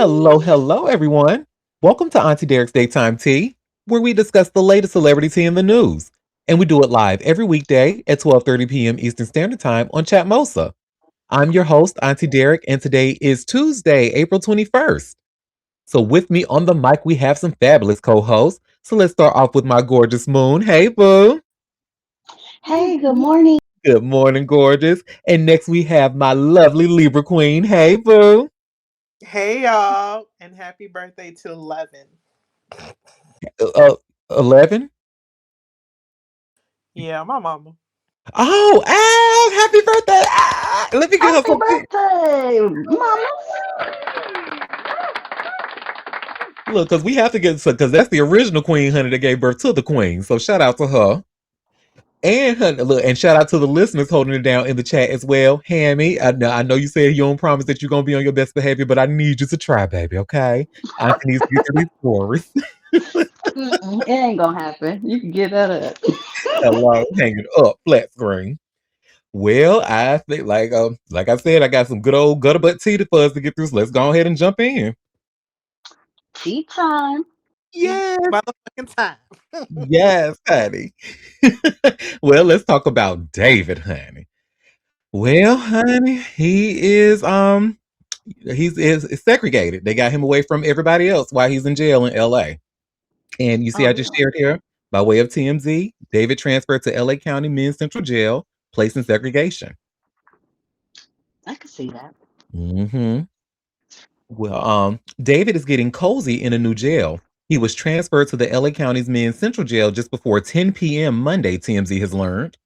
Hello, everyone. Welcome to Auntie Derek's Daytime Tea, where we discuss the latest celebrity tea in the news. And we do it live every weekday at 12:30 p.m. Eastern Standard Time on Chatmosa. I'm your host, Auntie Derek, and today is Tuesday, April 21st. So with me on the mic, we have some fabulous co-hosts. So let's start off with my gorgeous Moon. Hey, Boo. Hey, good morning. Good morning, gorgeous. And next we have my lovely Libra Queen. Hey, Boo. Hey y'all, and happy birthday to 11. Uh, 11? Yeah, my mama. Oh, happy birthday. Let me get her Happy some. birthday, Mama. Look, because we have to get, because that's the original queen, honey, that gave birth to the queen. So shout out to her. And honey, look, and shout out to the listeners holding it down in the chat as well. Hammy, I know you said you don't promise that you're going to be on your best behavior, but I need you to try, baby, okay? I need to get to these stories. It ain't gonna happen. You can get that up. Hello, hanging up, flat screen. Well, I think, like I said, I got some good old gutter butt tea for us to get through. So let's go ahead and jump in. Tea time. Yes. Motherfucking time. Yes, honey. Well, let's talk about David, honey. Well, honey, he's segregated. They got him away from everybody else while he's in jail in LA. And you see, Oh, I just really? shared here by way of TMZ, David transferred to LA County Men's Central Jail, placed in segregation. I can see that. Hmm. Well, David is getting cozy in a new jail. He was transferred to the LA County's Men's Central Jail just before 10 p.m. Monday, TMZ has learned.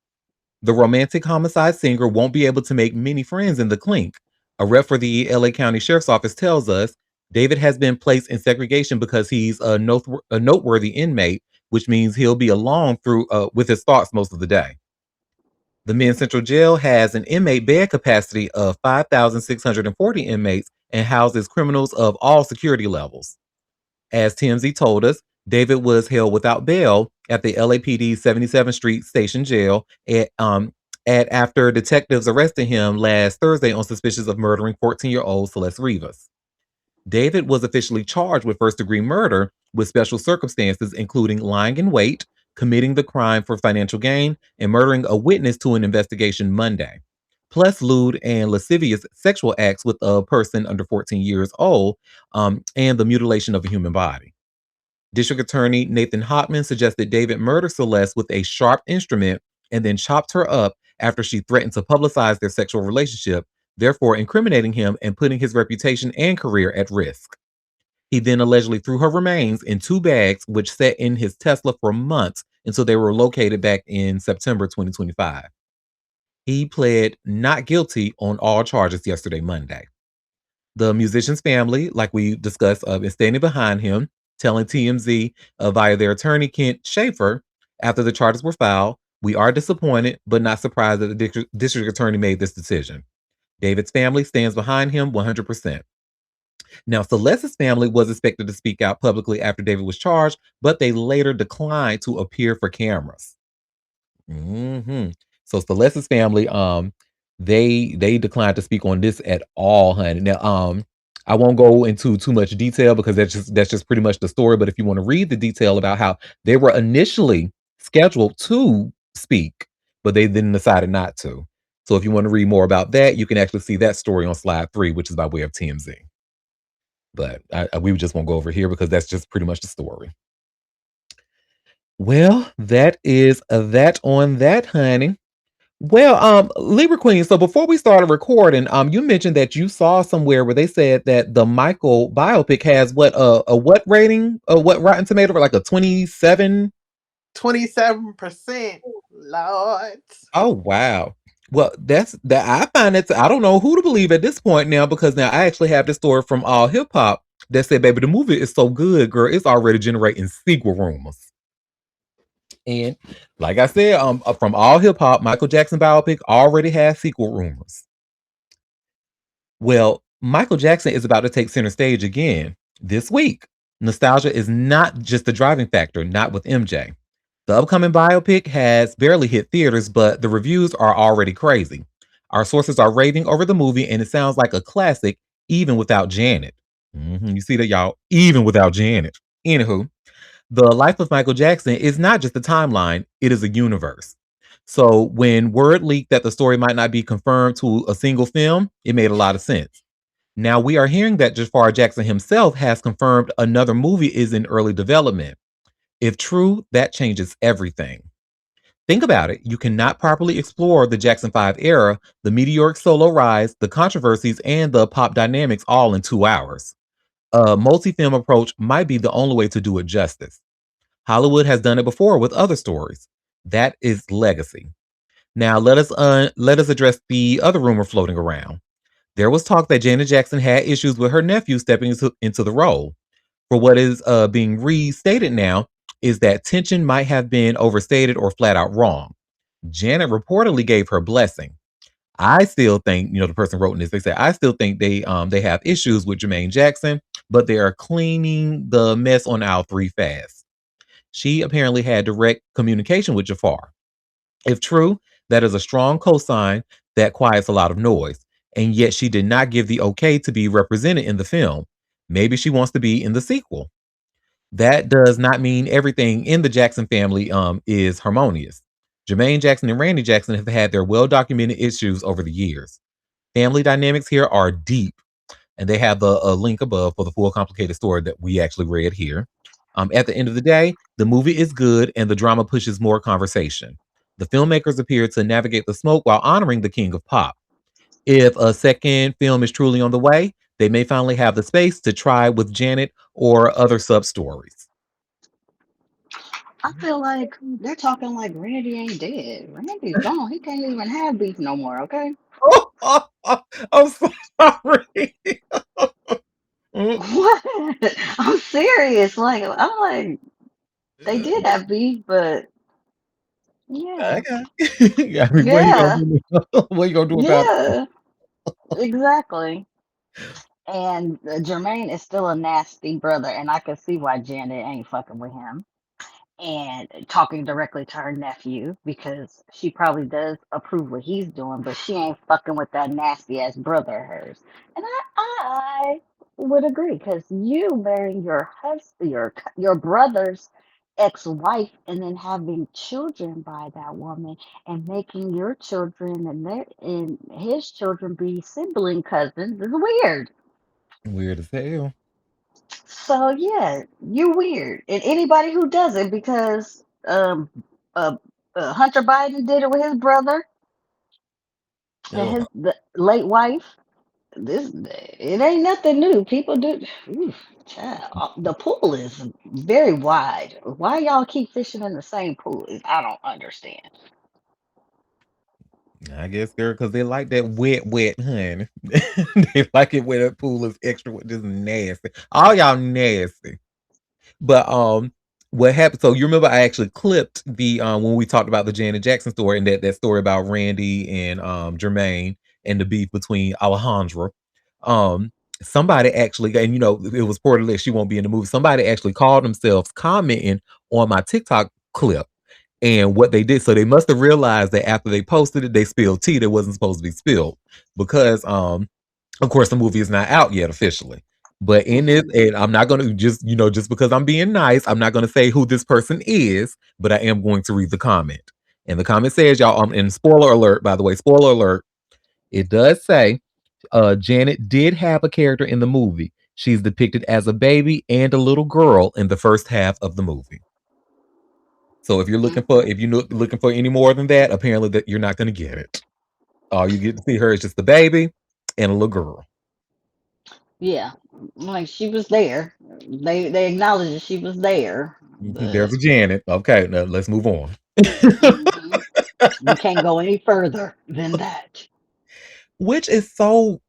The romantic homicide singer won't be able to make many friends in the clink. A rep for the LA County Sheriff's Office tells us David has been placed in segregation because he's a noteworthy inmate, which means he'll be alone through with his thoughts most of the day. The Men's Central Jail has an inmate bed capacity of 5,640 inmates and houses criminals of all security levels. As TMZ told us, David was held without bail at the LAPD 77th Street Station Jail after detectives arrested him last Thursday on suspicions of murdering 14-year-old Celeste Rivas. David was officially charged with first-degree murder with special circumstances, including lying in wait, committing the crime for financial gain, and murdering a witness to an investigation Monday, plus lewd and lascivious sexual acts with a person under 14 years old, and the mutilation of a human body. District Attorney Nathan Hotman suggested David murder Celeste with a sharp instrument and then chopped her up after she threatened to publicize their sexual relationship, therefore incriminating him and putting his reputation and career at risk. He then allegedly threw her remains in two bags, which sat in his Tesla for months until they were located back in September 2025. He pled not guilty on all charges yesterday, Monday. The musician's family, like we discussed, is standing behind him, telling TMZ via their attorney, Kent Schaefer, after the charges were filed, "We are disappointed, but not surprised that the district attorney made this decision. David's family stands behind him 100%. Now, Celeste's family was expected to speak out publicly after David was charged, but they later declined to appear for cameras. So Celeste's family, they declined to speak on this at all, honey. Now, I won't go into too much detail because that's just pretty much the story. But if you want to read the detail about how they were initially scheduled to speak, but they then decided not to. So if you want to read more about that, you can actually see that story on slide 3, which is by way of TMZ. But we just won't go over here because that's just pretty much the story. Well, that is that on that, honey. Well, Libra Queen, so before we started recording, you mentioned that you saw somewhere where they said that the Michael biopic has what a what rating? What Rotten Tomato for like a 27? 27%. Lord. Oh wow. Well, that's that I find it I don't know who to believe at this point now because now I actually have this story from All Hip Hop that said, baby, the movie is so good, girl, it's already generating sequel rumors. And like I said, from All Hip Hop, Michael Jackson biopic already has sequel rumors. Well, Michael Jackson is about to take center stage again this week. Nostalgia is not just the driving factor, not with MJ. The upcoming biopic has barely hit theaters, but the reviews are already crazy. Our sources are raving over the movie, and it sounds like a classic, even without Janet. You see that, y'all, even without Janet. Anywho, the life of Michael Jackson is not just a timeline, it is a universe. So when word leaked that the story might not be confirmed to a single film, it made a lot of sense. Now we are hearing that Jafar Jackson himself has confirmed another movie is in early development. If true, that changes everything. Think about it. You cannot properly explore the Jackson 5 era, the meteoric solo rise, the controversies, and the pop dynamics all in 2 hours. A multi film approach might be the only way to do it justice. Hollywood has done it before with other stories. That is legacy. Now let us address the other rumor floating around. There was talk that Janet Jackson had issues with her nephew stepping into the role. For what is being restated now is that tension might have been overstated or flat out wrong. Janet reportedly gave her blessing. I still think, the person wrote this, they said, I still think they have issues with Jermaine Jackson, but they are cleaning the mess on aisle 3 fast. She apparently had direct communication with Jafar. If true, that is a strong cosign that quiets a lot of noise. And yet she did not give the okay to be represented in the film. Maybe she wants to be in the sequel. That does not mean everything in the Jackson family is harmonious. Jermaine Jackson and Randy Jackson have had their well documented issues over the years. Family dynamics here are deep, and they have a link above for the full complicated story that we actually read here. At the end of the day, the movie is good and the drama pushes more conversation. The filmmakers appear to navigate the smoke while honoring the king of pop. If a second film is truly on the way, they may finally have the space to try with Janet or other sub stories. I feel like they're talking like Randy ain't dead. Randy's gone. He can't even have beef no more. Okay. I'm sorry. Mm, What? I'm serious. I'm like, they did have beef, but yeah, okay. I mean, what you gonna yeah, do? What you gonna do about it? yeah, exactly. And Jermaine is still a nasty brother, and I can see why Janet ain't fucking with him and talking directly to her nephew because she probably does approve what he's doing, but she ain't fucking with that nasty ass brother of hers. And I would agree because you marrying your husband, your brother's ex-wife, and then having children by that woman, and making your children and his children be sibling cousins is weird. Weird as hell. So yeah, you weird, and anybody who does it because uh, Hunter Biden did it with his brother and Ugh. the late wife. This it ain't nothing new. People do. Oof, child, the pool is very wide. Why y'all keep fishing in the same pool? I don't understand. I guess, girl, because they like that wet, wet, hun. They like it where that pool is extra, just nasty. All y'all nasty. But what happened? So you remember I actually clipped the when we talked about the Janet Jackson story and that story about Randy and Jermaine and the beef between Alejandra. Um, somebody actually, and it was reported she won't be in the movie. Somebody actually called themselves commenting on my TikTok clip. And what they did, so they must have realized that after they posted it, they spilled tea that wasn't supposed to be spilled because of course, the movie is not out yet officially. But in it, Hmm. and I'm not going to just because I'm being nice, I'm not going to say who this person is, but I am going to read the comment. And the comment says, y'all, and spoiler alert, by the way, spoiler alert, it does say Janet did have a character in the movie. She's depicted as a baby and a little girl in the first half of the movie. So if you're looking for any more than that, apparently that you're not going to get it. All you get to see her is just the baby and a little girl. Yeah, like she was there. They acknowledged that she was there, There's but a Janet. Okay, now let's move on. mhm, we can't go any further than that. Which is so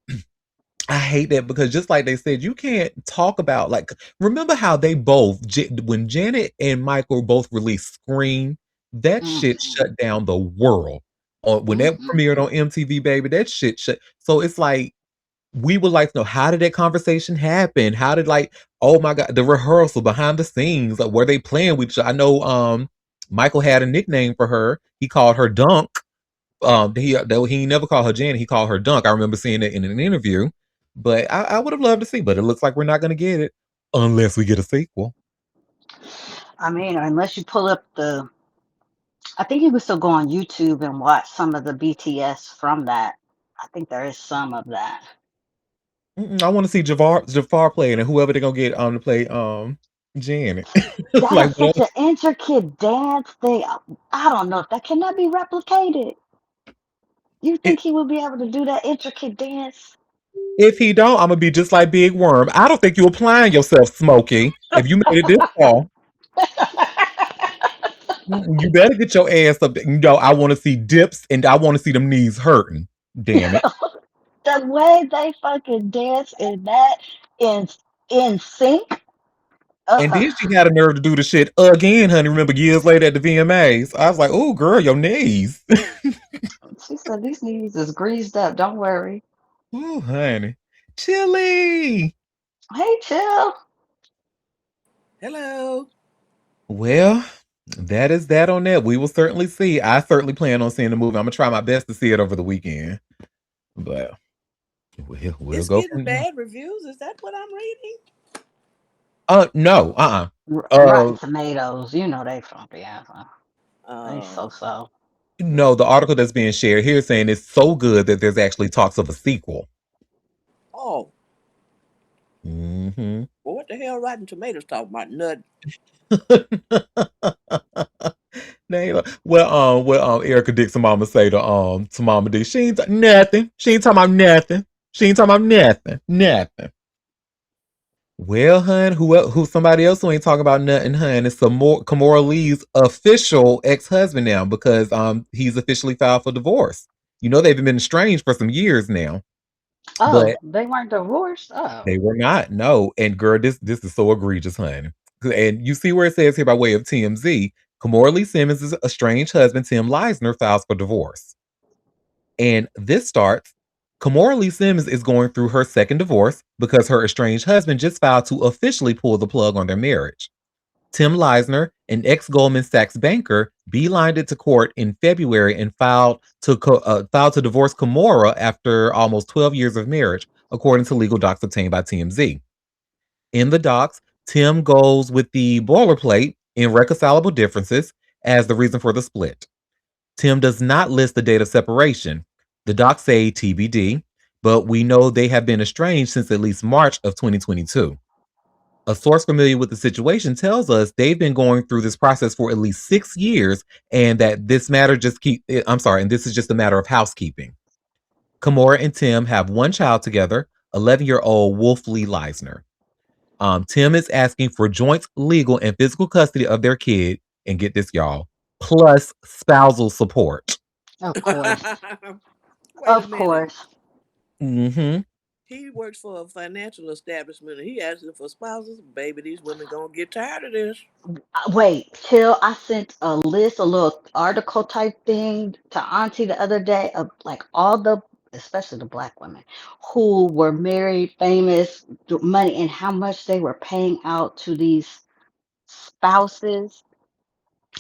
I hate that because just like they said, you can't talk about like remember how they both when Janet and Michael both released Scream, that shit Hmm. shut down the world. Or when that Hmm. premiered on MTV, baby, that shit shut. So it's like we would like to know how did that conversation happen? How did oh my god, the rehearsal behind the scenes, like were they playing with each other? I know Michael had a nickname for her. He called her Dunk. He never called her Janet, he called her Dunk. I remember seeing it in an interview. But I would have loved to see, but it looks like we're not going to get it unless we get a sequel. I mean, unless you pull up the, I think you can still go on YouTube and watch some of the BTS from that. I think there is some of that. I want to see Jafar playing and whoever they're gonna get to play Janet. That Like is what such an intricate dance thing. I don't know if that cannot be replicated. You if, think he would be able to do that intricate dance? if he don't, I'm gonna be just like Big Worm. I don't think you're applying yourself, Smokey. If you made it this far, you better get your ass up. I want to see dips and I want to see them knees hurting. Damn it. The way they fucking dance in that in in sync. And Uh-uh. then she had a nerve to do the shit again, honey. Remember years later at the VMAs? I was like, oh, girl, your knees. She said these knees is greased up. Don't worry. Oh, honey. Chili. Hey, chill. Hello. Well, that is that on that. We will certainly see. I certainly plan on seeing the movie. I'm gonna try my best to see it over the weekend. But we'll It's go getting from there. bad reviews. Is that what I'm reading? No, Rotten Tomatoes. You know they from Biafra. They Oh. so. no, the article that's being shared here is saying it's so good that there's actually talks of a sequel. Oh. Mm-hmm. Well, what the hell Rotten Tomatoes talking about? Nut. Erica Dixon mama say to Mama D, she ain't nothing. She ain't talking about nothing. She ain't talking about nothing. Nothing. Well, hun, who somebody else who ain't talking about nothing, hun, is Kimora Lee's official ex-husband now because he's officially filed for divorce. You know they've been estranged for some years now, Oh, but they weren't divorced. Oh, they were not. No, and girl, this is so egregious, hun. And you see where it says here by way of TMZ, Kimora Lee Simmons' estranged husband Tim Leisner files for divorce. And this starts, Kimora Lee Simmons is going through her second divorce because her estranged husband just filed to officially pull the plug on their marriage. Tim Leisner, an ex-Goldman Sachs banker, beelined it to court in February and filed to divorce Kimora after almost 12 years of marriage, according to legal docs obtained by TMZ. In the docs, Tim goes with the boilerplate irreconcilable differences as the reason for the split. Tim does not list the date of separation. The docs say TBD, but we know they have been estranged since at least March of 2022. A source familiar with the situation tells us they've been going through this process for at least 6 years, and that this matter and this is just a matter of housekeeping. Kimora and Tim have one child together, 11-year-old Wolf Lee Leisner. Tim is asking for joint legal and physical custody of their kid, and get this, y'all, plus spousal support. of course. Wait a Of minute. course. Mm-hmm. He works for a financial establishment and he asking for spouses. Baby, these women gonna get tired of this. Wait, till I sent a list, a little article type thing to Auntie the other day of like all the, especially the black women who were married, famous, money, and how much they were paying out to these spouses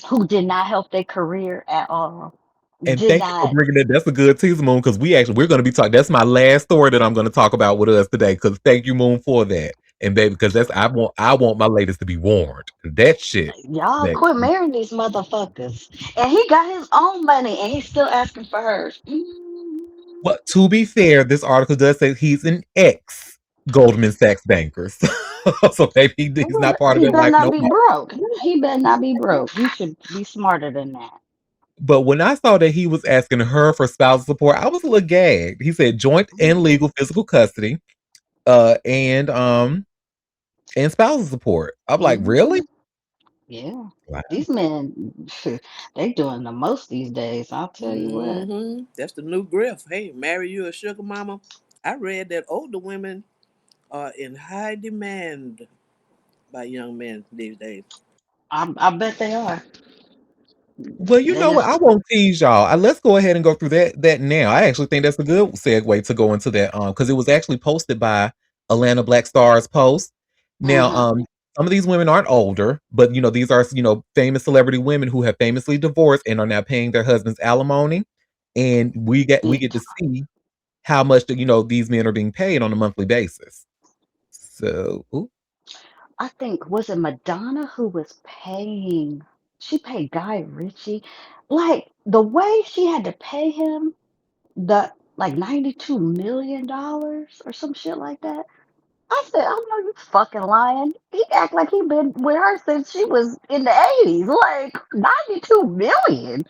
who did not help their career at all. And Did thank you for not. bringing that. That's a good teaser, Moon, because we're going to be talking. That's my last story that I'm going to talk about with us today. Because thank you, Moon, for that. And baby, because I want my ladies to be warned. That shit. Y'all That, quit marrying these motherfuckers. And he got his own money and he's still asking for hers. well, to be fair, this article does say he's an ex Goldman Sachs banker, so maybe he's Well, not part of he that better life not no be more. broke. He better not be broke. You should be smarter than that. But when I saw that he was asking her for spousal support, I was a little gagged. He said joint and legal physical custody, uh, and um, and spousal support. I'm like, Hmm. really? Yeah. Wow. These men, they doing the most these days. I'll tell you what. That's the new grift. Hey, marry you a sugar mama. I read that older women are in high demand by young men these days. I bet they are. Well, you They know what? just I won't tease y'all. Let's go ahead and go through that now. I actually think that's a good segue to go into that because it was actually posted by Atlanta Black Stars Post. Now, hmm some of these women aren't older, but these are famous celebrity women who have famously divorced and are now paying their husbands alimony, and we get to see how much these men are being paid on a monthly basis. So, ooh, I think was it Madonna who was paying? She paid Guy Ritchie, like the way she had to pay him the like $92 million or some shit like that. I said, I know you fucking lying. He act like he been with her since she was in the 80s. Like 92 million.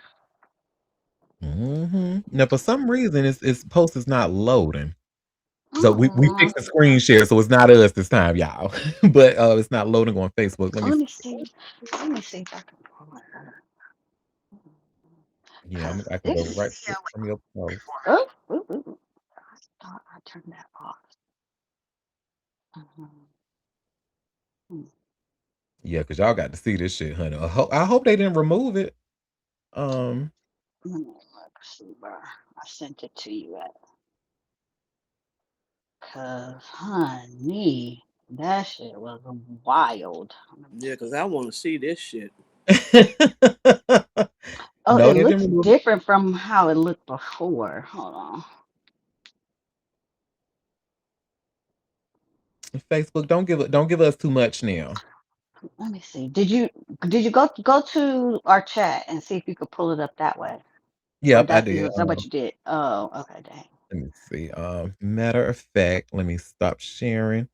now for some reason it's post is not loading. So we Mm-mm. fixed the screen share, so it's not us this time, y'all. But it's not loading on Facebook. Let me Let see. me see. Let me see if I can pull it up. Yeah, Cause I can go right it's to it from your post. oh, ooh, ooh, ooh. I thought I turned that off. Mhm. Hmm. Yeah, because y'all got to see this shit, honey. I hope they didn't remove it. Um, Let me look, see where I sent it to you at. Cause honey, that shit was wild. Yeah, because I want to see this shit. Oh, no, it they didn't looks remove it. different from how it looked before. Hold on. Facebook, don't give us too much now. Let me see. Did you go to our chat and see if you could pull it up that way? Or Yep, I did. is that what you did? Oh, okay, dang. Let me see. Matter of fact, let me stop sharing.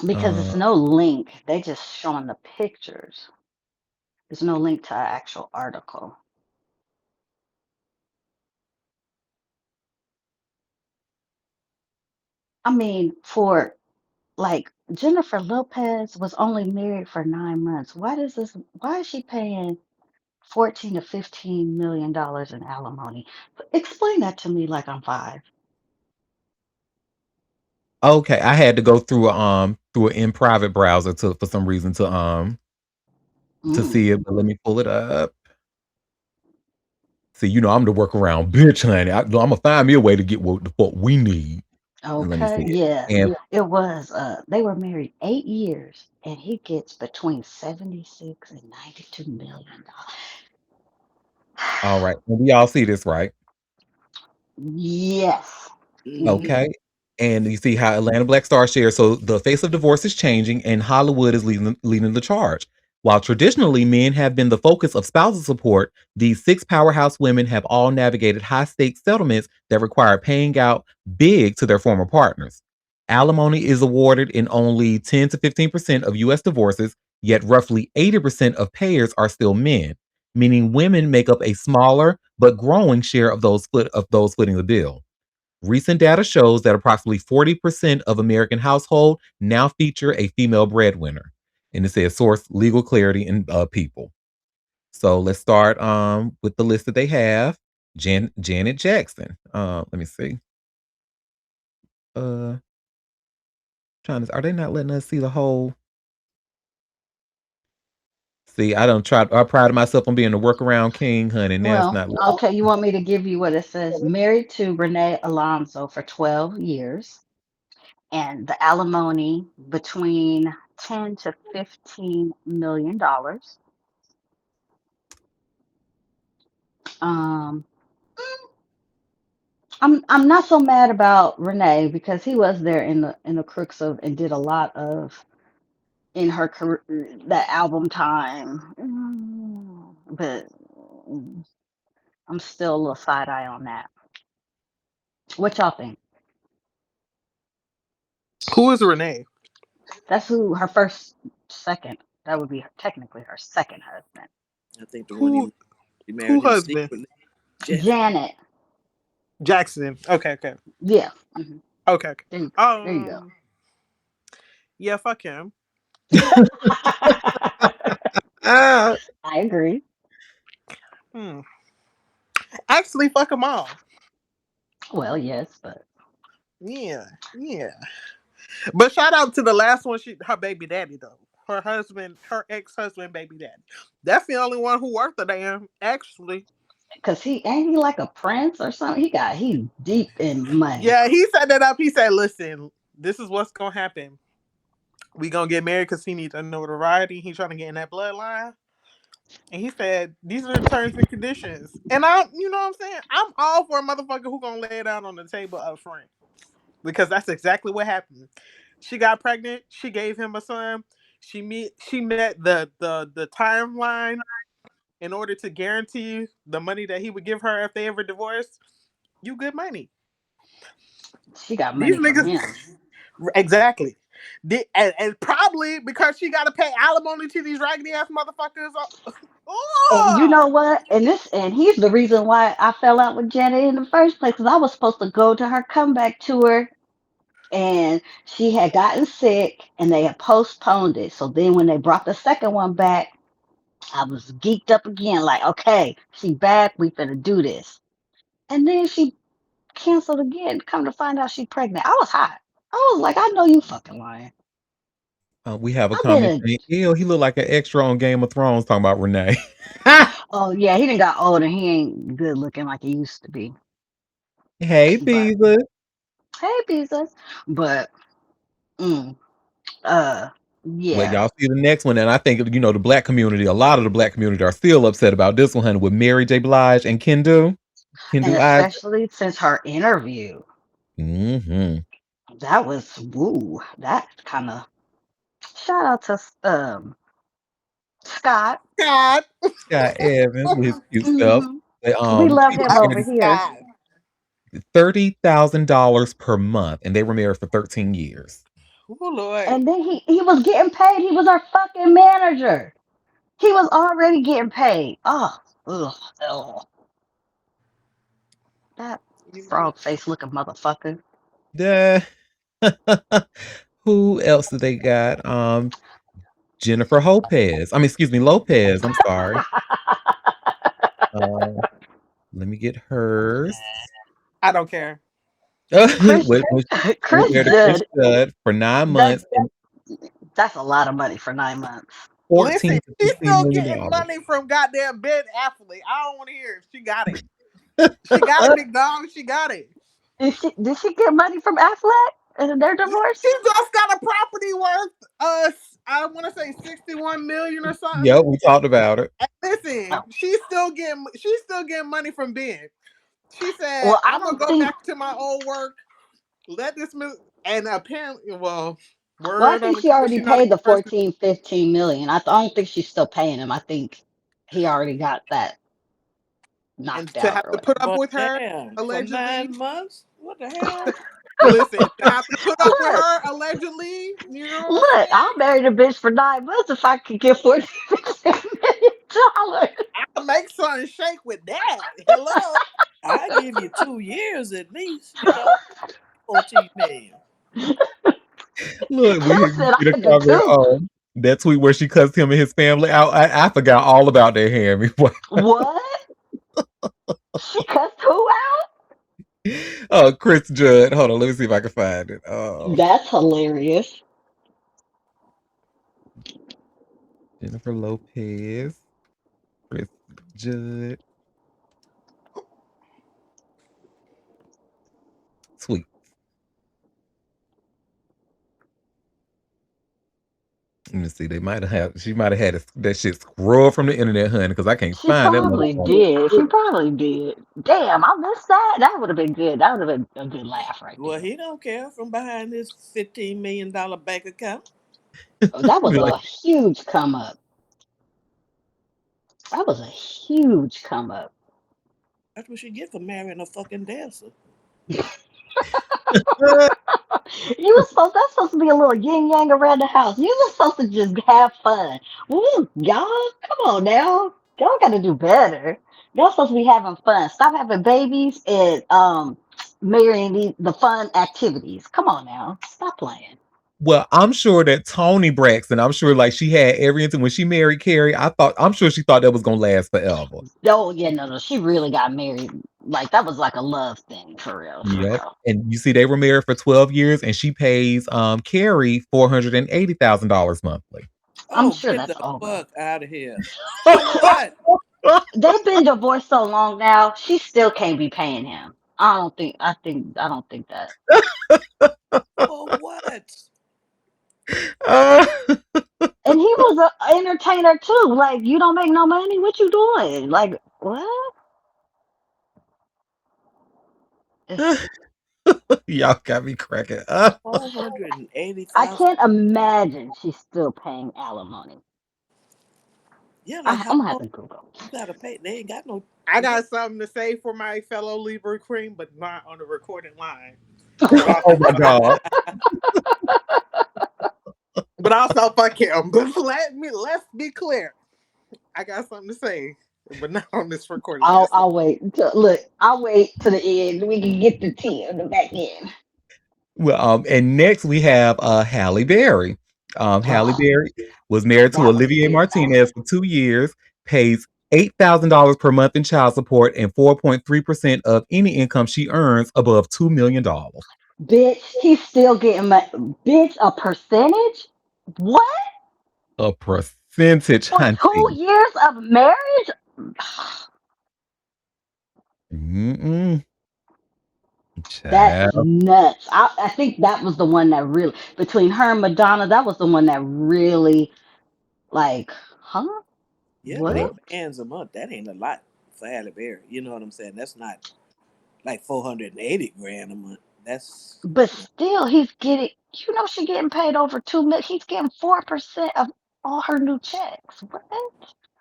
Because Uh, it's no link. They just showing the pictures. There's no link to an actual article. I mean, for like Jennifer Lopez was only married for 9 months. Why is she paying 14 to $15 million in alimony? Explain that to me like I'm five. okay, I had to go through an in private browser to for some reason to Mm, see it, but let me pull it up. See, I'm the workaround bitch, honey. I'm gonna find me a way to get what the fuck we need. And let me okay, see it. yeah. And It was they were married 8 years and he gets between 76 and $92 million. all right, and we all see this, right? Yes. Mm-hmm. Hmm. Okay. And you see how Atlanta Black Star shares. So the face of divorce is changing, and Hollywood is leading the charge. While traditionally men have been the focus of spousal support, these six powerhouse women have all navigated high stakes settlements that require paying out big to their former partners. Alimony is awarded in only 10 to 15% of US divorces, yet roughly 80% of payers are still men, meaning women make up a smaller but growing share of those footing the bill. Recent data shows that approximately 40% of American households now feature a female breadwinner. And it says source legal clarity and people. So let's start with the list that they have. Janet Jackson. Let me see. Uh are they not letting us see the whole see, I pride myself on being a workaround king, honey. Now it's Well, not okay, you want me to give you what it says? Married to Renee Alonso for 12 years, and the alimony between 10 to $15 million. Um, I'm not so mad about Renee because he was there in the crooks of and did a lot of in her career that album time. But I'm still a little side eye on that. What y'all think? Who is Renee? That's who her first, second. That would be technically her second husband. I think the one Who he married who him husband? secretly, Janet. Janet. Jackson. Okay, okay. Yeah. Hmm. Okay, okay. There you go. There you go. Um yeah, fuck him. ah, I agree. Hmm. Actually fuck them all. Well, yes, but Yeah, yeah. But shout out to the last one, her baby daddy though. Her husband, her ex-husband, baby daddy. That's the only one who worth a damn, actually. because he ain't he like a prince or something. He deep in money. Yeah, he set that up. He said, listen, this is what's gonna happen. We gonna get married because he needs a notoriety. He trying to get in that bloodline. And he said, these are the terms and conditions. And you know what I'm saying? I'm all for a motherfucker who gonna lay it out on the table up front. Because that's exactly what happened. She got pregnant. She gave him a son. She met the timeline in order to guarantee the money that he would give her if they ever divorced. You good money. She got These money from niggas him. exactly. And probably because she got to pay alimony to these raggedy ass motherfuckers. And you Oh, know what? And he's the reason why I fell out with Janet in the first place, because I was supposed to go to her comeback tour, and she had gotten sick, and they had postponed it. So then when they brought the second one back, I was geeked up again, like, okay, she back, we finna do this. And then she canceled again. Come to find out she pregnant. I was hot. I was like, I know you fucking lying. We have a I've been comment a saying, ew, he looked like an extra on Game of Thrones talking about Renee. oh yeah, he done got old and he ain't good looking like he used to be. Hey, But Beasley. hey, Jesus. But mm, uh Well, yeah. y'all see the next one, and I think the black community. A lot of the black community are still upset about this one, honey, with Mary J. Blige and And Kendu Isaac. especially since her interview. Mm-hmm. That was woo. That kinda shout out to Scott. God. Scott Evans with his cute stuff. hmm They, We love she was him Love over getting here. Scott. $30,000 per month, and they were married for 13 years. Oh Lord. And then he was getting paid. He was our fucking manager. He was already getting paid. Oh, ugh, ugh. That frog face looking motherfucker. The Who else did they got? Jennifer Lopez. I mean, excuse me, Lopez. I'm sorry. Uh, let me get hers. I don't care. Chris When she was Chris married to Chris Judd. Judd for 9 That months and that's a lot of money for 9 months. Listen, 14 to she's 15 still million getting dollars. money from goddamn Ben Affleck. I don't want to hear it. She got it. She got it, big dog. She got it. Did she get money from Affleck and their She divorce? just got a property worth I want to say 61 million or something. Yep, we talked about it. And listen, Oh, she's still getting money from Ben. She said, well, I "I'm gonna don't go think. back to my old work. Let this move." And apparently, well, Well, I word on think the she street, already she not the paid the person. 14, 15 million. I don't think she's still paying him. I think he already got that And knocked to out have or to put up whatever. But with her damn, for allegedly. 9 months? What the hell? Listen, to have to put up with Look, her allegedly. You know what I'm look, saying? I'll marry the bitch for 9 months if I could get 14, $15 million. I can make something shake with that. Hello. I give you 2 years at least, 14 million. Look, we Kim here said I get a could do comment two. on that tweet where she cussed him and his family out. I forgot all about that, Hammy. What? She cussed who out? Oh, Chris Judd. Hold on, let me see if I can find it. That's hilarious. Jennifer Lopez, Chris Judd. Sweet. Let me see. She might have had that shit scrubbed from the internet, honey, because I can't She find that probably motherfucker. did. She probably did. Damn, I missed that. That would have been good. That would have been a good laugh right Well, there. he don't care from behind his $15 million bank account. Oh, that was Be like, a huge come up. That was a huge come up. That's what you get for marrying a fucking dancer. That's supposed to be a little yin yang around the house. You were supposed to just have fun. Woo, y'all, come on now. Y'all got to do better. Y'all supposed to be having fun. Stop having babies and marrying the fun activities. Come on now. Stop playing. well, I'm sure that Tony Braxton, I'm sure like she had everything when she married Carrie. I'm sure she thought that was gonna last forever. Oh yeah, no, no. She really got married. Like that was like a love thing for real, for Yep. real. And you see, they were married for 12 years, and she pays Carrie $480,000 monthly. I'm Oh, sure get that's the over. fuck out of here. For what? They've been divorced so long now. She still can't be paying him. I don't think. I don't think that. For what? Uh, And entertainer too. Like, you don't make no money. What you doing? Like, what? It's, Y'all got me cracking up. I 480,000. can't imagine she's still paying alimony. Yeah, like how I'm gonna have long to Google. you gotta pay? They ain't got no. I They, got something to say for my fellow Libra Cream, but not on the recorded line. But Oh my God. also fuck him. But let's be clear. I got something to say, but not on this recorded line. So I'll wait. Look, I'll wait to the end. We can get the tea on the back end. Well, and next we have Halle Berry. Halle Oh, Berry was married to that was Olivier weird. Martinez for 2 years, pays $8,000 per month in child support, and 4.3% of any income she earns above $2 million. Bitch, he's still getting my bitch a percentage? What? A percentage, For 2 years of marriage? Mm-mm, That's child. nuts. I think that was the one that really, between her and Madonna, that was the one that really, like, huh? yeah, but What? $8 a month. That ain't a lot for Halle Berry. You know what I'm saying? That's not like 480 grand a month. That's But you know. still, he's getting, she's getting paid over 2 million. He's getting 4% of all her new checks. What?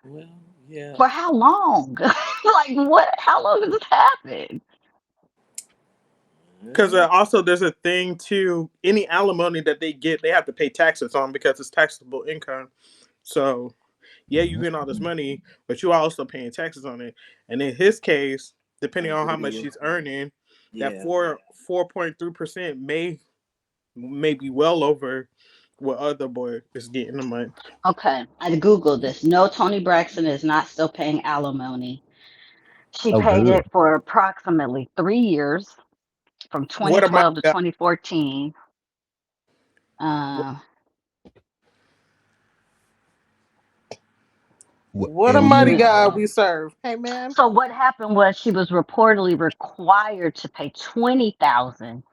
Well, yeah. For how long? Like, what? How long does this happen? because Uh, also there's a thing too. Any alimony that they get, they have to pay taxes on because it's taxable income. So yeah, you get all this money, but you are also paying taxes on it. And in his case, I depending on agree how with much you. she's earning, that Yeah. 4.3% may be well over what other boy is getting a month. Okay, I Googled this. No, Tony Braxton is not still paying alimony. She Oh, paid good. it for approximately 3 years, from What am I? 2012 to 2014. Uh, What a And we mighty know, God yeah. we serve. Hey man. So what happened was she was reportedly required to pay 20,000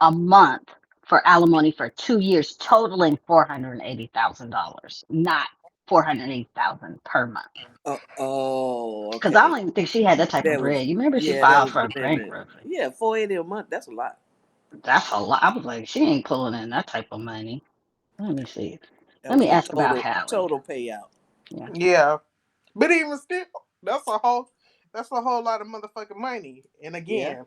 a month for alimony for 2 years, totaling $480,000, not 480,000 per month. Oh, Because I okay. don't even think she had that type of That was bread. You remember she yeah. That filed was for the limit. bankruptcy. Yeah, 480 a month. That's a lot. That's a lot. I was like, she ain't pulling in that type of money. Let me see. That Let was me her ask about Hallie. total payout. Yeah. Yeah. But even still, that's a whole that's a whole lot of motherfucking money. And Yeah. again,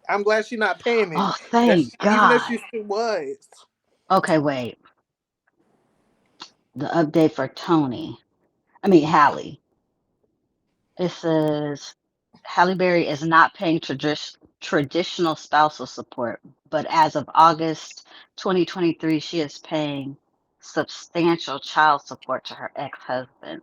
I'm glad she's not paying it. Oh, thank Even if God. she still was. Okay, wait. The update for Tony. I mean, Hallie. It says Halle Berry is not paying traditional spousal support, but as of August 2023, she is paying substantial child support to her ex-husband.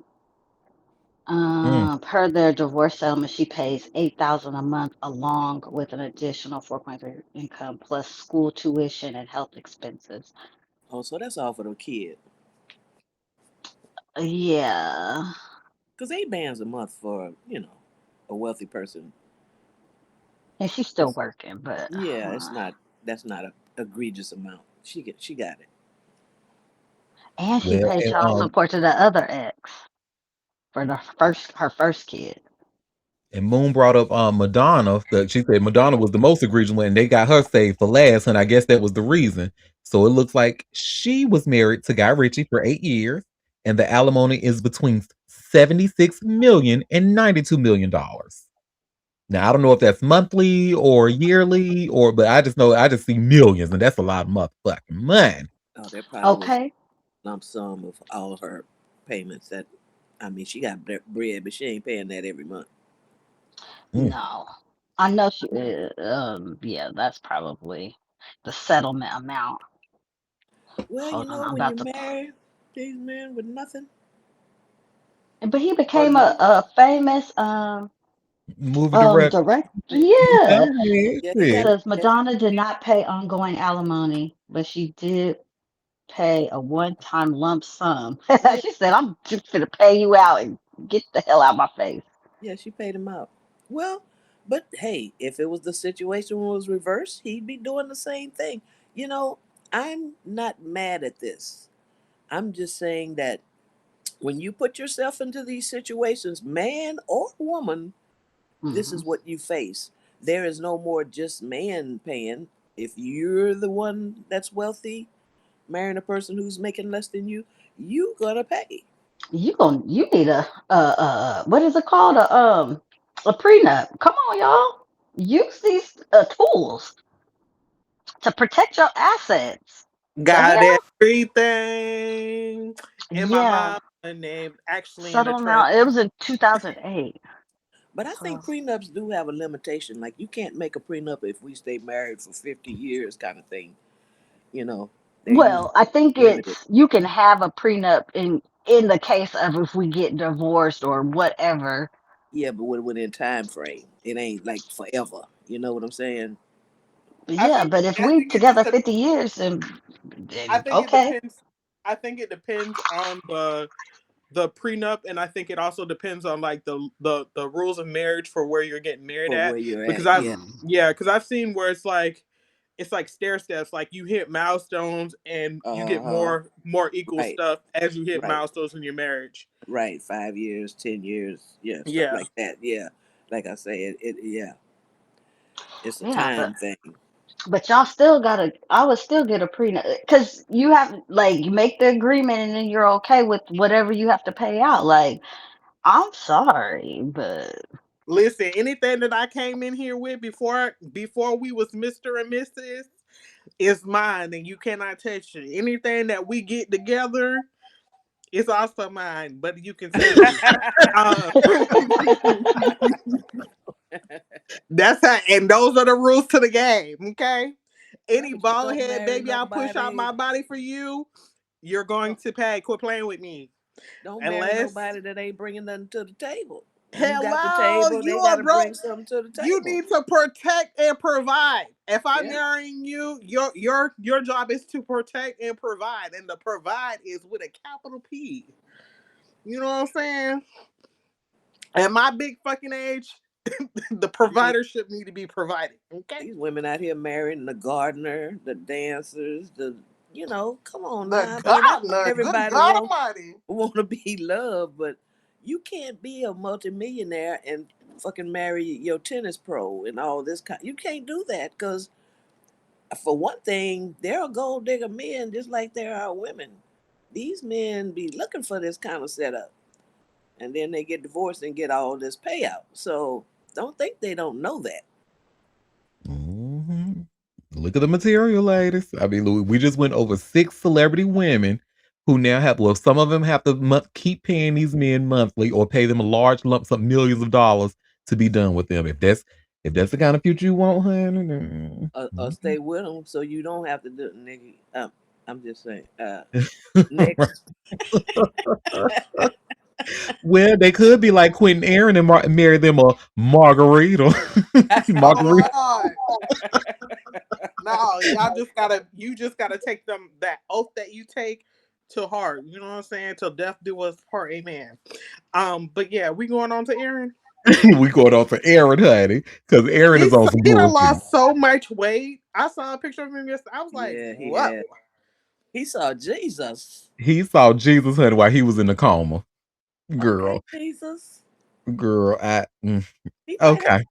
mm, Per their divorce settlement, she pays 8,000 a month, along with an additional 4.3 income plus school tuition and health expenses. Oh, so that's all for the kid. Yeah, Cause $8 a month for a wealthy person. and she's still It's, working, but yeah, it's not. That's not a egregious amount. She got it. and she well, paid and child support to the other ex for her first kid. Moon brought up Madonna. That she said Madonna was the most egregious one, and they got her saved for last, and I guess that was the reason. So it looks like she was married to Guy Ritchie for 8 years, and the alimony is between 76 million and $92 million. Now I don't know if that's monthly or yearly, but I just know I just see millions, and that's a lot of motherfucking money. Oh, that probably was Okay, lump sum of all her payments. That I mean, she got bread, but she ain't paying that every month. Mm. no, I know she. Yeah, that's probably the settlement amount. Well, Hold on, I'm when about you to. marry these men with nothing But he or became nothing, a famous Movie director. direct. yeah, Yeah, yeah, he it got Shit. says Madonna did not pay ongoing alimony, but she did pay a one-time lump sum. yeah, She said, "I'm just gonna pay you out and get the hell out of my face." yeah. She paid him out. Well, but hey, if it was the situation was reversed, he'd be doing the same thing. You know, I'm not mad at this. I'm just saying that when you put yourself into these situations, man or woman, this Mhm. is what you face. There is no more just man paying. If you're the one that's wealthy, marrying a person who's making less than you gonna pay. You need what is it called, a prenup? Come on, y'all. Use these tools to protect your assets. The Got hell? everything in my Yeah, mama name, actually in the settle trust. amount. It was in 2008. But I think So, prenups do have a limitation. Like you can't make a prenup if we stay married for 50 years, kind of thing. You know, they're usually well, I think limited. it's you can have a prenup in the case of if we get divorced or whatever. Yeah, but within time frame, it ain't like forever. You know what I'm saying? I Yeah, think but if I we think it just together 50 years, I then think it okay. depends. I think it depends on the prenup, and I think it also depends on like the rules of marriage for where you're getting married For at. where you're Because at, I've yeah. Mm. yeah, because I've seen where it's like stair steps. Like you hit milestones, and you get Uh, more equal right, stuff as you hit right, milestones in your marriage. right. 5 years, 10 years, yeah, stuff Yeah, like that. Yeah, like I say, yeah, it's a Yeah, time thing. but y'all still gotta. I would still get a prenup because you have like you make the agreement and then you're okay with whatever you have to pay out. Like I'm sorry, but listen, anything that I came in here with before we was Mister and Mrs. is mine, and you cannot touch it. Anything that we get together is also mine, but you can touch it. Uh, that's how, and those are the rules to the game. Okay, Yeah, any but you bald don't head marry baby I push out nobody. my body for you, you're going Don't, to pay. Quit playing with me, don't marry unless nobody that ain't bringing nothing to the table. You got the hello, table; you they got are to bro. bring something to the You table. need to protect and provide. If I'm Yeah. marrying you, your job is to protect and provide, and the provide is with a capital P. You know what I'm saying? At my big fucking age, the These, providership need to be provided. Okay. these women out here marrying the gardener, the dancers, come on The now. I mean, I know gardener, good everybody God wants Almighty. want to be loved, but you can't be a multimillionaire and fucking marry your tennis pro and all this kind. You can't do that because, for one thing, there are gold digger men just like there are women. These men be looking for this kind of setup, and then they get divorced and get all this payout. So don't think they don't know that. Mhm. Look at the material, ladies. I mean, we just went over 6 celebrity women who now have, well, some of them have to keep paying these men monthly or pay them a large lump sum, millions of dollars to be done with them. If that's the kind of future you want, honey, then Or stay with them so you don't have to do it, nigga. I'm just saying. right. Next. Well, they could be like Quentin Aaron and marry them a margarita. Oh Margarita. Lord. No, you just gotta take them that oath that you take to heart. You know what I'm saying? Till death do us part, amen. But yeah, we going on to Aaron. We going off for Aaron, honey, because Aaron is on some He done bullshit. lost so much weight. I saw a picture of him yesterday. I was like, Yeah, he whoa. had. He saw Jesus. He saw Jesus, honey, while he was in the coma. Okay, Girl, Jesus. girl, He might have. okay.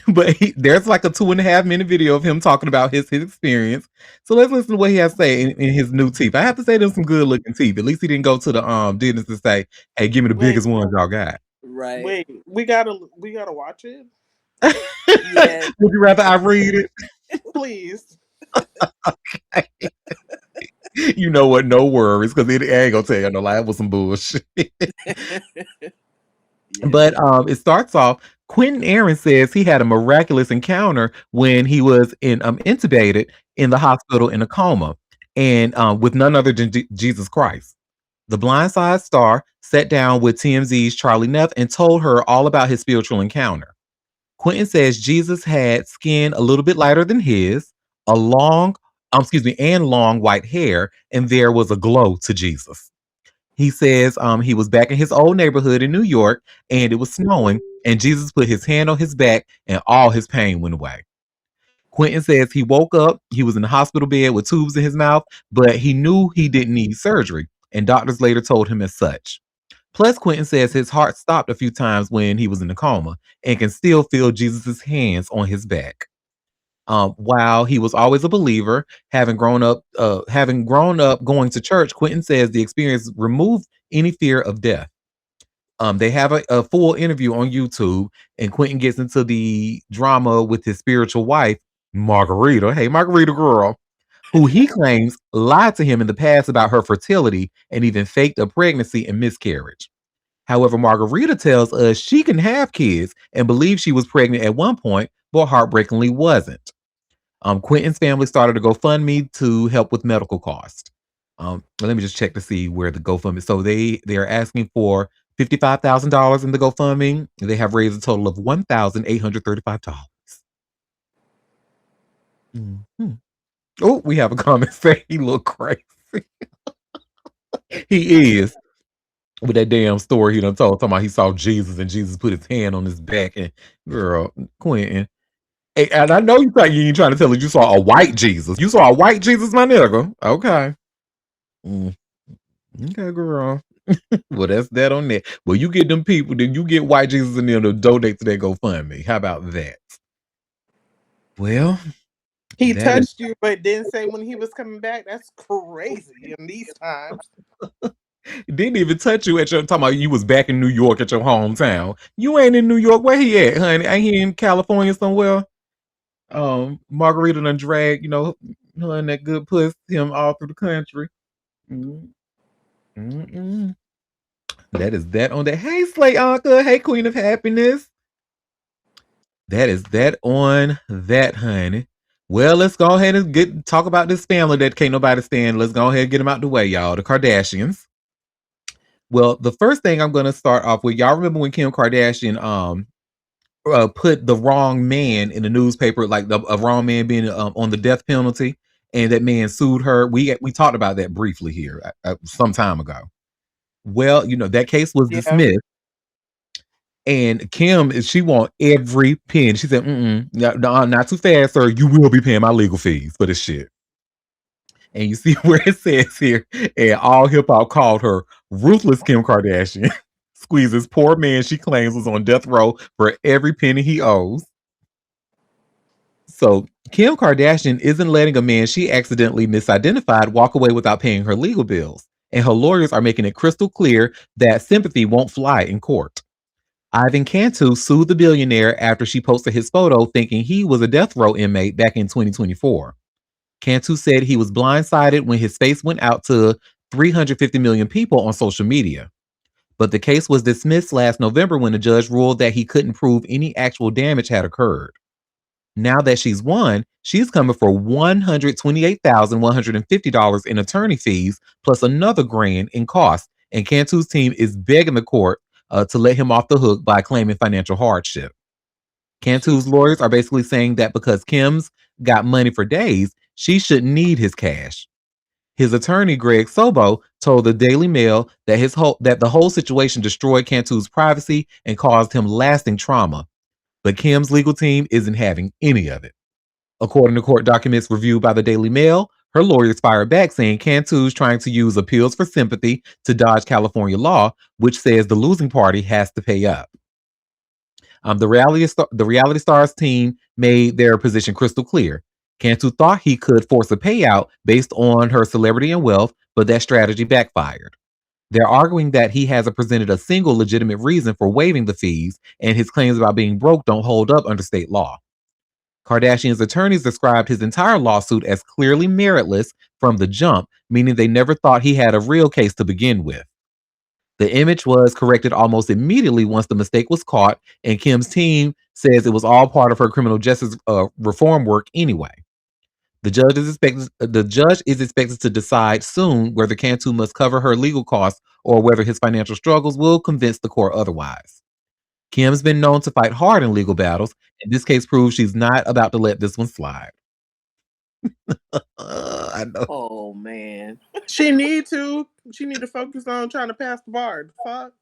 But there's like a 2.5 minute video of him talking about his experience. So let's listen to what he has to say in his new teeth. I have to say there's some good looking teeth. At least he didn't go to the dentist and say, "Hey, give me the Wait, biggest ones y'all got." Right. wait, we gotta watch it, Yes. Would you rather I read it? please. You know what? No worries, because it ain't gonna tell you no lie. It was some bullshit. Yes. But it starts off. Quentin Aaron says he had a miraculous encounter when he was intubated in the hospital in a coma, and with none other than Jesus Christ. The Blind Side star sat down with TMZ's Charlie Neff and told her all about his spiritual encounter. Quentin says Jesus had skin a little bit lighter than his, a long, and long white hair, and there was a glow to Jesus. He says he was back in his old neighborhood in New York and it was snowing, and Jesus put his hand on his back and all his pain went away. Quentin says he woke up, he was in the hospital bed with tubes in his mouth, but he knew he didn't need surgery, and doctors later told him as such. Plus, Quentin says his heart stopped a few times when he was in a coma and can still feel Jesus' hands on his back. While he was always a believer, having grown up going to church, Quentin says the experience removed any fear of death. They have a full interview on YouTube, and Quentin gets into the drama with his spiritual wife, Margarita. Hey, Margarita girl, who he claims lied to him in the past about her fertility and even faked a pregnancy and miscarriage. However, Margarita tells us she can have kids and believes she was pregnant at one point, but heartbreakingly wasn't. Quentin's family started a GoFundMe to help with medical costs. Let me just check to see where the GoFundMe. So they are asking for $55,000 in the GoFundMe. They have raised a total of $1,835. Mm-hmm. Oh, we have a comment saying he look crazy. He is. With that damn story he done told, talking about he saw Jesus and Jesus put his hand on his back. And girl, Quentin. Hey, and I know you ain't trying to tell us you saw a white Jesus. You saw a white Jesus, my nigga. Okay. Okay, girl. Well, that's that on that. Well, you get them people, then you get white Jesus and them to donate to that GoFundMe. How about that? Well, he touched you, but didn't say when he was coming back. That's crazy in these times. Didn't even touch you at your talking about you was back in New York at your hometown. You ain't in New York. Where he at, honey? Ain't he in California somewhere? Margarita done drag, her and that good puss him all through the country. Mm-mm. That is that on that. Hey, Slay Uncle. Hey, Queen of Happiness. That is that on that, honey. Well, let's go ahead and talk about this family that can't nobody stand. Let's go ahead and get them out the way, y'all. The Kardashians. Well, the first thing I'm going to start off with, y'all remember when Kim Kardashian put the wrong man in the newspaper, like a wrong man being on the death penalty, and that man sued her. We talked about that briefly here some time ago. Well, that case was dismissed, and Kim, she want every penny. She said, not too fast, sir. You will be paying my legal fees for this shit. And you see where it says here, and all hip hop called her ruthless Kim Kardashian. Squeezes poor man she claims was on death row for every penny he owes. So Kim Kardashian isn't letting a man she accidentally misidentified walk away without paying her legal bills. And her lawyers are making it crystal clear that sympathy won't fly in court. Ivan Cantu sued the billionaire after she posted his photo thinking he was a death row inmate back in 2024. Cantu said he was blindsided when his face went out to 350 million people on social media. But the case was dismissed last November when the judge ruled that he couldn't prove any actual damage had occurred. Now that she's won, she's coming for $128,150 in attorney fees, plus another grand in costs. And Cantu's team is begging the court to let him off the hook by claiming financial hardship. Cantu's lawyers are basically saying that because Kim's got money for days, she shouldn't need his cash. His attorney, Greg Sobo, told the Daily Mail that the whole situation destroyed Cantu's privacy and caused him lasting trauma. But Kim's legal team isn't having any of it. According to court documents reviewed by the Daily Mail, her lawyers fired back saying Cantu's trying to use appeals for sympathy to dodge California law, which says the losing party has to pay up. The reality stars team made their position crystal clear. Cantu thought he could force a payout based on her celebrity and wealth, but that strategy backfired. They're arguing that he hasn't presented a single legitimate reason for waiving the fees, and his claims about being broke don't hold up under state law. Kardashian's attorneys described his entire lawsuit as clearly meritless from the jump, meaning they never thought he had a real case to begin with. The image was corrected almost immediately once the mistake was caught, and Kim's team says it was all part of her criminal justice reform work anyway. The judge is expected to decide soon whether Cantu must cover her legal costs or whether his financial struggles will convince the court otherwise. Kim's been known to fight hard in legal battles, and this case proves she's not about to let this one slide. I know. Oh man. She need to focus on trying to pass the bar. Fuck.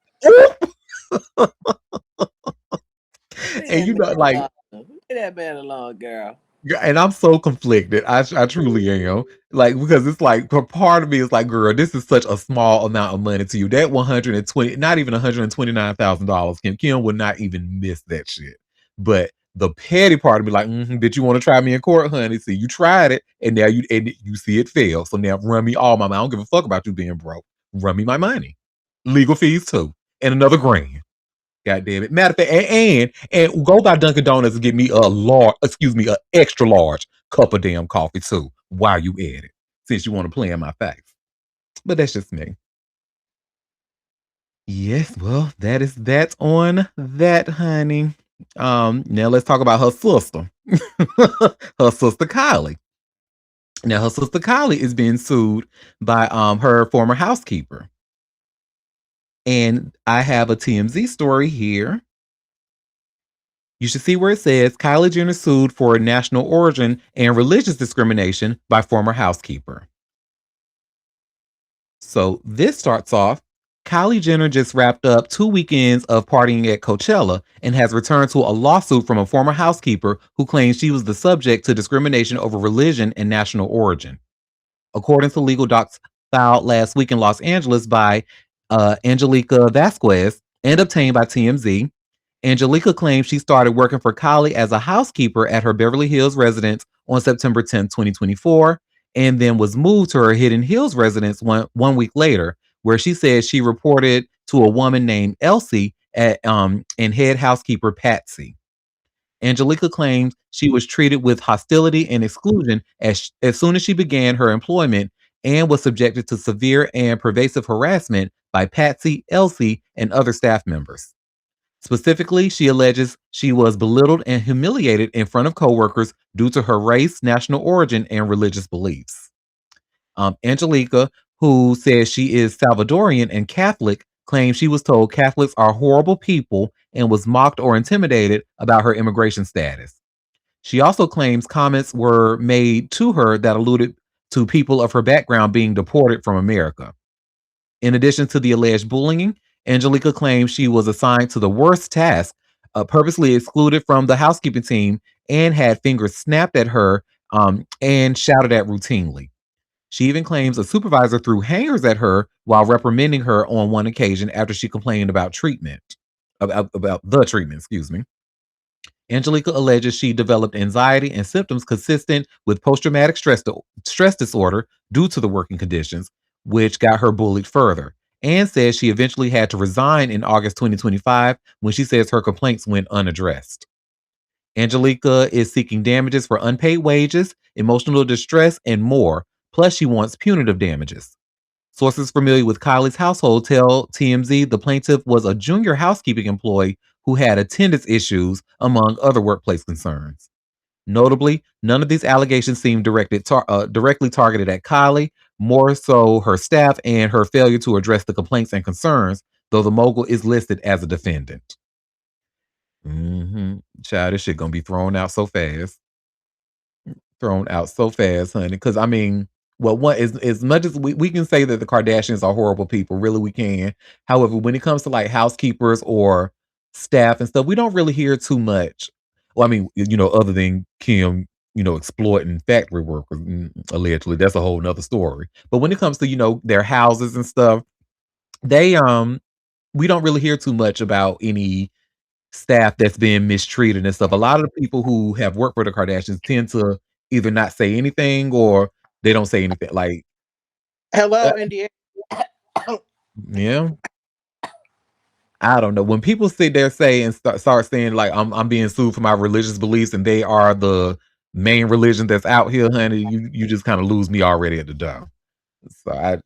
And like leave that man alone, girl. And I'm so conflicted. I truly am. Like, because it's like, for part of me is like, girl, this is such a small amount of money to you. That 120, not even $129,000, Kim would not even miss that shit. But the petty part of me, like, did you want to try me in court, honey? See, you tried it, and now you see it fail. So now run me all my money. I don't give a fuck about you being broke. Run me my money. Legal fees too. And another grand. God damn it. Matter of fact, and go by Dunkin' Donuts and get me a extra large cup of damn coffee too while you at it. Since you want to play in my face. But that's just me. Yes, well, that's on that, honey. Now let's talk about her sister. Her sister Kylie. Now her sister Kylie is being sued by her former housekeeper. And I have a TMZ story here. You should see where it says Kylie Jenner sued for national origin and religious discrimination by former housekeeper. So this starts off. Kylie Jenner just wrapped up 2 weekends of partying at Coachella and has returned to a lawsuit from a former housekeeper who claims she was the subject to discrimination over religion and national origin. According to legal docs filed last week in Los Angeles by Angelica Vasquez and obtained by TMZ, Angelica claims she started working for Kylie as a housekeeper at her Beverly Hills residence on September 10th, 2024, and then was moved to her Hidden Hills residence one week later, where she says she reported to a woman named Elsie and head housekeeper Patsy. Angelica claims she was treated with hostility and exclusion as soon as she began her employment and was subjected to severe and pervasive harassment by Patsy, Elsie, and other staff members. Specifically, she alleges she was belittled and humiliated in front of coworkers due to her race, national origin, and religious beliefs. Angelica, who says she is Salvadorian and Catholic, claims she was told Catholics are horrible people and was mocked or intimidated about her immigration status. She also claims comments were made to her that alluded to people of her background being deported from America. In addition to the alleged bullying, Angelica claims she was assigned to the worst task, purposely excluded from the housekeeping team, and had fingers snapped at her and shouted at routinely. She even claims a supervisor threw hangers at her while reprimanding her on one occasion after she complained about about the treatment, excuse me. Angelica alleges she developed anxiety and symptoms consistent with post-traumatic stress disorder due to the working conditions, which got her bullied further, and says she eventually had to resign in August 2025 when she says her complaints went unaddressed. Angelica is seeking damages for unpaid wages, emotional distress, and more. Plus, she wants punitive damages. Sources familiar with Kylie's household tell TMZ the plaintiff was a junior housekeeping employee who had attendance issues, among other workplace concerns. Notably, none of these allegations seem directly targeted at Kylie, more so her staff and her failure to address the complaints and concerns, though the mogul is listed as a defendant. Child, this shit gonna be thrown out so fast. Thrown out so fast, honey. Because I mean, well, what is as much as we can say that the Kardashians are horrible people, really we can. However, when it comes to like housekeepers or staff and stuff, we don't really hear too much. Well, I mean, other than Kim, exploiting factory workers, allegedly, that's a whole nother story. But when it comes to, their houses and stuff, they we don't really hear too much about any staff that's being mistreated and stuff. A lot of the people who have worked for the Kardashians tend to either not say anything or they don't say anything. Like, uh, Hello, India. yeah, I don't know. When people sit there say and start saying like I'm being sued for my religious beliefs and they are the main religion that's out here, honey, you just kind of lose me already at the door. So I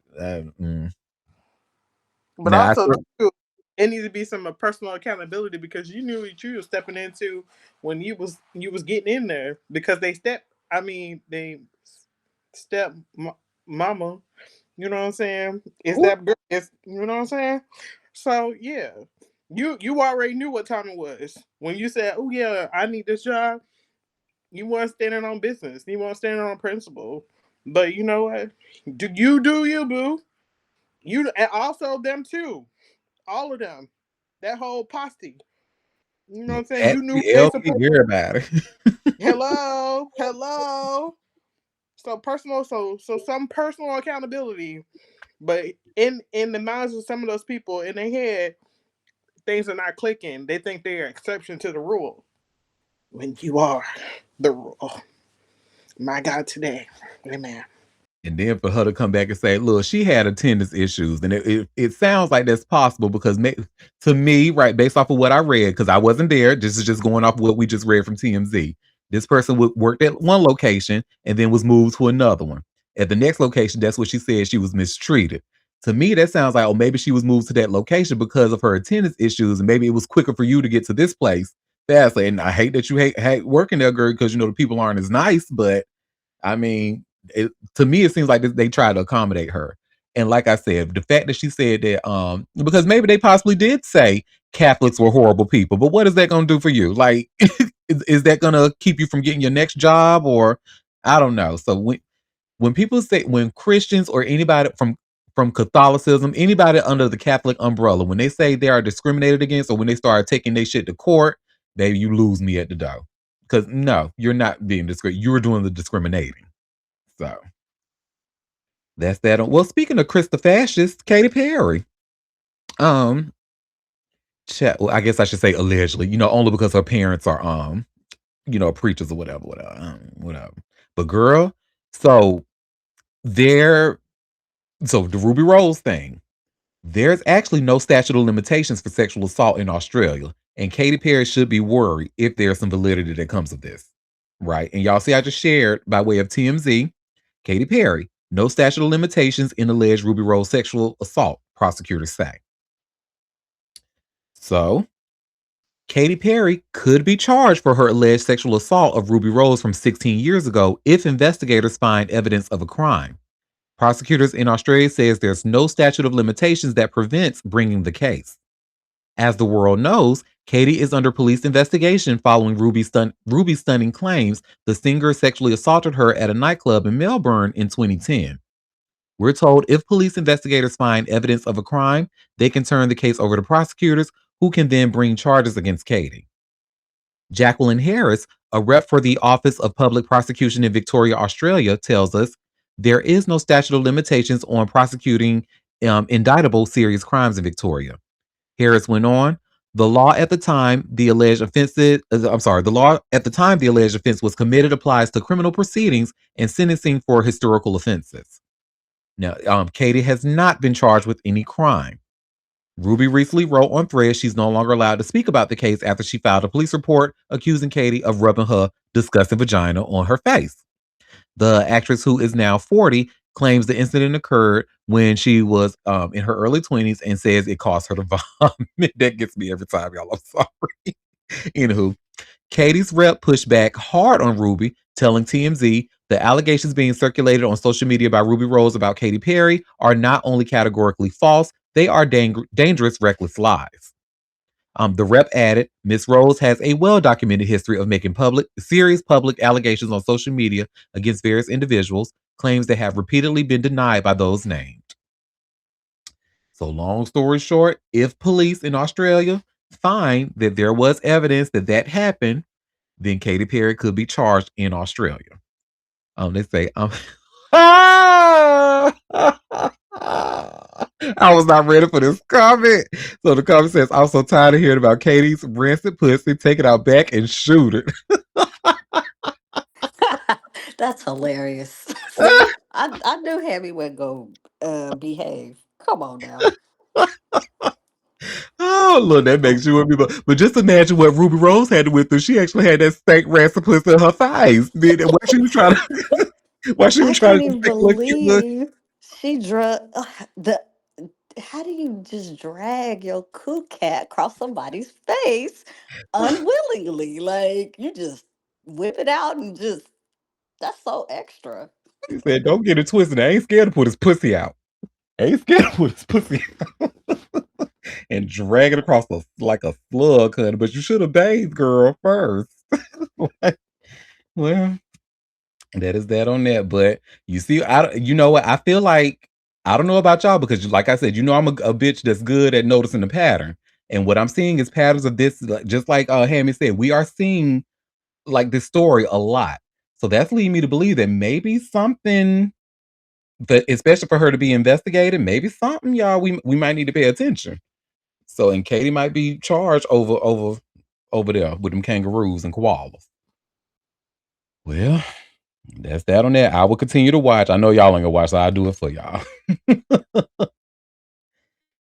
But now I also, too, it needs to be some personal accountability because you knew what you were stepping into when you was getting in there because they step mama. You know what I'm saying? Is ooh, that girl? You know what I'm saying? So yeah, you already knew what time it was when you said, "Oh yeah, I need this job." You weren't standing on business. You weren't standing on principle. But you know what? Do you boo? You and also them too. All of them. That whole posse. You know what I'm saying? At You knew the they LP, supposed. everybody. Hello. So personal, so some personal accountability, but in the minds of some of those people in their head, things are not clicking. They think they're an exception to the rule when you are the rule. My God, today, amen. And then for her to come back and say, "Look, she had attendance issues," and it sounds like that's possible because to me, right, based off of what I read, because I wasn't there. This is just going off what we just read from TMZ. This person worked at one location and then was moved to another one. At the next location, that's what she said, she was mistreated. To me, that sounds like, oh, maybe she was moved to that location because of her attendance issues, and maybe it was quicker for you to get to this place faster. And I hate that you hate working there, girl, because the people aren't as nice, but I mean, to me, it seems like they try to accommodate her. And like I said, the fact that she said that, because maybe they possibly did say Catholics were horrible people, but what is that going to do for you? Like, is that going to keep you from getting your next job, or I don't know. So when people say, when Christians or anybody from Catholicism, anybody under the Catholic umbrella, when they say they are discriminated against, or when they start taking their shit to court, baby, you lose me at the door. Because no, you're not being discriminated. You're doing the discriminating. So that's that. Well, speaking of Krista fascist, Katy Perry. Um, well, I guess I should say allegedly. Only because her parents are preachers or whatever. But girl, so there. So the Ruby Rose thing. There's actually no statute of limitations for sexual assault in Australia, and Katy Perry should be worried if there's some validity that comes of this, right? And y'all see, I just shared by way of TMZ, Katy Perry, no statute of limitations in alleged Ruby Rose sexual assault, prosecutors say. So, Katy Perry could be charged for her alleged sexual assault of Ruby Rose from 16 years ago if investigators find evidence of a crime. Prosecutors in Australia says there's no statute of limitations that prevents bringing the case. As the world knows, Katy is under police investigation following Ruby's stunning claims the singer sexually assaulted her at a nightclub in Melbourne in 2010. We're told if police investigators find evidence of a crime, they can turn the case over to prosecutors who can then bring charges against Katy. Jacqueline Harris, a rep for the Office of Public Prosecution in Victoria, Australia, tells us there is no statute of limitations on prosecuting indictable serious crimes in Victoria. Harris went on, the law at the time the alleged offense was committed applies to criminal proceedings and sentencing for historical offenses. Now, Katy has not been charged with any crime. Ruby recently wrote on Threads she's no longer allowed to speak about the case after she filed a police report accusing Katy of rubbing her disgusting vagina on her face. The actress, who is now 40, claims the incident occurred when she was in her early 20s and says it caused her to vomit. That gets me every time, y'all. I'm sorry. Anywho, Katy's rep pushed back hard on Ruby, telling TMZ the allegations being circulated on social media by Ruby Rose about Katy Perry are not only categorically false, they are dangerous, reckless lies. The rep added, Miss Rose has a well-documented history of making serious public allegations on social media against various individuals, claims that have repeatedly been denied by those named. So long story short, if police in Australia find that there was evidence that happened, then Katy Perry could be charged in Australia. They say, I was not ready for this comment. So the comment says, I'm so tired of hearing about Katie's rancid pussy. Take it out back and shoot it. That's hilarious. See, I knew Hammy would go behave. Come on now. Oh, look, that makes you want me. But just imagine what Ruby Rose had to went through. She actually had that stank rancid pussy in her thighs. While she was trying to, I can't just even make look. believe she drug the. How do you just drag your cool cat across somebody's face unwillingly? Like you just whip it out and just that's so extra. He said, don't get it twisted. I ain't scared to put his pussy out. I ain't scared to put his pussy out. And drag it across like a slug, honey. But you should have bathed, girl, first. Well, that is that on that. But you see, you know what? I feel like, I don't know about y'all because, like I said, I'm a bitch that's good at noticing the pattern. And what I'm seeing is patterns of this, just like Hammy said, we are seeing like this story a lot. So that's leading me to believe that maybe something that, especially for her to be investigated, maybe something, y'all, we might need to pay attention. So, and Katie might be charged over there with them kangaroos and koalas. Well, that's that on that. I will continue to watch. I know y'all ain't gonna watch, so I'll do it for y'all.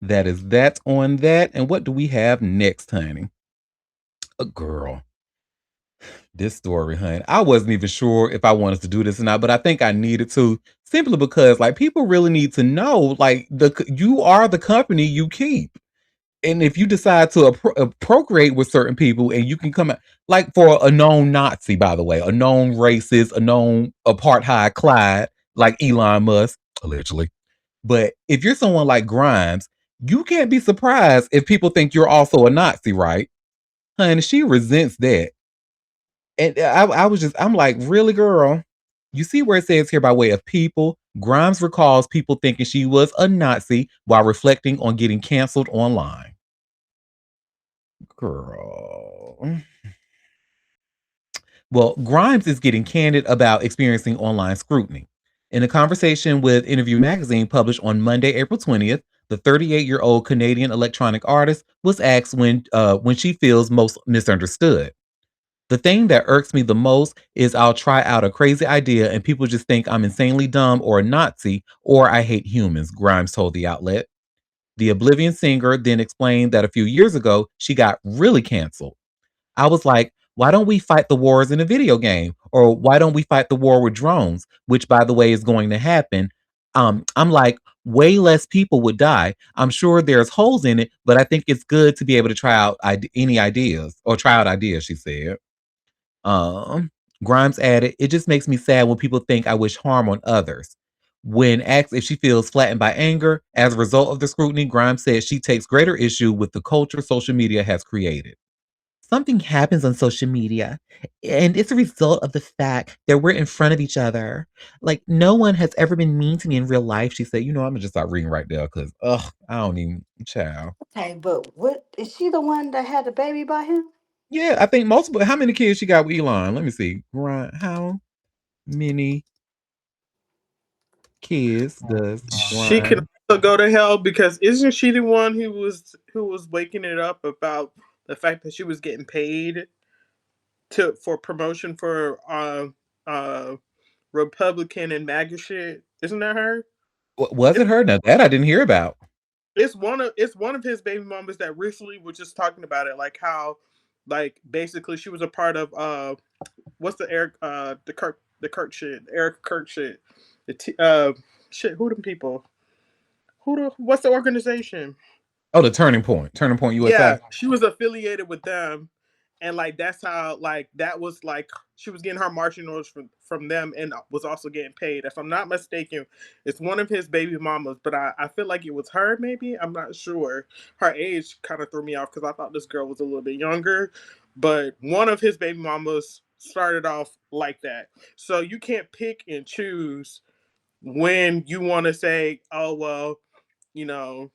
That is that on that. And what do we have next, honey? A girl. This story, honey. I wasn't even sure if I wanted to do this or not, but I think I needed to, simply because like people really need to know, like you are the company you keep. And if you decide to procreate with certain people and you can come out, like for a known Nazi, by the way, a known racist, a known apartheid Clyde, like Elon Musk, allegedly. But if you're someone like Grimes, you can't be surprised if people think you're also a Nazi, right? Honey, she resents that. And I'm like, really, girl? You see where it says here by way of people? Grimes recalls people thinking she was a Nazi while reflecting on getting canceled online. Girl. Well, Grimes is getting candid about experiencing online scrutiny. In a conversation with Interview Magazine published on Monday, April 20th, the 38-year-old Canadian electronic artist was asked when she feels most misunderstood. The thing that irks me the most is I'll try out a crazy idea and people just think I'm insanely dumb or a Nazi or I hate humans, Grimes told the outlet. The Oblivion singer then explained that a few years ago, she got really canceled. I was like, why don't we fight the wars in a video game? Or why don't we fight the war with drones? Which, by the way, is going to happen. I'm like, way less people would die. I'm sure there's holes in it, but I think it's good to be able to try out any ideas or try out ideas, she said. Um, Grimes added, it just makes me sad when people think I wish harm on others. When asked if she feels flattened by anger as a result of the scrutiny, Grimes said she takes greater issue with the culture social media has created. Something happens on social media, and it's a result of the fact that we're in front of each other. Like, no one has ever been mean to me in real life. She said, I'm going to just start reading right there because, I don't even, child. Okay, but what is she the one that had a baby by him? Yeah, I think multiple. How many kids she got with Elon? Let me see. How many kids does She can Grimes? also go to hell because isn't she the one who was waking it up about the fact that she was getting paid for promotion for uh Republican and MAGA shit? Isn't that her? Was it It's, her? Now that I didn't hear about. it's one of his baby mamas that recently was just talking about it, like how like basically she was a part of what's the Eric the Kirk shit, Eric Kirk shit. Shit, who them people? What's the organization? Oh, the Turning Point USA. Yeah, she was affiliated with them, and like that's how like that was like she was getting her marching orders from them, and was also getting paid. If I'm not mistaken, it's one of his baby mamas, but I feel like it was her. Maybe I'm not sure. Her age kind of threw me off because I thought this girl was a little bit younger, but one of his baby mamas started off like that. So you can't pick and choose when you want to say, oh well,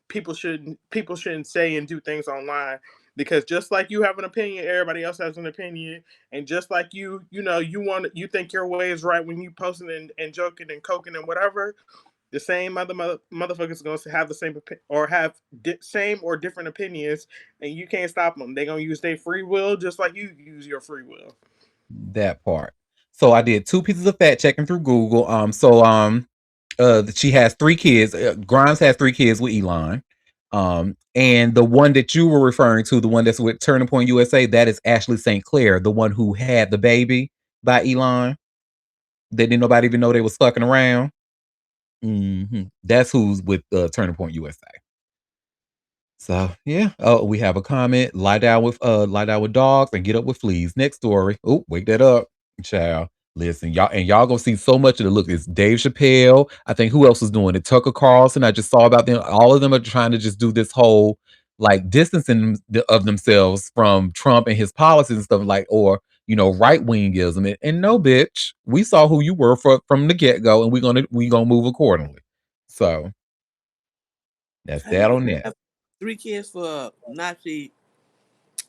people shouldn't say and do things online, because just like you have an opinion, everybody else has an opinion, and just like you think your way is right when you posting and joking and coking and whatever, the same motherfuckers are going to have the same or have same or different opinions, and you can't stop them. They're going to use their free will just like you use your free will. That part. So I did 2 pieces of fact checking through Google. She has 3 kids. Grimes has 3 kids with Elon. And the one that you were referring to, the one that's with Turning Point USA, that is Ashley St. Clair, the one who had the baby by Elon. That didn't nobody even know they was fucking around. That's who's with Turning Point USA. So yeah. Oh, we have a comment. Lie down with dogs and get up with fleas. Next story. Oh, wake that up, child. Listen, y'all gonna see so much of the look. It's Dave Chappelle. I think who else was doing it? Tucker Carlson. I just saw about them. All of them are trying to just do this whole like distancing of themselves from Trump and his policies and stuff like, or right wingism. And no, bitch, we saw who you were from the get go, and we gonna move accordingly. So that's that on that. 3 kids for a Nazi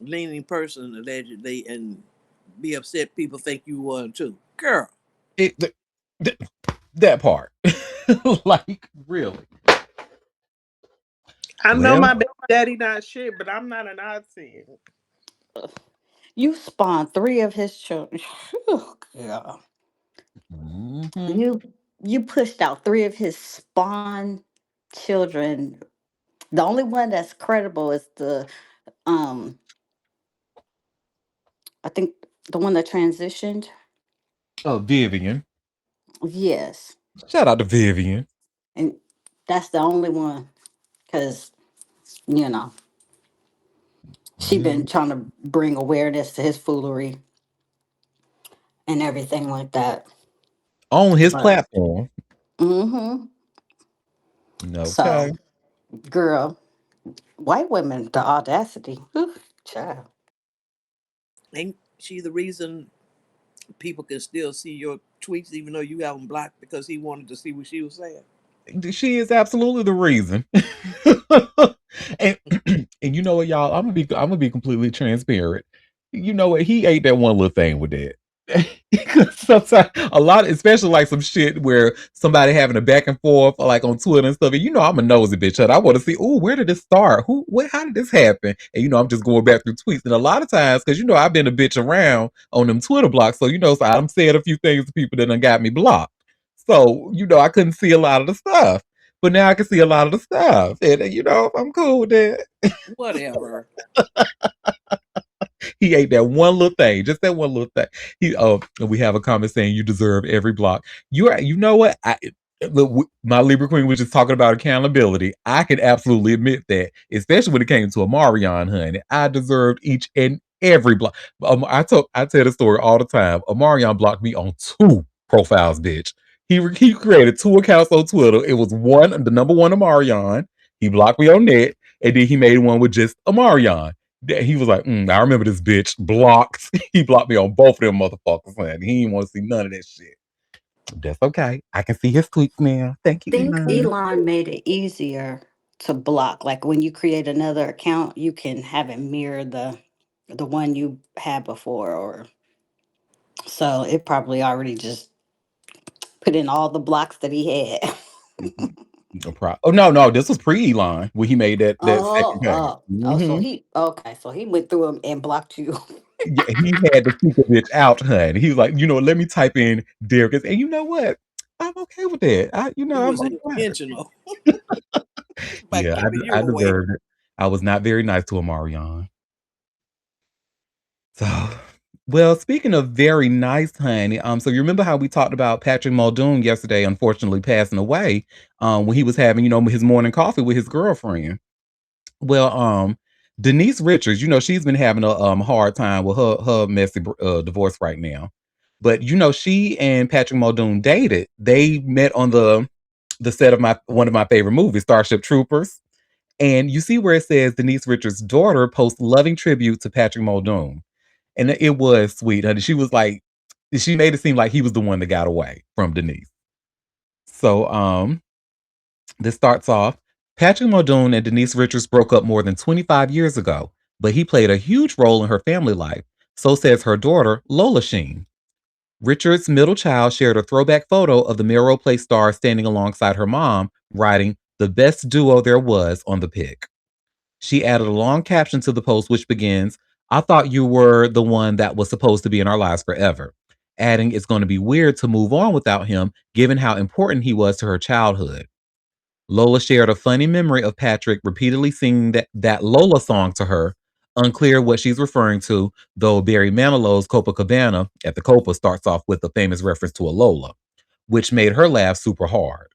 leaning person allegedly, and be upset people think you one too. Girl, It, th- that part. Like, really. I know Well, my baby daddy not shit, but I'm not a Nazi. You spawned three of his children. Oh, God. mhm. You you pushed out three of his spawn children. The only one that's credible is the um I think the one that transitioned. Oh, Vivian. Yes. Shout out to Vivian. And that's the only one because, you know, she Well, been trying to bring awareness to his foolery and everything like that. on his But platform. mm-hmm. Okay. So, girl, white women, the audacity. Whew, child. ain't she the reason people can still see your tweets even though you have them blocked because he wanted to see what she was saying? She is absolutely the reason. and and you know what, y'all? I'm gonna be completely transparent. You know what? He ate that one little thing with that. Sometimes a lot, especially like some shit where somebody having a back and forth, like on Twitter and stuff. And you know, I'm a nosy bitch, and I want to see, oh, where did this start? Who, what, how did this happen? And you know, I'm just going back through tweets, and a lot of times, because you know, I've been a bitch around on them Twitter blocks, so you know, so I'm saying a few things to people that done got me blocked. So, you know, I couldn't see a lot of the stuff. But now I can see a lot of the stuff. And you know, I'm cool with that. Whatever. He ate that one little thing, just that one little thing. We have a comment saying you deserve every block. You know what? My Libra Queen was just talking about accountability. I can absolutely admit that, especially when it came to Amarion, honey. I deserved each and every block. I tell the story all the time. Amarion blocked me on 2 profiles, bitch. He created 2 accounts on Twitter. It was one, the number one Amarion. He blocked me on that, and then he made one with just Amarion. He was like, I remember this bitch blocked. He blocked me on both of them motherfuckers, man. He didn't want to see none of that shit. That's okay. I can see his tweets now. Thank you, Think Elon. Elon made it easier to block. Like when you create another account, you can have it mirror the one you had before, or so it probably already just put in all the blocks that he had. No problem. Oh no, this was pre-Elon when he made that second Oh, page. so Hmm. he okay, so he went through them and blocked you. Yeah, he had to keep the bitch out, honey. He was like, let me type in Derek, and you know what? I'm okay with that. It was I'm fine. intentional by Yeah, keeping you I away. deserved it. I was not very nice to Amarion. So, well, speaking of very nice, honey, so you remember how we talked about Patrick Muldoon yesterday, unfortunately passing away, when he was having, his morning coffee with his girlfriend. Well, Denise Richards, she's been having a hard time with her messy divorce right now. But she and Patrick Muldoon dated. They met on the set of one of my favorite movies, Starship Troopers. And you see where it says Denise Richards' daughter posts loving tribute to Patrick Muldoon. And it was sweet, honey. She was like, she made it seem like he was the one that got away from Denise. So this starts off. Patrick Muldoon and Denise Richards broke up more than 25 years ago, but he played a huge role in her family life. So says her daughter, Lola Sheen. Richards' middle child shared a throwback photo of the Melrose Place star standing alongside her mom, writing, "The best duo there was" on the pic. She added a long caption to the post, which begins, "I thought you were the one that was supposed to be in our lives forever," adding, "It's going to be weird to move on without him, given how important he was to her childhood." Lola shared a funny memory of Patrick repeatedly singing that Lola song to her. Unclear what she's referring to, though Barry Manilow's Copacabana at the Copa starts off with a famous reference to a Lola, which made her laugh super hard.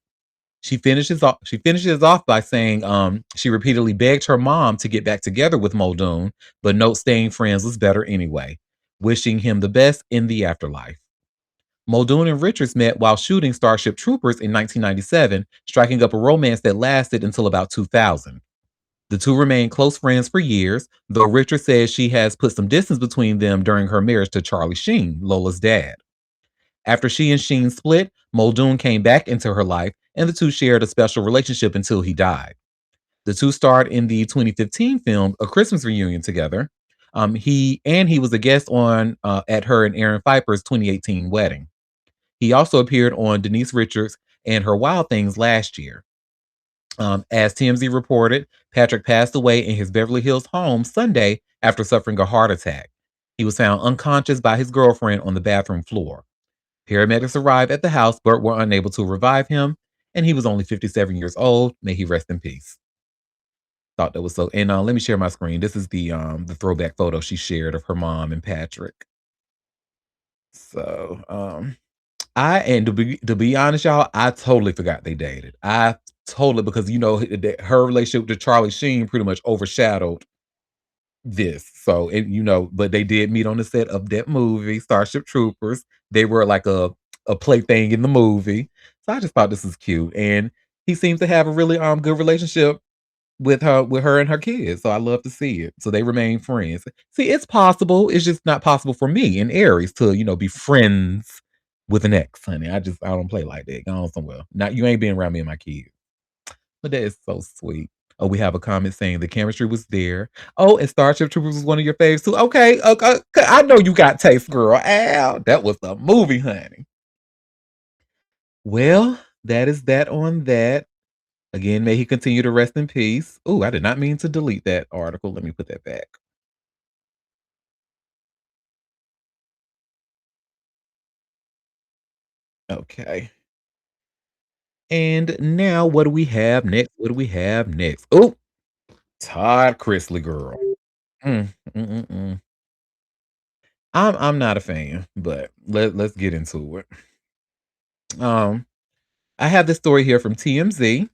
She finishes off by saying she repeatedly begged her mom to get back together with Muldoon, but notes staying friends was better anyway, wishing him the best in the afterlife. Muldoon and Richards met while shooting Starship Troopers in 1997, striking up a romance that lasted until about 2000. The two remained close friends for years, though Richards says she has put some distance between them during her marriage to Charlie Sheen, Lola's dad. After she and Sheen split, Muldoon came back into her life, and the two shared a special relationship until he died. The two starred in the 2015 film A Christmas Reunion together. He was a guest on at her and Aaron Pfeiffer's 2018 wedding. He also appeared on Denise Richards and Her Wild Things last year. As TMZ reported, Patrick passed away in his Beverly Hills home Sunday after suffering a heart attack. He was found unconscious by his girlfriend on the bathroom floor. Paramedics arrived at the house but were unable to revive him, and he was only 57 years old. May he rest in peace. Thought that was so. And let me share my screen. This is the throwback photo she shared of her mom and Patrick. So I and to be honest, y'all, I totally forgot they dated. I totally because her relationship to Charlie Sheen pretty much overshadowed this. So but they did meet on the set of that movie, Starship Troopers. They were like a plaything in the movie. So I just thought this was cute. And he seems to have a really good relationship with her and her kids. So I love to see it. So they remain friends. See, it's possible. It's just not possible for me in Aries to, be friends with an ex, honey. I don't play like that. Go on somewhere. Not you ain't been around me and my kids. But that is so sweet. Oh, we have a comment saying the chemistry was there. Oh, and Starship Troopers was one of your faves too. Okay, okay. I know you got taste, girl. Ow, that was the movie, honey. Well, that is that on that. Again, may he continue to rest in peace. Oh, I did not mean to delete that article. Let me put that back. Okay. And now what do we have next? What do we have next? Oh, Todd Chrisley, girl. Mm, mm, mm, mm. I'm not a fan, but let's get into it. I have this story here from TMZ,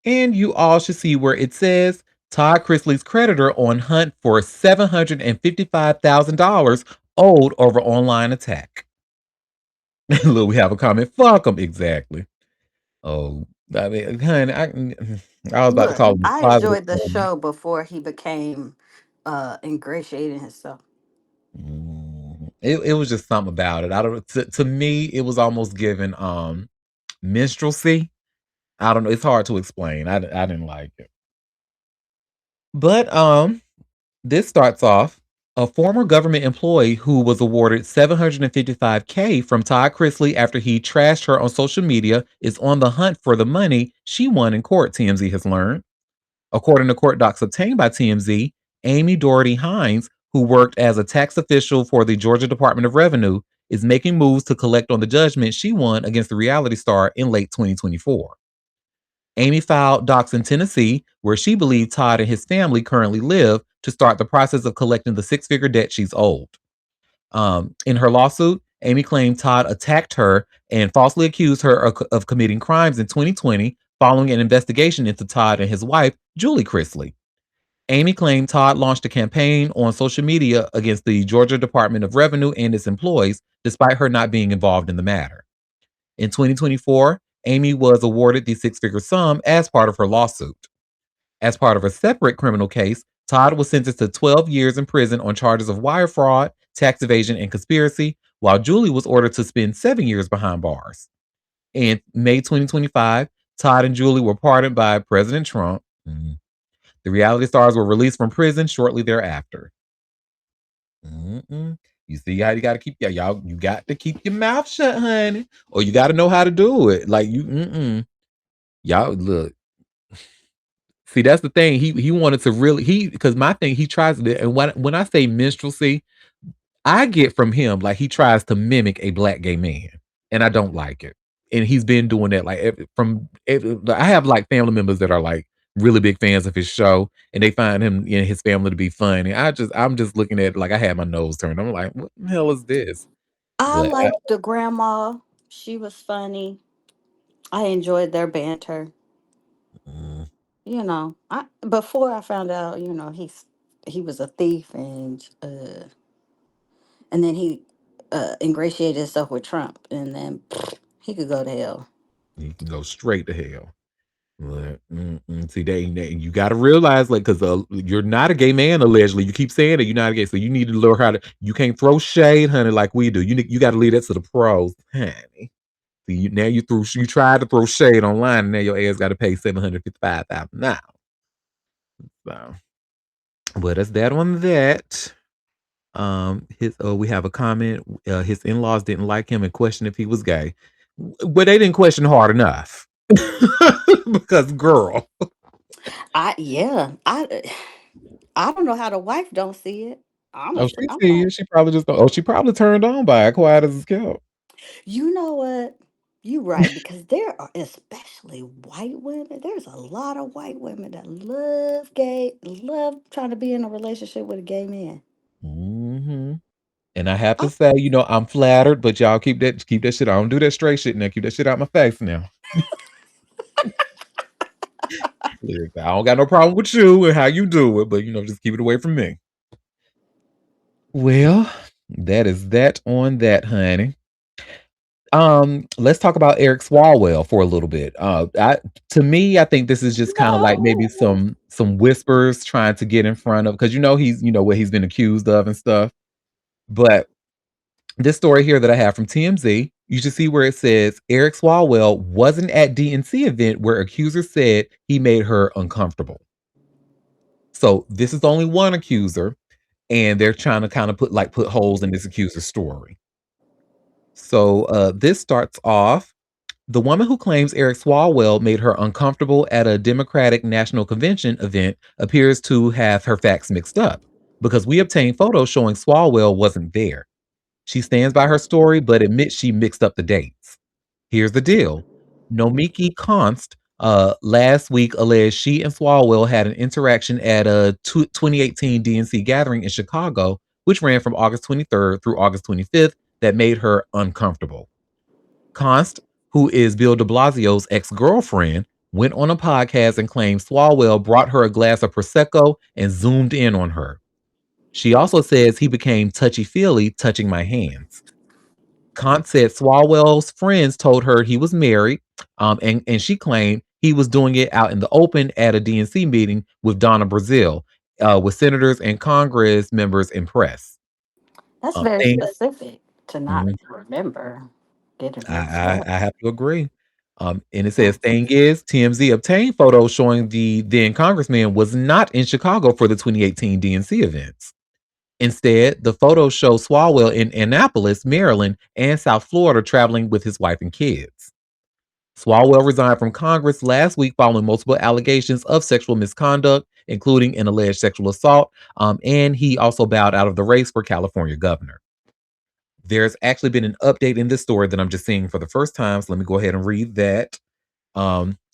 and you all should see where it says Todd Chrisley's creditor on hunt for $755,000 owed over online attack. Look, we have a comment. Fuck him. Exactly. Oh, I mean, honey, I was about to Look, call him a I closet. enjoyed the show before he became ingratiating himself. It was just something about it. I don't. To me, it was almost given minstrelsy. I don't know. It's hard to explain. I didn't like it. But this starts off. A former government employee who was awarded 755K from Todd Chrisley after he trashed her on social media is on the hunt for the money she won in court, TMZ has learned. According to court docs obtained by TMZ, Amy Doherty Hines, who worked as a tax official for the Georgia Department of Revenue, is making moves to collect on the judgment she won against the reality star in late 2024. Amy filed docs in Tennessee, where she believed Todd and his family currently live, to start the process of collecting the six-figure debt she's owed. In her lawsuit, Amy claimed Todd attacked her and falsely accused her of committing crimes in 2020 following an investigation into Todd and his wife, Julie Chrisley. Amy claimed Todd launched a campaign on social media against the Georgia Department of Revenue and its employees, despite her not being involved in the matter. In 2024, Amy was awarded the six-figure sum as part of her lawsuit. As part of a separate criminal case, Todd was sentenced to 12 years in prison on charges of wire fraud, tax evasion, and conspiracy, while Julie was ordered to spend 7 years behind bars. In May 2025, Todd and Julie were pardoned by President Trump. The reality stars were released from prison shortly thereafter. You see how you got to keep y'all. You got to keep your mouth shut, honey, or you got to know how to do it. Like y'all look. See, that's the thing. He wanted to really because my thing he tries to, and when I say minstrelsy, I get from him like he tries to mimic a black gay man, and I don't like it. And he's been doing that I have like family members that are like really big fans of his show, and they find him and his family to be funny. I'm just looking at it like I had my nose turned. I'm like, what the hell is this? I But liked the grandma. She was funny. I enjoyed their banter. mm, I before I found out, he was a thief and then he ingratiated himself with Trump, and then he could go to hell. you can go straight to hell. But, see, you got to realize, like, because you're not a gay man, allegedly. You keep saying that you're not gay, so you need to learn how to. You can't throw shade, honey, like we do. You got to leave that to the pros, honey. See, you tried to throw shade online, and now your ass got to pay $755,000 now. So, well, that's that on that. His we have a comment. His in-laws didn't like him and questioned if he was gay. But they didn't question hard enough. Because girl. I don't know how the wife don't see it. Oh, she I'm see like, it. She probably just she probably turned on by it, quiet as a scout. you know what? You right, because there are, especially white women. There's a lot of white women that love trying to be in a relationship with a gay man. Hmm. And I have to I, say, I'm flattered, but y'all keep that shit. I don't do that straight shit now. Keep that shit out my face now. Listen, I don't got no problem with you and how you do it, but just keep it away from me. Well, that is that on that, honey. Let's talk about Eric Swalwell for a little bit. To me, I think this is just kind of like maybe no. some whispers trying to get in front of, because he's what he's been accused of and stuff. But this story here that I have from TMZ, you should see where it says Eric Swalwell wasn't at DNC event where accuser said he made her uncomfortable. So this is only one accuser, and they're trying to kind of put holes in this accuser's story. So this starts off. The woman who claims Eric Swalwell made her uncomfortable at a Democratic National Convention event appears to have her facts mixed up because we obtained photos showing Swalwell wasn't there. She stands by her story, but admits she mixed up the dates. Here's the deal. Nomiki Konst last week alleged she and Swalwell had an interaction at a 2018 DNC gathering in Chicago, which ran from August 23rd through August 25th, that made her uncomfortable. Konst, who is Bill de Blasio's ex-girlfriend, went on a podcast and claimed Swalwell brought her a glass of Prosecco and zoomed in on her. She also says he became touchy-feely, touching my hands. Kant said Swalwell's friends told her he was married, and she claimed he was doing it out in the open at a DNC meeting with Donna Brazile, with senators and Congress members and press. That's very Thing, specific to not Mhm. remember getting mixed I up. have to agree. And it Hmm. says, thing is, TMZ obtained photos showing the then congressman was not in Chicago for the 2018 DNC events. Instead, the photos show Swalwell in Annapolis, Maryland, and South Florida traveling with his wife and kids. Swalwell resigned from Congress last week following multiple allegations of sexual misconduct, including an alleged sexual assault, and he also bowed out of the race for California governor. There's actually been an update in this story that I'm just seeing for the first time, so let me go ahead and read that.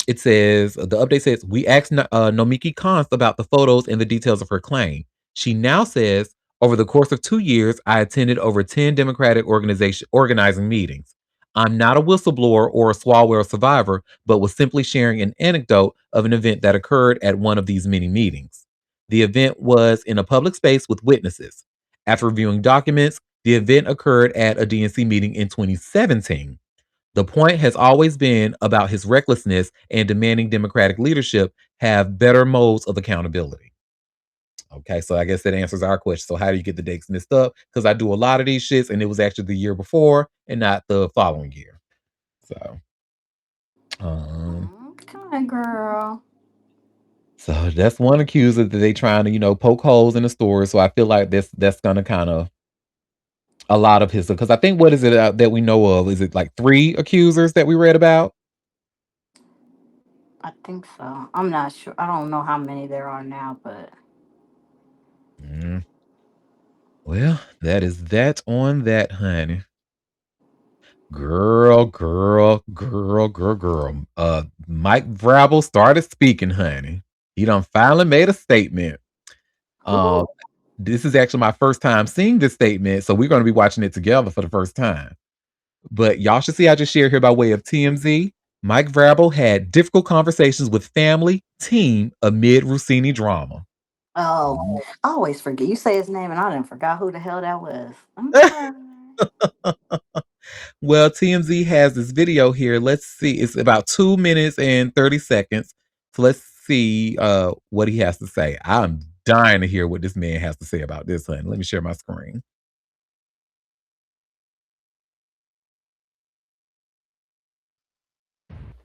It says the update says we asked Nomiki Konst about the photos and the details of her claim. She now says over the course of 2 years, I attended over 10 Democratic organizing meetings. I'm not a whistleblower or a Swalwell survivor, but was simply sharing an anecdote of an event that occurred at one of these many meetings. The event was in a public space with witnesses. After reviewing documents, the event occurred at a DNC meeting in 2017. The point has always been about his recklessness and demanding Democratic leadership have better modes of accountability. Okay, so I guess that answers our question. So how do you get the dates mixed up? Because I do a lot of these shits, and it was actually the year before and not the following year. So, um, Okay, girl. so that's one accuser that they trying to poke holes in the story. So I feel like that's gonna kind of a lot of his, because I think what is it that we know of? Is it like three accusers that we read about? I think so. I'm not sure. I don't know how many there are now, but Mm, well, that is that on that, honey. Girl, girl, girl, girl, girl. Mike Vrabel started speaking, honey. He done finally made a statement. Um, who? this is actually my first time seeing this statement, so we're going to be watching it together for the first time. But y'all should see I just shared here by way of TMZ. Mike Vrabel had difficult conversations with family, team amid Rossini drama. Oh, I always forget. You say his name, and I didn't forgot who the hell that was. Okay. Well, TMZ has this video here. Let's see. It's about 2 minutes and 30 seconds. So let's see what he has to say. I'm dying to hear what this man has to say about this, honey. Let me share my screen.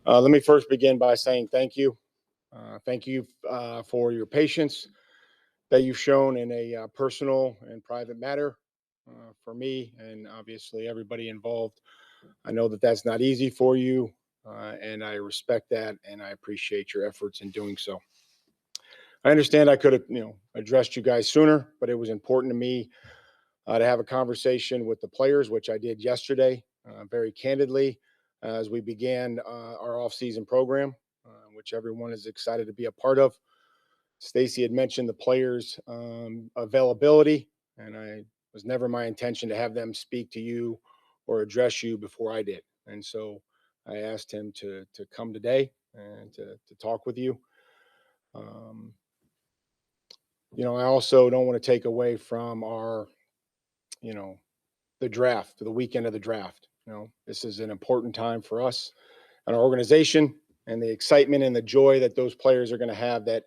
Let me first begin by saying thank you. Thank you for your patience that you've shown in a personal and private matter for me and obviously everybody involved. I know that that's not easy for you, and I respect that, and I appreciate your efforts in doing so. I understand I could have, addressed you guys sooner, but it was important to me to have a conversation with the players, which I did yesterday, very candidly, as we began our off-season program, which everyone is excited to be a part of. Stacy had mentioned the players' availability, and I was never my intention to have them speak to you or address you before I did. And so I asked him to come today and to talk with you. Um, I also don't want to take away from our, the draft, the weekend of the draft. This is an important time for us and our organization, and the excitement and the joy that those players are going to have that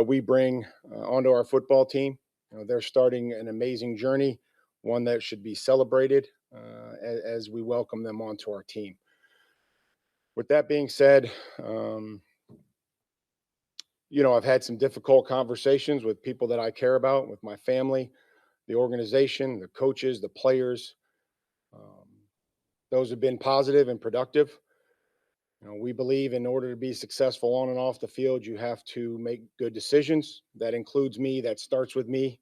we bring onto our football team. They're starting an amazing journey, one that should be celebrated as we welcome them onto our team. With that being said, I've had some difficult conversations with people that I care about, with my family, the organization, the coaches, the players. Those have been positive and productive. We believe in order to be successful on and off the field, you have to make good decisions. That includes me. That starts with me.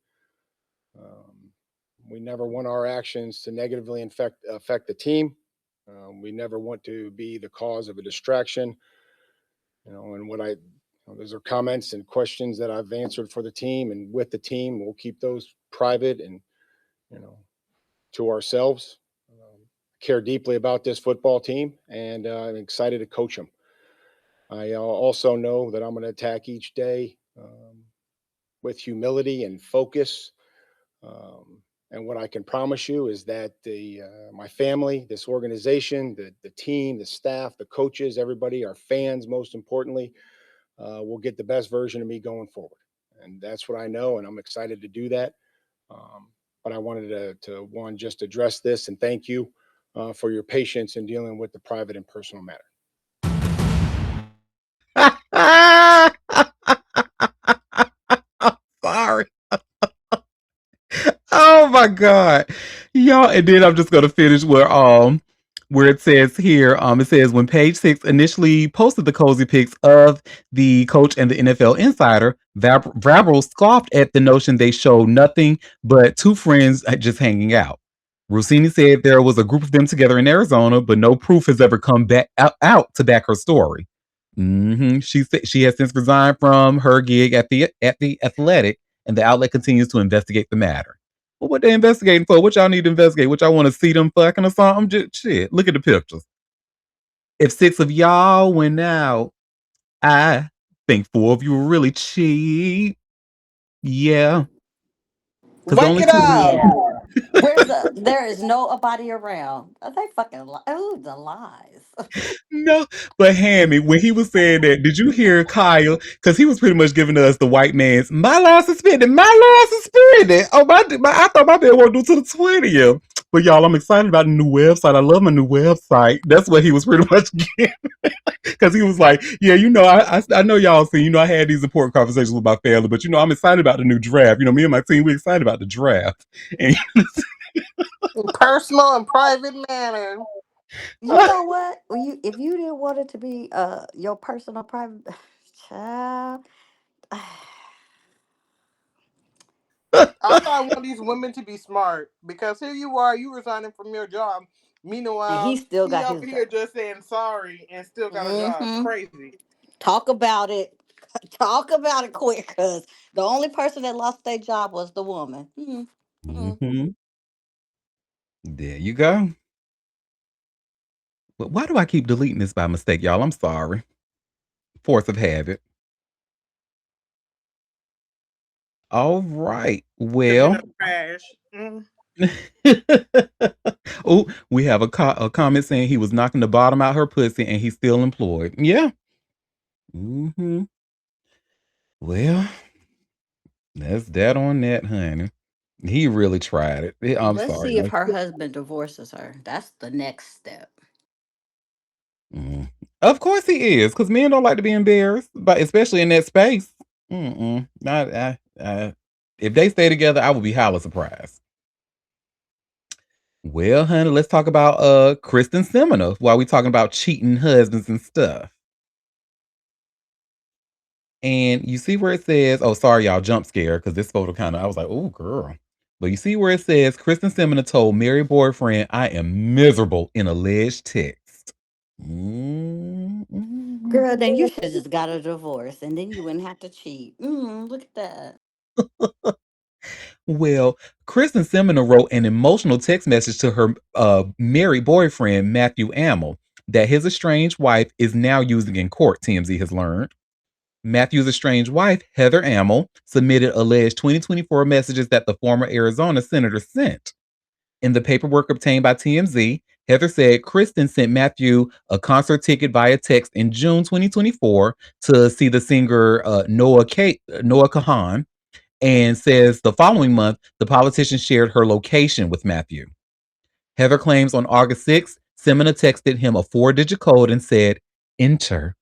We never want our actions to negatively affect the team. We never want to be the cause of a distraction. And those are comments and questions that I've answered for the team and with the team. We'll keep those private and, to ourselves. Care deeply about this football team, and I'm excited to coach them. I also know that I'm going to attack each day with humility and focus. And what I can promise you is that my family, this organization, the team, the staff, the coaches, everybody, our fans, most importantly, will get the best version of me going forward. And that's what I know, and I'm excited to do that. But I wanted to just address this and thank you for your patience in dealing with the private and personal matter. Sorry. Oh my God. Y'all, and then I'm just gonna finish where it says here, it says when Page Six initially posted the cozy pics of the coach and the NFL insider, Vrabel scoffed at the notion they showed nothing but two friends just hanging out. Rossini said there was a group of them together in Arizona, but no proof has ever come back out to back her story. She said she has since resigned from her gig at the Athletic, and the outlet continues to investigate the matter. Well, what they investigating for? What y'all need to investigate? What y'all want to see them fucking or something? Just, shit, look at the pictures. If 6 of y'all went out, I think 4 of you were really cheap. Yeah, because Wake only it 2. up. Yeah. There is no body around. They fucking oh, the lies. No, but Hammy, when he was saying that, did you hear Kyle? Because he was pretty much giving us the white man's my last suspended, my last suspended. Oh I thought my bid won't do to the 20th. But y'all, I'm excited about the new website. I love my new website. That's what he was pretty much getting. Because he was like, yeah, I know y'all see, I had these important conversations with my family, but I'm excited about the new draft. Me and my team, we're excited about the draft. And In personal and private manner. You know what? If you didn't want it to be your personal private child, I thought I want these women to be smart because here you are, you resigning from your job. and he Meanwhile, still he got over his job. here just saying sorry and still got a job. Mm-hmm. Crazy. Talk about it. Talk about it quick, because the only person that lost their job was the woman. Mhm. There you go. But why do I keep deleting this by mistake, y'all? I'm sorry. Force of habit. All right. Because you're Well, not trash. Mm. oh, we have a comment saying he was knocking the bottom out her pussy and he's still employed. Yeah. Well, that's that on that, honey. He really tried it. I'm Let's sorry. see if her husband divorces her. That's the next step. Mm. Of course he is, because men don't like to be embarrassed, but especially in that space. Not, if they stay together, I would be highly surprised. Well, honey, let's talk about Kyrsten Sinema while we talking about cheating husbands and stuff. And you see where it says, oh, sorry, y'all, jump scare, because this photo kind of, I was like, oh, girl. But you see where it says, Kyrsten Sinema told married boyfriend, I am miserable in alleged text. Girl, then you should have just got a divorce and then you wouldn't have to cheat. Look at that. Well, Kyrsten Sinema wrote an emotional text message to her married boyfriend, Matthew Amel, that his estranged wife is now using in court, TMZ has learned. Matthew's estranged wife, Heather Amel, submitted alleged 2024 messages that the former Arizona senator sent. In the paperwork obtained by TMZ, Heather said Kyrsten sent Matthew a concert ticket via text in June 2024 to see the singer Noah Kahan, and says the following month, the politician shared her location with Matthew. Heather claims on August 6th, Sinema texted him a 4-digit code and said, enter,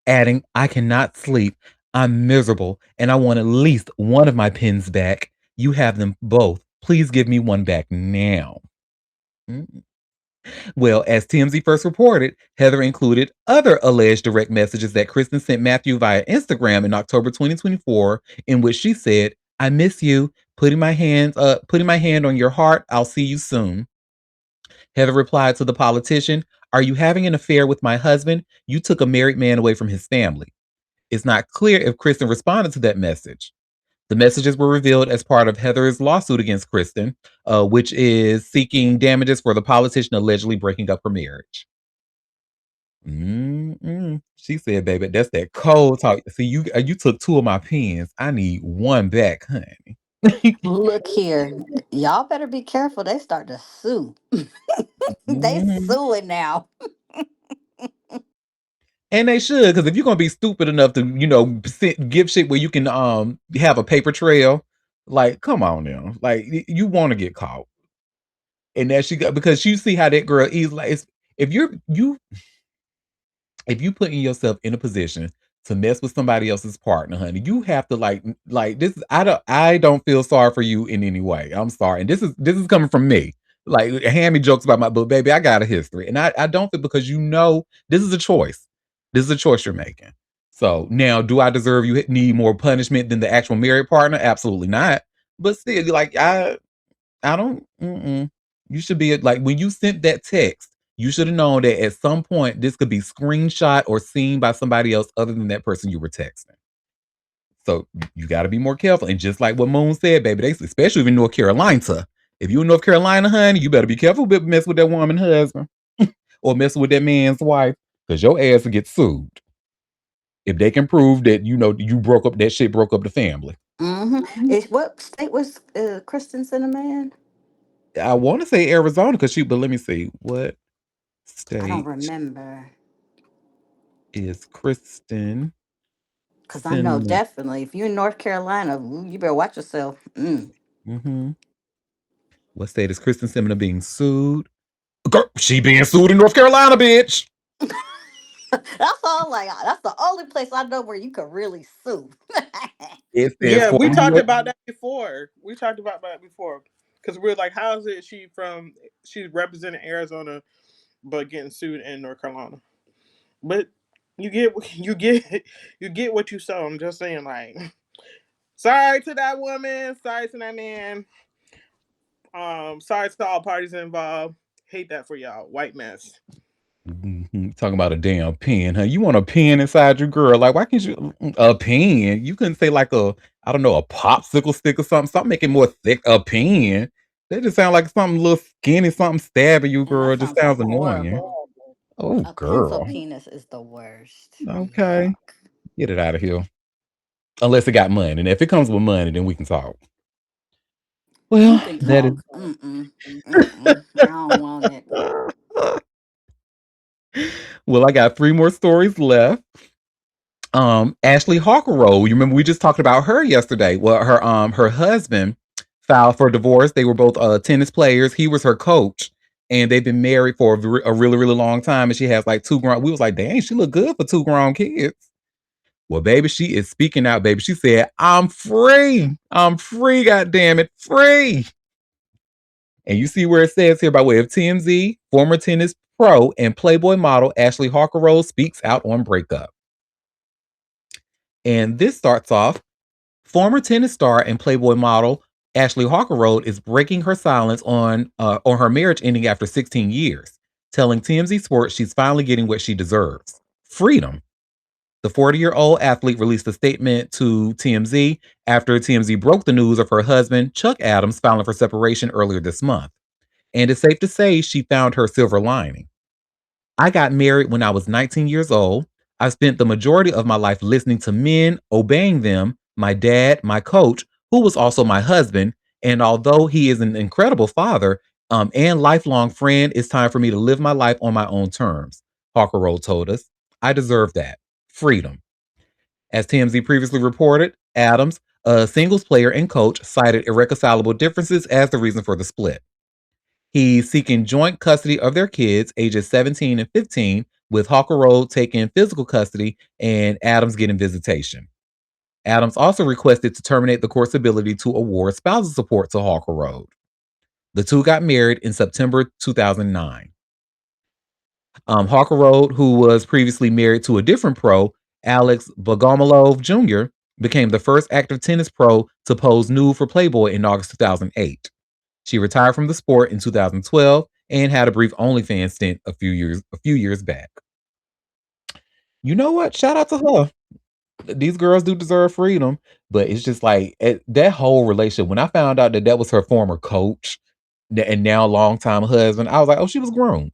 adding, I cannot sleep. I'm miserable and I want at least one of my pins back. You have them both. Please give me one back now. Well, as TMZ first reported, Heather included other alleged direct messages that Kyrsten sent Matthew via Instagram in October 2024, in which she said, I miss you. Putting my hand on your heart. I'll see you soon. Heather replied to the politician, are you having an affair with my husband? You took a married man away from his family. It's not clear if Kyrsten responded to that message. The messages were revealed as part of Heather's lawsuit against Kyrsten, which is seeking damages for the politician allegedly breaking up her marriage. She said, baby, that's that cold talk. See, you took 2 of my pens. I need one back, honey. Look here. Y'all better be careful. They start to sue. They Mhm. suing now. And they should, because if you're gonna be stupid enough to, give shit where you can have a paper trail, like, come on now, like you want to get caught, and that she got because you see how that girl is like. If if you putting yourself in a position to mess with somebody else's partner, honey, you have to like this. I don't feel sorry for you in any way. I'm sorry, and this is coming from me. Like, hand me jokes about my book, baby. I got a history, and I don't feel because this is a choice. This is a choice you're making. So now, do I deserve you need more punishment than the actual married partner? Absolutely not. But still, like I don't. You should be like when you sent that text. You should have known that at some point this could be screenshot or seen by somebody else other than that person you were texting. So you got to be more careful. And just like what Moon said, baby, especially in North Carolina. If you're in North Carolina, honey, you better be careful with mess with that woman's husband or mess with that man's wife, because your ass will get sued if they can prove that you broke up the family. What state was Kristen Sinema in? I want to say Arizona but let me see what I don't state remember. is Kristen Because I know Sinema. definitely if you're in North Carolina, you better watch yourself. Mm-hmm. What state is Kyrsten Sinema being sued? Girl, she being sued in North Carolina, bitch. That's all like that's the only place I know where you could really sue. It says Yeah, for we talked U.S. about that before. We talked about that before because we're like, how is it she's representing Arizona but getting sued in North Carolina? But you get you get what you saw. I'm just saying, like, sorry to that woman, sorry to that man, sorry to all parties involved. Hate that for y'all, white mess. Talking about a damn pen, huh? You want a pen inside your girl? Like, why can't you a pen? You couldn't say like I don't know, a popsicle stick or something. Something make it more thick. A pen. That just sound like something little skinny, something stabbing you, And that girl. Just sounds sounds annoying. horrible. Oh, A pencil girl. penis is the worst. Okay, Yuck. get it out of here. Unless it got money, and if it comes with money, then we can talk. We Well, can that is. talk. I don't want it. Well, I got 3 more stories left. Ashley Hawkerow, you remember we just talked about her yesterday. Well, her husband filed for divorce. They were both tennis players. He was her coach, and they've been married for a really, really long time. And she has like two grown. We was like, dang, she look good for two grown kids. Well, baby, she is speaking out, baby. She said, I'm free. I'm free, goddamn it, free. And you see where it says here by way of TMZ, former tennis pro and Playboy model Ashley Harker-Rose speaks out on breakup. And this starts off, former tennis star and Playboy model Ashley Harker-Rose is breaking her silence on her marriage ending after 16 years, telling TMZ Sports she's finally getting what she deserves, freedom. The 40-year-old athlete released a statement to TMZ after TMZ broke the news of her husband, Chuck Adams, filing for separation earlier this month. And it's safe to say she found her silver lining. I got married when I was 19 years old. I spent the majority of my life listening to men, obeying them, my dad, my coach, who was also my husband. And although he is an incredible father and lifelong friend, it's time for me to live my life on my own terms. Harker told us, I deserve that. Freedom. As TMZ previously reported, Adams, a singles player and coach, cited irreconcilable differences as the reason for the split. He's seeking joint custody of their kids, ages 17 and 15, with Harker taking physical custody and Adams getting visitation. Adams also requested to terminate the court's ability to award spousal support to Harker. The two got married in September 2009. Harker, who was previously married to a different pro, Alex Bogomolov Jr., became the first active tennis pro to pose nude for Playboy in August 2008. She retired from the sport in 2012 and had a brief OnlyFans stint a few years back. You know what? Shout out to her. These girls do deserve freedom, but it's just like that whole relationship. When I found out that was her former coach and now longtime husband, I was like, oh, she was groomed.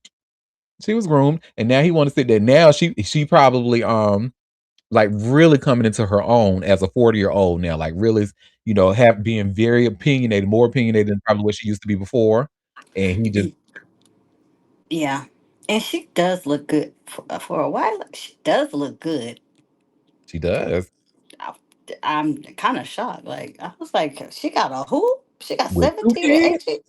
She was groomed, and now he want to sit there. Now she probably like really coming into her own as a 40-year-old now, like really, being very opinionated, more opinionated than probably what she used to be before. And he just Yeah. And she does look good for a while. She does look good. she does I, I'm kind of shocked. Like, I was like, she got a who? She got with two 17 or kids, 18.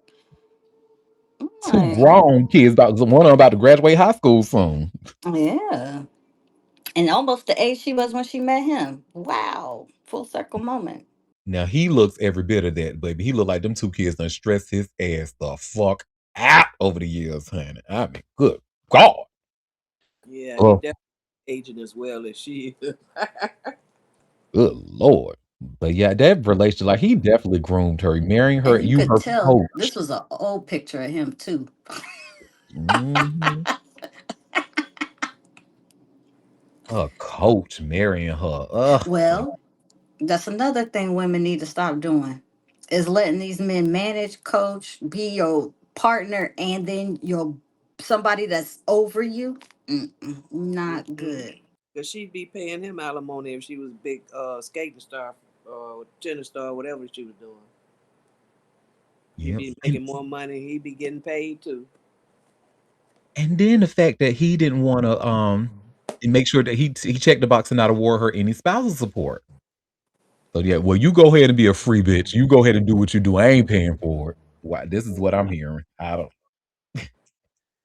two Like, grown kids. About one of them about to graduate high school soon. yeah. And almost the age she was when she met him. Wow. Full circle moment. Now he looks every bit of that, baby. He look like them two kids done stressed his ass the fuck out over the years, honey. I mean, good God. Yeah, he Oh, definitely aging as well as she is. good Lord. But yeah, that relation, like he definitely groomed her, marrying her, And you you could her tell coach. this was an old picture of him, too. Mhm. Her coach marrying her. Ugh. Well, that's another thing women need to stop doing is letting these men manage, coach, be your partner, and then your somebody that's over you. Mm-mm, not good. Because she'd be paying him alimony if she was a big skating star, tennis star, whatever she was doing. She'd Yep. be making more money. He'd be getting paid too. And then the fact that he didn't want to make sure that he checked the box and not award her any spousal support. So yeah, well, you go ahead and be a free bitch. You go ahead and do what you do. I ain't paying for it. Why? This is what I'm hearing. I don't.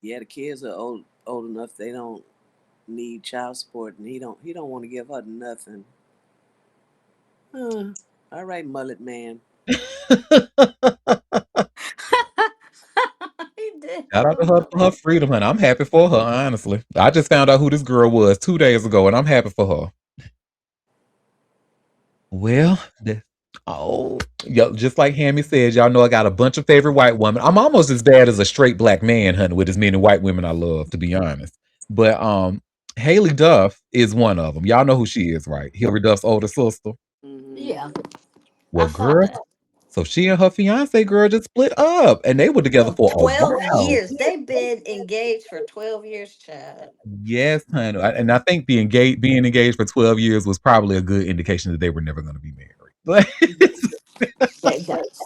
Yeah, the kids are old enough. They don't need child support, and he don't want to give her nothing. All right, mullet man. He did. Shout out to her for her freedom, and I'm happy for her. Honestly, I just found out who this girl was 2 days ago, and I'm happy for her. Well, yeah, just like Hammy said, y'all know I got a bunch of favorite white women. I'm almost as bad as a straight black man, honey, with as many white women I love, to be honest. But Haylie Duff is one of them. Y'all know who she is, right? Hillary Duff's older sister. Yeah, I Well, saw girl, that. so she and her fiance girl just split up, and they were together For for a 12 while. years. They've been engaged for 12 years, child. Yes, honey, and I think being engaged for 12 years was probably a good indication that they were never going to be married. That does.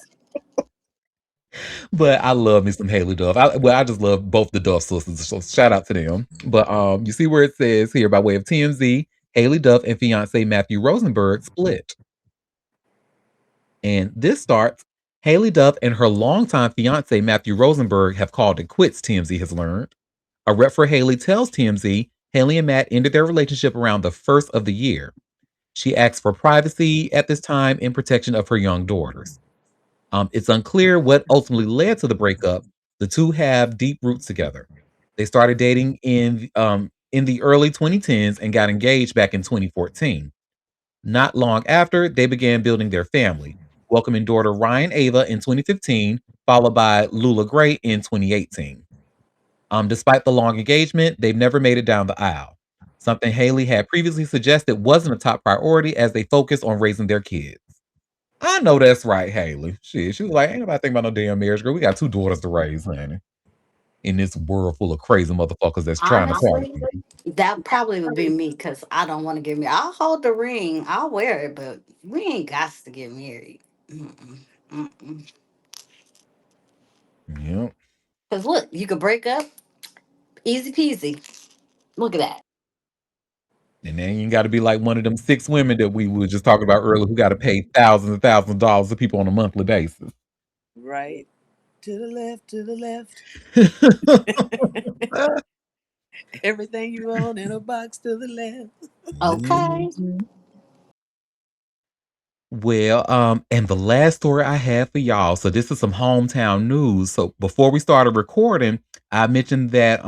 But I love me some Haylie Duff. I just love both the Duff sisters. So shout out to them. But you see where it says here by way of TMZ, Haylie Duff and fiance Matthew Rosenberg split. And this starts Haylie Duff and her longtime fiance Matthew Rosenberg have called it quits, TMZ has learned. A rep for Haylie tells TMZ Haylie and Matt ended their relationship around the first of the year. She asked for privacy at this time in protection of her young daughters. It's unclear what ultimately led to the breakup. The two have deep roots together. They started dating in the early 2010s and got engaged back in 2014. Not long after, they began building their family, welcoming daughter Ryan Ava in 2015, followed by Lula Gray in 2018. Despite the long engagement, they've never made it down the aisle. Something Haylie had previously suggested wasn't a top priority as they focused on raising their kids. I know that's right, Haylie. Shit, she was like, ain't nobody thinking about no damn marriage, girl. We got two daughters to raise, honey. In this world full of crazy motherfuckers that's trying to party. Honestly, that probably would be me because I don't want to get married. I'll hold the ring, I'll wear it, but we ain't got to get married. Because Yep. look, you could break up easy peasy. Look at that. And then you got to be like one of them 6 women that we were just talking about earlier who got to pay thousands and thousands of dollars to people on a monthly basis. Right. To the left, to the left. Everything you own in a box to the left. Okay. Mhm. Well, and the last story I have for y'all. So this is some hometown news. So before we started recording, I mentioned that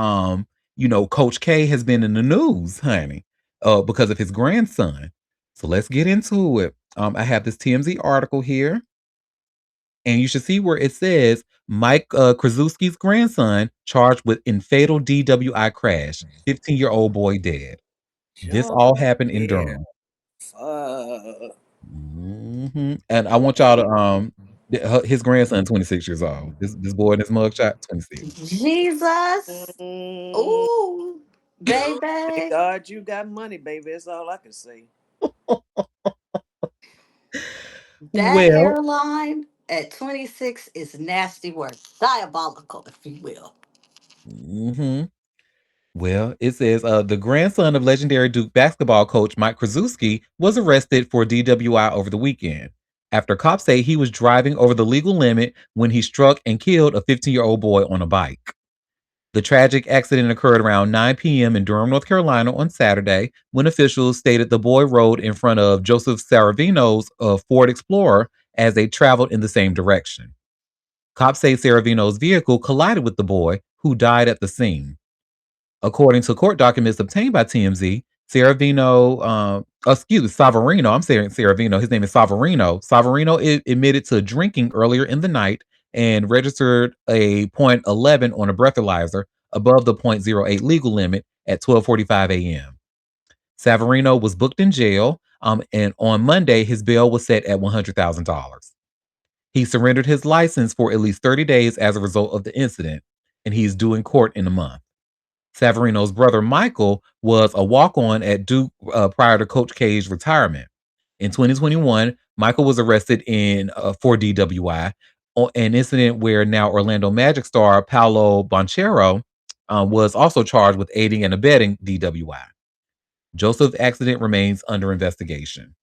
Coach K has been in the news, honey, because of his grandson. So let's get into it. I have this TMZ article here, and you should see where it says Mike Krasuski's grandson charged with in fatal DWI crash. 15-year-old boy dead. This Oh, all happened in yeah. Durham. Fuck. And I want y'all to his grandson 26 years old. This boy in his mugshot 26. Jesus. Mm, Ooh, thank baby. God you got money, baby. That's all I can say. That Well, hairline at 26 is nasty work. Diabolical, if you will. mhm. Well, it says the grandson of legendary Duke basketball coach Mike Krasuski was arrested for DWI over the weekend after cops say he was driving over the legal limit when he struck and killed a 15-year-old boy on a bike. The tragic accident occurred around 9 p.m. in Durham, North Carolina on Saturday when officials stated the boy rode in front of Joseph Saravino's Ford Explorer as they traveled in the same direction. Cops say Saravino's vehicle collided with the boy, who died at the scene. According to court documents obtained by TMZ, Savarino, I'm saying Saravino, his name is Savarino. Savarino admitted to drinking earlier in the night and registered a .11 on a breathalyzer above the .08 legal limit at 12:45 a.m. Savarino was booked in jail, and on Monday, his bail was set at $100,000. He surrendered his license for at least 30 days as a result of the incident, and he's due in court in a month. Savarino's brother Michael was a walk-on at Duke prior to Coach K's retirement. In 2021, Michael was arrested for DWI, an incident where now Orlando Magic star Paolo Banchero was also charged with aiding and abetting DWI. Joseph's accident remains under investigation.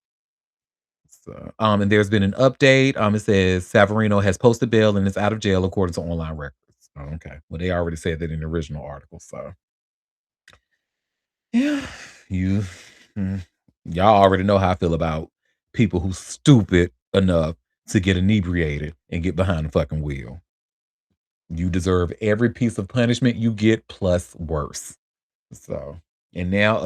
So, and there's been an update. It says Savarino has posted bail and is out of jail according to online records. Oh, okay. Well, they already said that in the original article. So, yeah, you, mm, y'all already know how I feel about people who stupid enough to get inebriated and get behind the fucking wheel. You deserve every piece of punishment you get plus worse. So, and now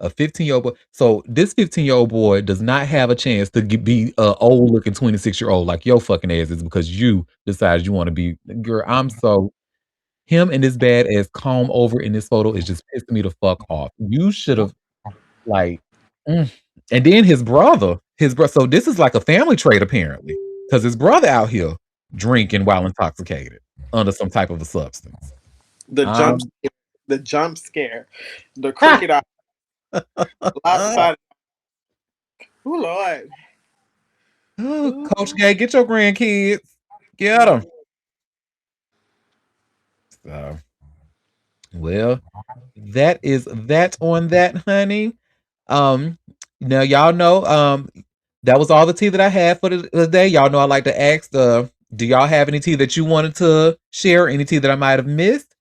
a 15-year-old boy. So this 15-year-old boy does not have a chance to be a old looking 26-year-old like your fucking ass is because you decided you want to be. Girl, I'm so him and this bad ass comb over in this photo is just pissing me the fuck off. You should have like, mm. And then his brother. So this is like a family trait apparently, because his brother out here drinking while intoxicated under some type of a substance. The jump, Um, the jump scare, the crooked eye, lopsided. Oh Lord. Coach Ooh. K, get your grandkids. Get them. So, well, that is that on that, honey. Um, now y'all know that was all the tea that I had for the day. Y'all know I like to ask do y'all have any tea that you wanted to share? Any tea that I might have missed?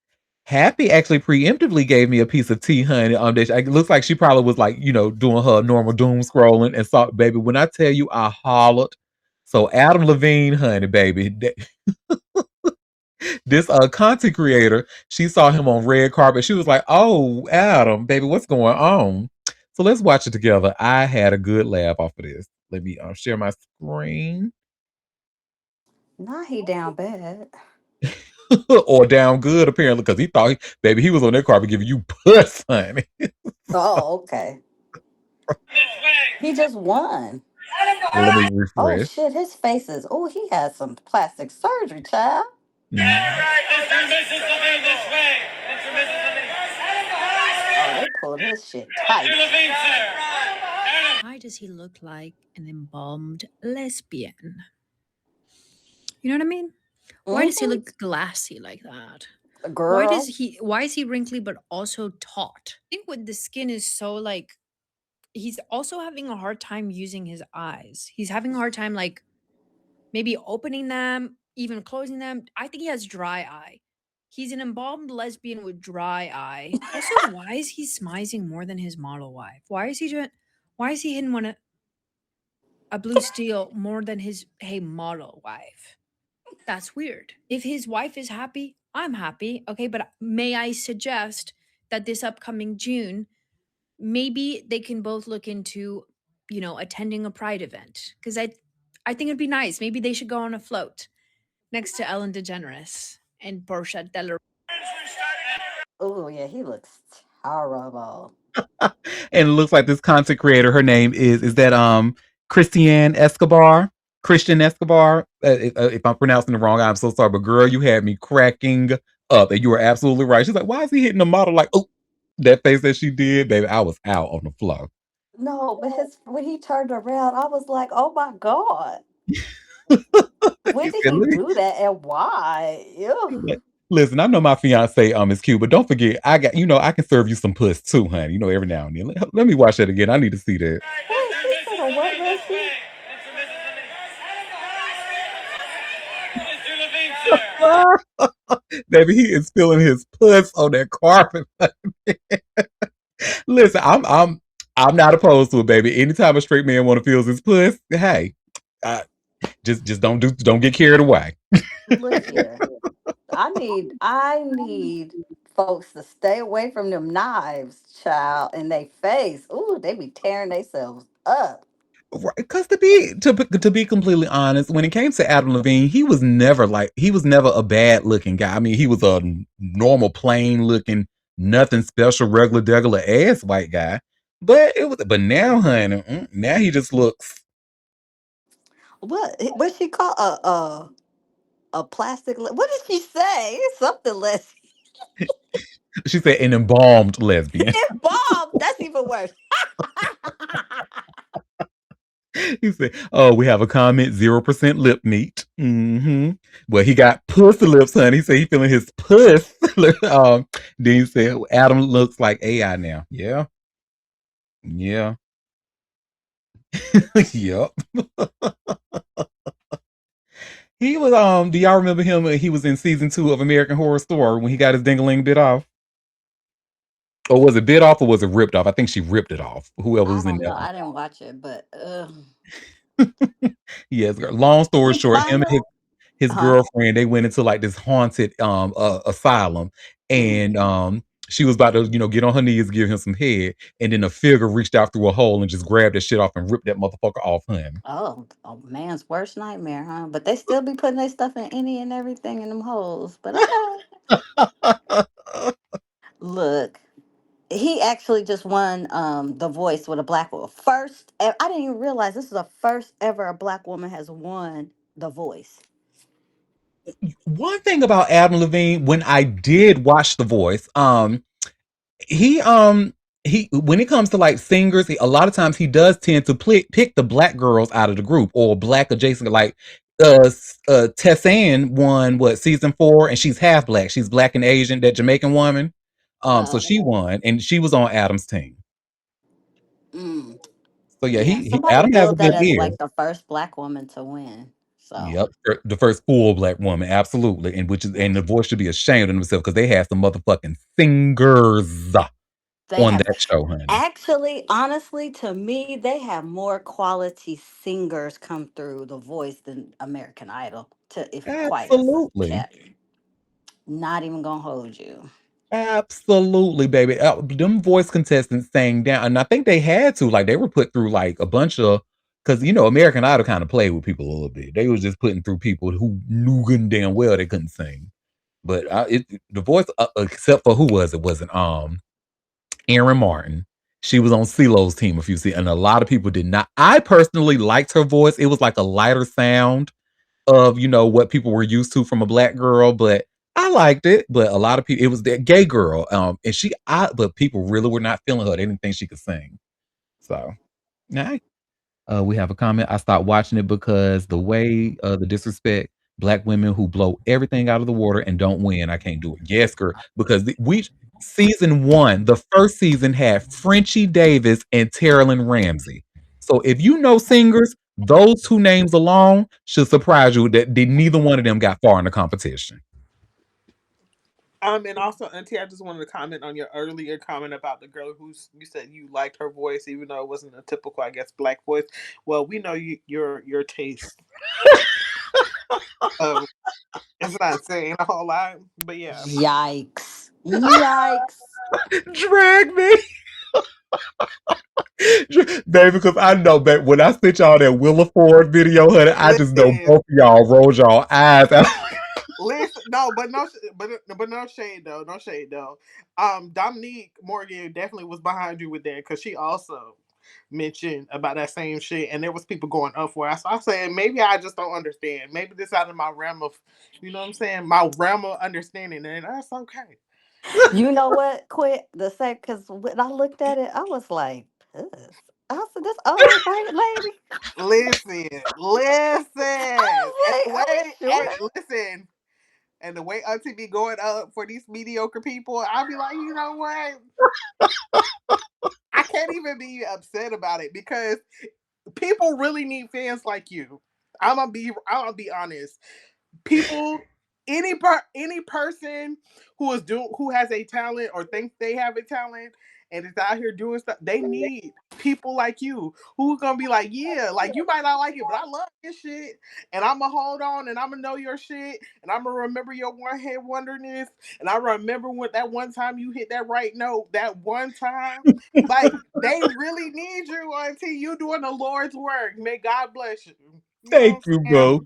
Happy actually preemptively gave me a piece of tea, honey. It looks like she probably was like, doing her normal doom scrolling and saw, baby, when I tell you I hollered. So Adam Levine, honey, baby, this content creator, she saw him on red carpet. She was like, "Oh, Adam, baby, what's going on?" So let's watch it together. I had a good laugh off of this. Let me share my screen. Nah, he down bad. Or down good, apparently, because he thought, baby, he was on that carpet giving you puss, honey. Oh, okay. He just won. Let me Oh refresh. shit, his face is. Oh, he had some plastic surgery, child. Mhm. Oh, they pulled his shit tight. Why does he look like an embalmed lesbian? You know what I mean? Why does he look glassy like that? Girl. Why is he wrinkly but also taut? I think with the skin is so like he's also having a hard time using his eyes. He's having a hard time like maybe opening them, even closing them. I think he has dry eye. He's an embalmed lesbian with dry eye. Also, why is he smizing more than his model wife? Why is he hitting a blue steel more than his model wife? That's weird. If his wife is happy, I'm happy. Okay, but may I suggest that this upcoming June, maybe they can both look into, attending a pride event. Because I think it'd be nice. Maybe they should go on a float next to Ellen DeGeneres and Portia de la. Oh yeah, he looks terrible. And it looks like this content creator, her name is that Christian Escobar? Christian Escobar. If I'm pronouncing it wrong, I'm so sorry. But girl, you had me cracking up. And you were absolutely right. She's like, why is he hitting the model like, oh, that face that she did, baby? I was out on the floor. No, but when he turned around, I was like, "Oh my god, when He did said, he "Look." do that and why?" Ew. Listen, I know my fiance is cute, but don't forget, I can serve you some puss too, honey. Every now and then. Let me watch that again. I need to see that. Wait, he said a what lesbian? Baby, he is spilling his puss on that carpet. Listen, I'm not opposed to it, baby. Anytime a straight man want to feel his puss, hey, just don't get carried away. Look here, I need folks to stay away from them knives, child, in their face. Ooh, they be tearing themselves up. Right, because to be completely honest, when it came to Adam Levine, he was never a bad looking guy. I mean, he was a normal, plain looking, nothing special, regular, degular ass white guy. But now, honey, now he just looks. What she call a plastic? What did she say? Something less. She said an embalmed lesbian. Embalmed. That's even worse. He said, "Oh, we have a comment: 0% lip meat." Well, he got pussy lips, honey. He said he feeling his puss. Then he said, "Adam looks like AI now." Yeah, yeah, yep. He was. Do y'all remember him? He was in season 2 of American Horror Story when he got his dingaling bit off. Or was it bit off or was it ripped off? I think she ripped it off. Whoever I was in don't know. that one. I didn't watch it, but Yes. Long story he short, him and finally, his huh? girlfriend, they went into like this haunted asylum, Mm. and she was about to get on her knees, give him some head, and then a figure reached out through a hole and just grabbed that shit off and ripped that motherfucker off, honey. Oh, a man's worst nightmare, huh? But they still be putting their stuff in any and everything in them holes. But okay. Look, he actually just won the voice with a black woman. I didn't even realize this is the first ever a black woman has won the voice. One thing about Adam Levine, when I did watch The Voice, he when it comes to like singers, a lot of times he does tend to pick the black girls out of the group or black adjacent. Like Tessanne won what season 4, and she's half black. She's black and Asian, that Jamaican woman. So Uh, she won, and she was on Adam's team. mm. So yeah, Yeah, he somebody Adam has a billed that good as ear. like the first black woman to win. So Yep, the first full black woman, absolutely, and which is and the voice should be ashamed of themselves because they had some motherfucking singers they on have that show, honey. actually, honestly, to me, they have more quality singers come through The Voice than American Idol. To if quite as a Absolutely. cat, not even gonna hold you. Absolutely, baby. Them voice contestants sang down, and I think they had to, like, they were put through like a bunch of, because American Idol kind of played with people a little bit. They was just putting through people who knew good and damn well they couldn't sing. But the voice, except for who was it? Wasn't Aaron Martin. She was on CeeLo's team, if you see, and a lot of people did not. I personally liked her voice. It was like a lighter sound of what people were used to from a black girl, but I liked it. But a lot of people, it was that gay girl, and but people really were not feeling her. They didn't think she could sing. So, nah. We have a comment. I stopped watching it because the way the disrespect black women who blow everything out of the water and don't win. I can't do it. Yes, girl. Because we season one, the first season had Frenchie Davis and Terrellyn Ramsey. So if you know singers, those two names alone should surprise you that neither one of them got far in the competition. And also, Auntie, I just wanted to comment on your earlier comment about the girl who you said you liked her voice, even though it wasn't a typical, I guess, black voice. Well, we know your taste. It's not saying a whole lot, but yeah. Yikes! Yikes! Drag me. Baby, because I know, babe, when I sent y'all that Willa Ford video, honey, I just know both of y'all rolled y'all eyes out. Listen, no shade though, no shade though. Dominique Morgan definitely was behind you with that because she also mentioned about that same shit, and there was people going up for it. So I said maybe I just don't understand. Maybe this out of my realm of, you know what I'm saying, my realm of understanding, and that's okay. You know what? Quit the same because when I looked at it, I was like, "Puss." I said, "This old white lady." Listen, I and was the like, "Are we way, sure?" listen, and the way Auntie be going up for these mediocre people, I'll be like, you know what? I can't even be upset about it because people really need fans like you. I'm gonna be honest. People, any person who has a talent or thinks they have a talent and is out here doing stuff, they need people like you who's gonna be like, yeah, like you might not like it, but I love this shit, and I'm gonna hold on, and I'm gonna know your shit, and I'm gonna remember your one hit wonderness, and I remember when that one time you hit that right note, that one time. Like they really need you until you doing the Lord's work. May God bless you. You know Thank what you, I'm saying? bro.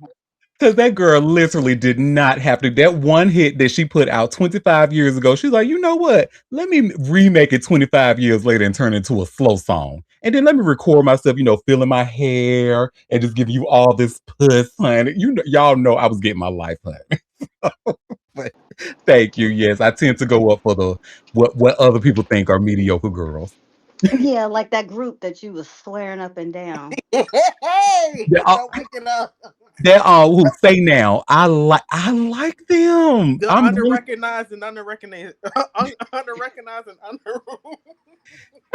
Because that girl literally did not have to. That one hit that she put out 25 years ago, she's like, you know what? Let me remake it 25 years later and turn it into a slow song. And then let me record myself, feeling my hair and just give you all this puss, honey. Y'all know I was getting my life, honey. But thank you. Yes, I tend to go up for the what other people think are mediocre girls. Yeah, like that group that you was swearing up and down. Hey, They're all, don't wake it up. they're all who say now, I like them. The I'm under really recognized and under recognized, under recognized and under.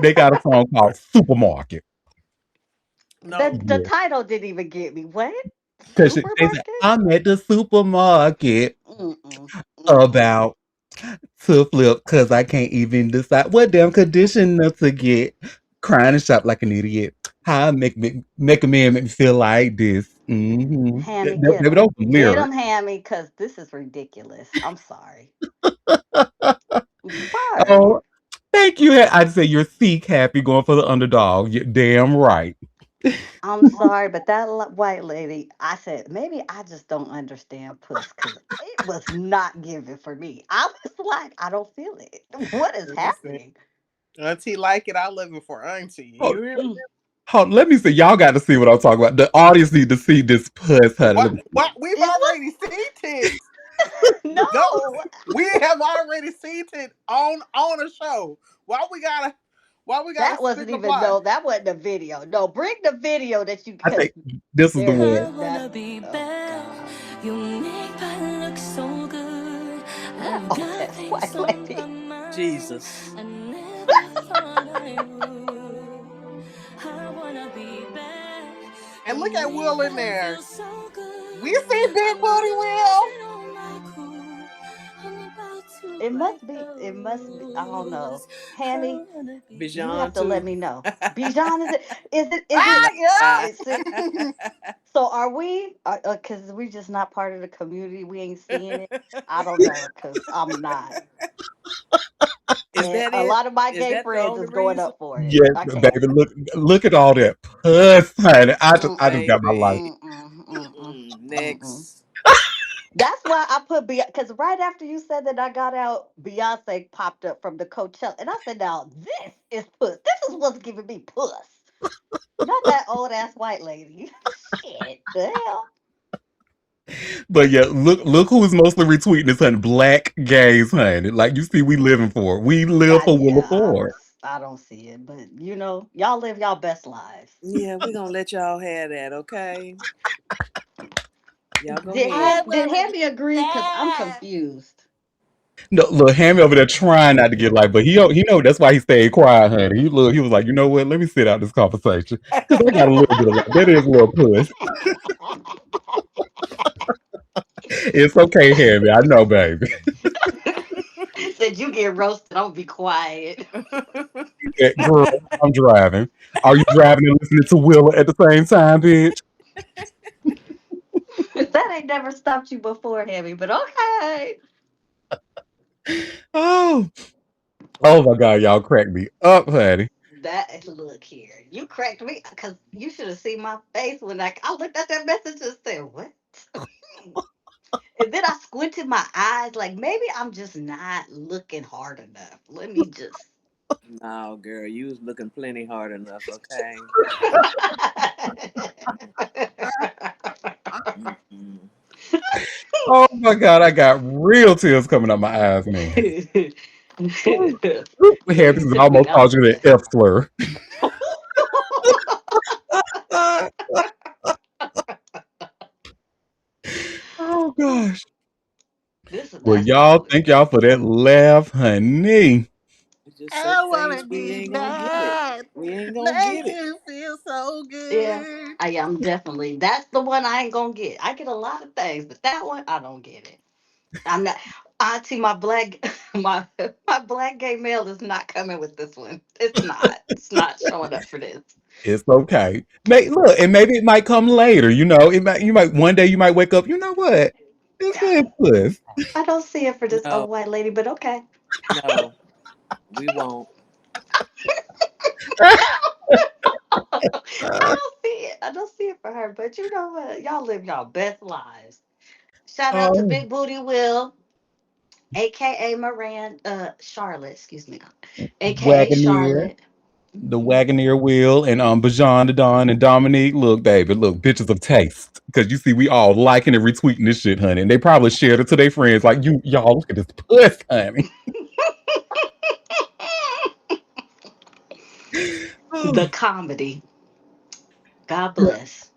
They got a song called Supermarket. No, The Yeah. title didn't even get me. What? Because they said, Supermarket? I'm at the supermarket Mm-mm. Mm-mm. about to flip because I can't even decide what damn conditioner to get. Crying and shop like an idiot. How I make a man make me feel like this. Mm-hmm. Hammy, get Maybe them. those are Get them, lyrics. Hammy, because this is ridiculous. I'm sorry. Oh, Word. thank you. I'd say you're seek happy going for the underdog. You're damn right. I'm sorry, but that white lady, I said, maybe I just don't understand puss because it was not given for me. I was like, I don't feel it. What is listen, happening? Auntie like it. I love it for Auntie. Hold, You hear me? Mm. let me see. Y'all got to see what I'm talking about. The audience need to see this puss, honey. What? Let me see. What? We've It was already seen it. Go. no. We have already seen it on a show. Why we gotta That spin wasn't the even block? no. That wasn't a video. No, bring the video that you I because think this is the there it one. is. That's oh god. Oh, that white lady. Jesus. And look at Will in there. We see Big Booty Will. It must be. It must be. I don't know. Hammy, you have Bijan to let too. me know. Bijan, is it? Is it? Is it? Ah, yeah. See. So are we? Because we just not part of the community. We ain't seeing it. I don't know. Because I'm not. Is And that a it? lot of my Is gay that the friends only is going reason? up for it. Yes, I can't. baby. Look at all that puss, honey. I just got my life. Baby. Mm-mm, mm-mm, mm-mm. Next. That's why I put because right after you said that I got out, Beyonce popped up from the Coachella, and I said, "Now this is puss. This is what's giving me puss, not that old ass white lady." Shit, the hell. But yeah, look who is mostly retweeting this, honey. Black gays, honey. Like you see, we living for it. We live for Willa Yeah, Ford. I don't see it, but y'all live y'all best lives. Yeah, we're gonna let y'all have that, okay? Y'all go Did ahead. I Did wanna be Hammy agree? Cause I'm bad. confused. No, look, Hammy over there trying not to get like, but he know that's why he stayed quiet, honey. He was like, you know what? Let me sit out this conversation because I got a little bit of like that is a little puss. It's okay, Hammy. I know, baby. Said you get roasted. Don't be quiet. Yeah, girl, I'm driving. Are you driving and listening to Willa at the same time, bitch? That ain't never stopped you before, Hammy. But okay. Oh, oh my God, y'all cracked me up, honey. That look here, you cracked me because you should have seen my face when I looked at that message and said, "What?" And then I squinted my eyes, like maybe I'm just not looking hard enough. Let me just. No, girl, you was looking plenty hard enough, okay? Mm-mm. Oh my God, I got real tears coming out my eyes, man. Ooh, ooh, Girl, Happy you is took me almost out called the you an play. F slur. Oh gosh. This is Well, nasty y'all, booty. thank y'all for that laugh, honey. It's just I certain wanna things we be ain't gonna get it. bad. We ain't gonna Make get it. you feel so Yeah, good. I am definitely. That's the one I ain't gonna get. I get a lot of things, but that one I don't get it. I'm not. Auntie, my black, my black gay male is not coming with this one. It's not. It's not showing up for this. It's okay. Look, and maybe it might come later. You might one day you might wake up. You know what? This is puss. I don't see it for this No, old white lady, but okay. no, we won't. I don't see it. I don't see it for her. But you know what? Y'all live y'all best lives. Shout out to Oh, Big Booty Will, aka Charlotte. Excuse me, aka Wagoneer, Charlotte. the Mhm. Wagoneer Wheel, and Bajan the Don and Dominique. Look, baby, look, bitches of taste. Because you see, we all liking and retweeting this shit, honey. And they probably shared it to their friends. Like, y'all look at this puss, honey. The Oh, comedy. God bless.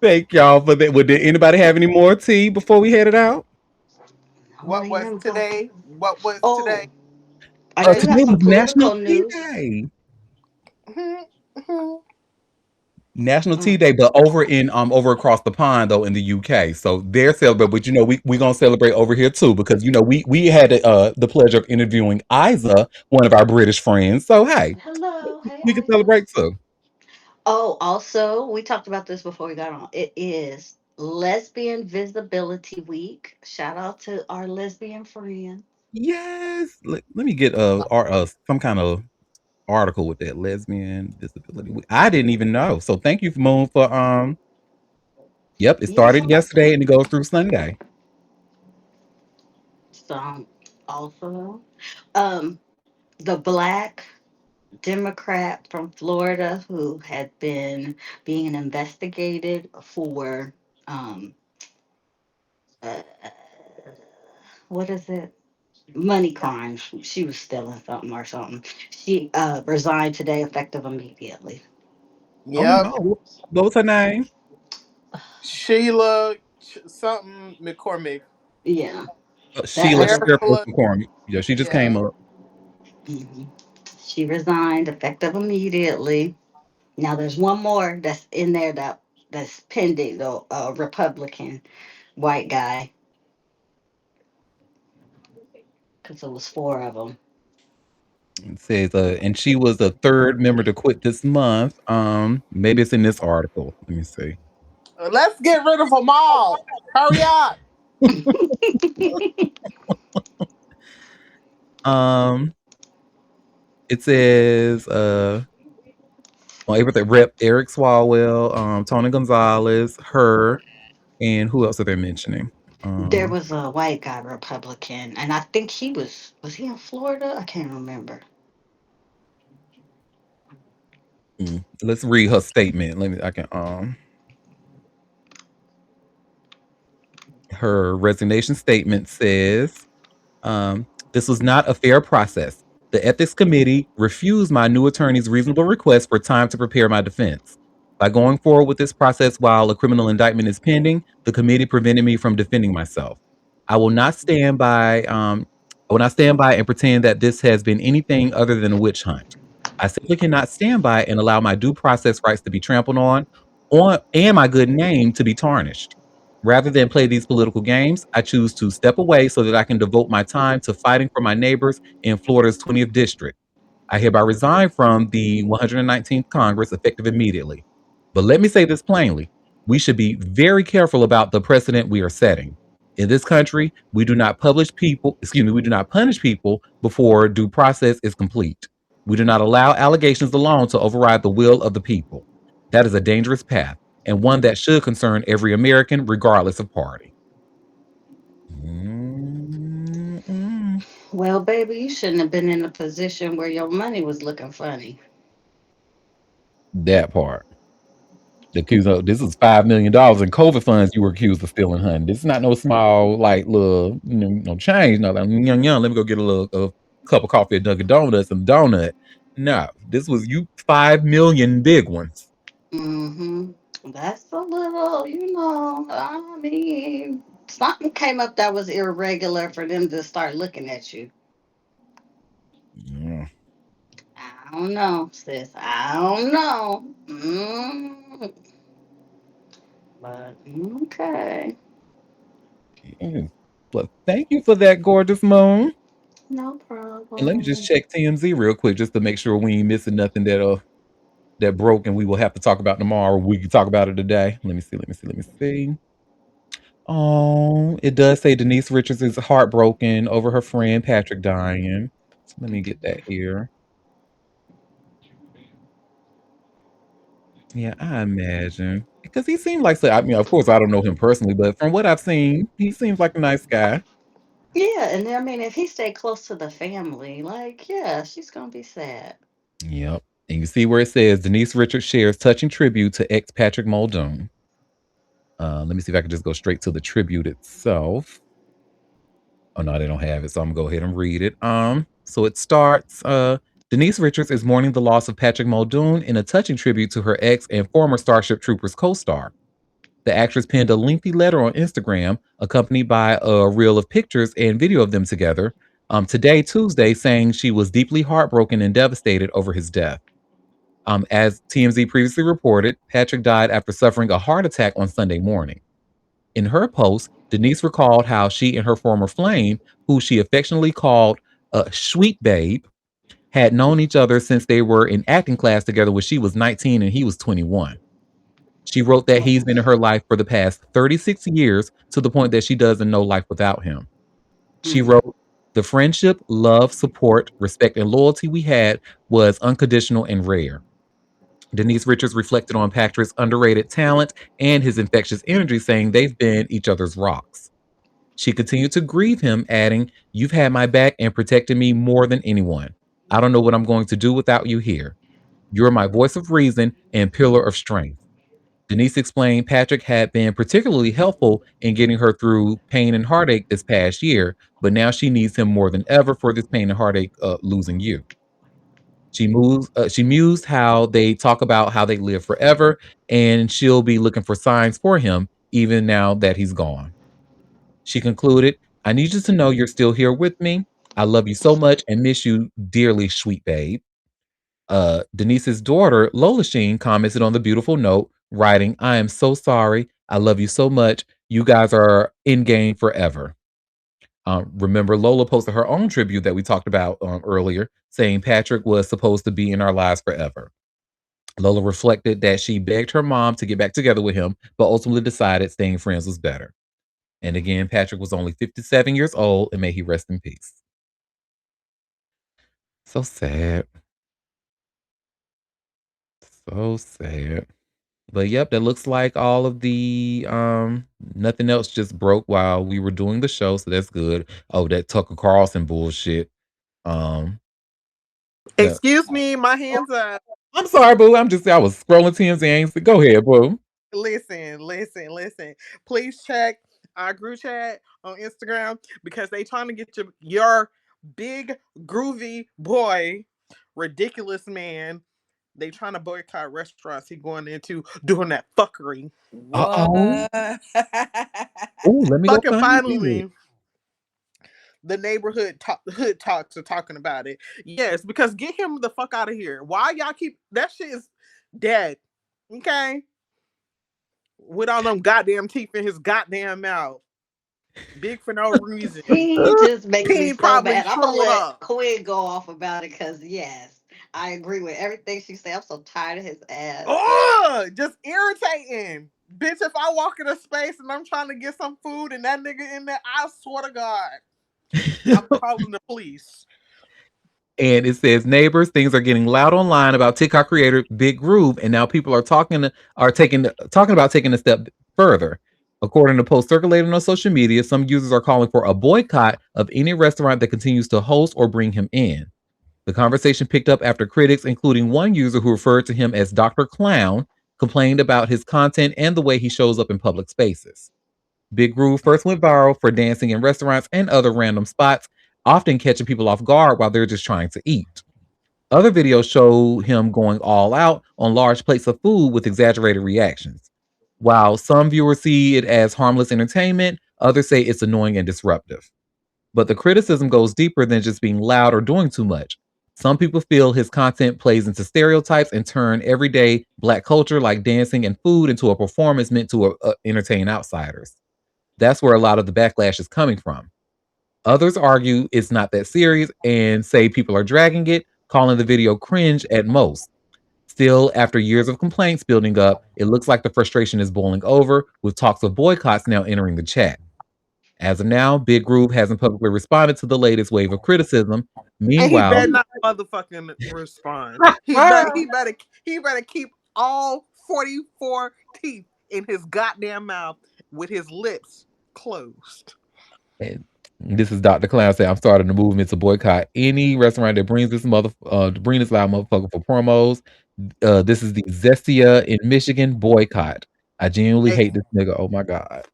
thank y'all for that. Well, did anybody have any more tea before we headed out? No, What was ma'am. today? What was today? Oh, I do have Today some was National political Tea news. Day. Mhm. National Tea Mm. Day, but over across the pond though in the UK. So they're celebrating, but we gonna celebrate over here too because we had the pleasure of interviewing Isa, one of our British friends. So hey, Hello. Hey, we can Isa. celebrate too. Oh, also, we talked about this before we got on. It is Lesbian Visibility Week. Shout out to our lesbian friends. Yes. Let me get some kind of article with that lesbian visibility. I didn't even know. So thank you, Moon, for Yep, it Yeah. started yesterday and it goes through Sunday. So, also, um, the Black Democrat from Florida who had been being investigated for um, uh, what is it? Money crimes. She was stealing something or something. She resigned today, effective immediately. Oh Yep. no. What was her name? Sheila something McCormick. Yeah, that Sheila other. Shepherd Sheila. McCormick. Yeah, she just Yeah. came up. Mhm. She resigned, effective immediately. Now there's one more that's in there that's pending, though, a Republican white guy, because it was four of them. It says, and she was the third member to quit this month. Maybe it's in this article. Let me see. Let's get rid of them all. Hurry up. Um, it says, on April 3rd, Rep Eric Swalwell, Tony Gonzalez, her, and who else are they mentioning? There was a white guy Republican, and I think was he in Florida? I can't remember. Let's read her statement. Her resignation statement says, this was not a fair process. The ethics committee refused my new attorney's reasonable request for time to prepare my defense. By going forward with this process while a criminal indictment is pending, the committee prevented me from defending myself. I will not stand by. I will not stand by and pretend that this has been anything other than a witch hunt. I simply cannot stand by and allow my due process rights to be trampled on and my good name to be tarnished. Rather than play these political games, I choose to step away so that I can devote my time to fighting for my neighbors in Florida's 20th district. I hereby resign from the 119th Congress effective immediately. But let me say this plainly. We should be very careful about the precedent we are setting. In this country, we do not we do not punish people before due process is complete. We do not allow allegations alone to override the will of the people. That is a dangerous path and one that should concern every American, regardless of party. Mm-mm. Well, baby, you shouldn't have been in a position where your money was looking funny. That part. The accused of this is $5 million in COVID funds you were accused of stealing, honey. This is not no small, like little, no change. No, like, young. Let me go get a cup of coffee at Dunkin' Donuts and donut. No, this was you 5 million big ones. Mm-hmm. That's a little, I mean, something came up that was irregular for them to start looking at you. Yeah. I don't know, sis. I don't know. But okay. Mm. Well, thank you for that, gorgeous moon. No And let me just problem. check TMZ real quick just to make sure we ain't missing nothing that broke and we will have to talk about tomorrow. We can talk about it today. Let me see. Oh, it does say Denise Richards is heartbroken over her friend Patrick dying. So let me get that here. Yeah, I imagine. Because he seemed like, I mean, of course, I don't know him personally, but from what I've seen, he seems like a nice guy. Yeah, and I mean, if he stayed close to the family, like, yeah, she's gonna be sad. Yep. And you see where it says Denise Richards shares touching tribute to ex Patrick Muldoon. Let me see if I can just go straight to the tribute itself. Oh no, they don't have it, so I'm gonna go ahead and read it. So it starts. Denise Richards is mourning the loss of Patrick Muldoon in a touching tribute to her ex and former Starship Troopers co-star. The actress penned a lengthy letter on Instagram, accompanied by a reel of pictures and video of them together. Today, Tuesday, saying she was deeply heartbroken and devastated over his death. As TMZ previously reported, Patrick died after suffering a heart attack on Sunday morning. In her post, Denise recalled how she and her former flame, who she affectionately called Sweet Babe, had known each other since they were in acting class together when she was 19 and he was 21. She wrote that he's been in her life for the past 36 years to the point that she doesn't know life without him. She Mm. wrote, the friendship, love, support, respect, and loyalty we had was unconditional and rare. Denise Richards reflected on Patrick's underrated talent and his infectious energy, saying they've been each other's rocks. She continued to grieve him, adding, you've had my back and protected me more than anyone. I don't know what I'm going to do without you here. You're my voice of reason and pillar of strength. Denise explained Patrick had been particularly helpful in getting her through pain and heartache this past year, but now she needs him more than ever for this pain and heartache losing you. She mused how they talk about how they live forever, and she'll be looking for signs for him even now that he's gone. She concluded, I need you to know you're still here with me. I love you so much and miss you dearly, sweet babe. Denise's daughter, Lola Sheen, commented on the beautiful note, writing, I am so sorry. I love you so much. You guys are in game forever. Remember, Lola posted her own tribute that we talked about earlier, saying Patrick was supposed to be in our lives forever. Lola reflected that she begged her mom to get back together with him, but ultimately decided staying friends was better. And again, Patrick was only 57 years old, and may he rest in peace. So sad. So sad. But yep, that looks like all of the nothing else just broke while we were doing the show, so that's good. Oh, that Tucker Carlson bullshit. Um the Excuse me, my hands up. I'm sorry, boo. I was scrolling TMZ. Go ahead, boo. Listen. Please check our group chat on Instagram because they trying to get your big groovy boy, ridiculous man. They trying to boycott restaurants he going into doing that fuckery. Uh-oh. What? Oh, let me go Fucking find it. finally, the neighborhood hood talks are talking about it. Yes, because get him the fuck out of here. Why y'all keep that shit is dead? Okay, with all them goddamn teeth in his goddamn mouth, big for no reason. He just makes me He so probably mad. I'm gonna shriveled let up. Quinn go off about it because yes, I agree with everything she said. I'm so tired of his ass. Oh, just irritating. Bitch, if I walk in a space and I'm trying to get some food and that nigga in there, I swear to God, I'm calling the police. And it says, neighbors, things are getting loud online about TikTok creator Big Groove, and now people are talking about taking a step further. According to posts circulating on social media, some users are calling for a boycott of any restaurant that continues to host or bring him in. The conversation picked up after critics, including one user who referred to him as Dr. Clown, complained about his content and the way he shows up in public spaces. Big Groove first went viral for dancing in restaurants and other random spots, often catching people off guard while they're just trying to eat. Other videos show him going all out on large plates of food with exaggerated reactions. While some viewers see it as harmless entertainment, others say it's annoying and disruptive. But the criticism goes deeper than just being loud or doing too much. Some people feel his content plays into stereotypes and turn everyday Black culture like dancing and food into a performance meant to entertain outsiders. That's where a lot of the backlash is coming from. Others argue it's not that serious and say people are dragging it, calling the video cringe at most. Still, after years of complaints building up, it looks like the frustration is boiling over, with talks of boycotts now entering the chat. As of now, Big Groove hasn't publicly responded to the latest wave of criticism. And he Meanwhile, better not motherfucking respond. He better keep all 44 teeth in his goddamn mouth with his lips closed. and this is Dr. Clown saying, I'm starting a movement to boycott any restaurant that brings this bring this loud motherfucker for promos. This is the Zestia in Michigan boycott. I genuinely Hey, hate this nigga. Oh my god.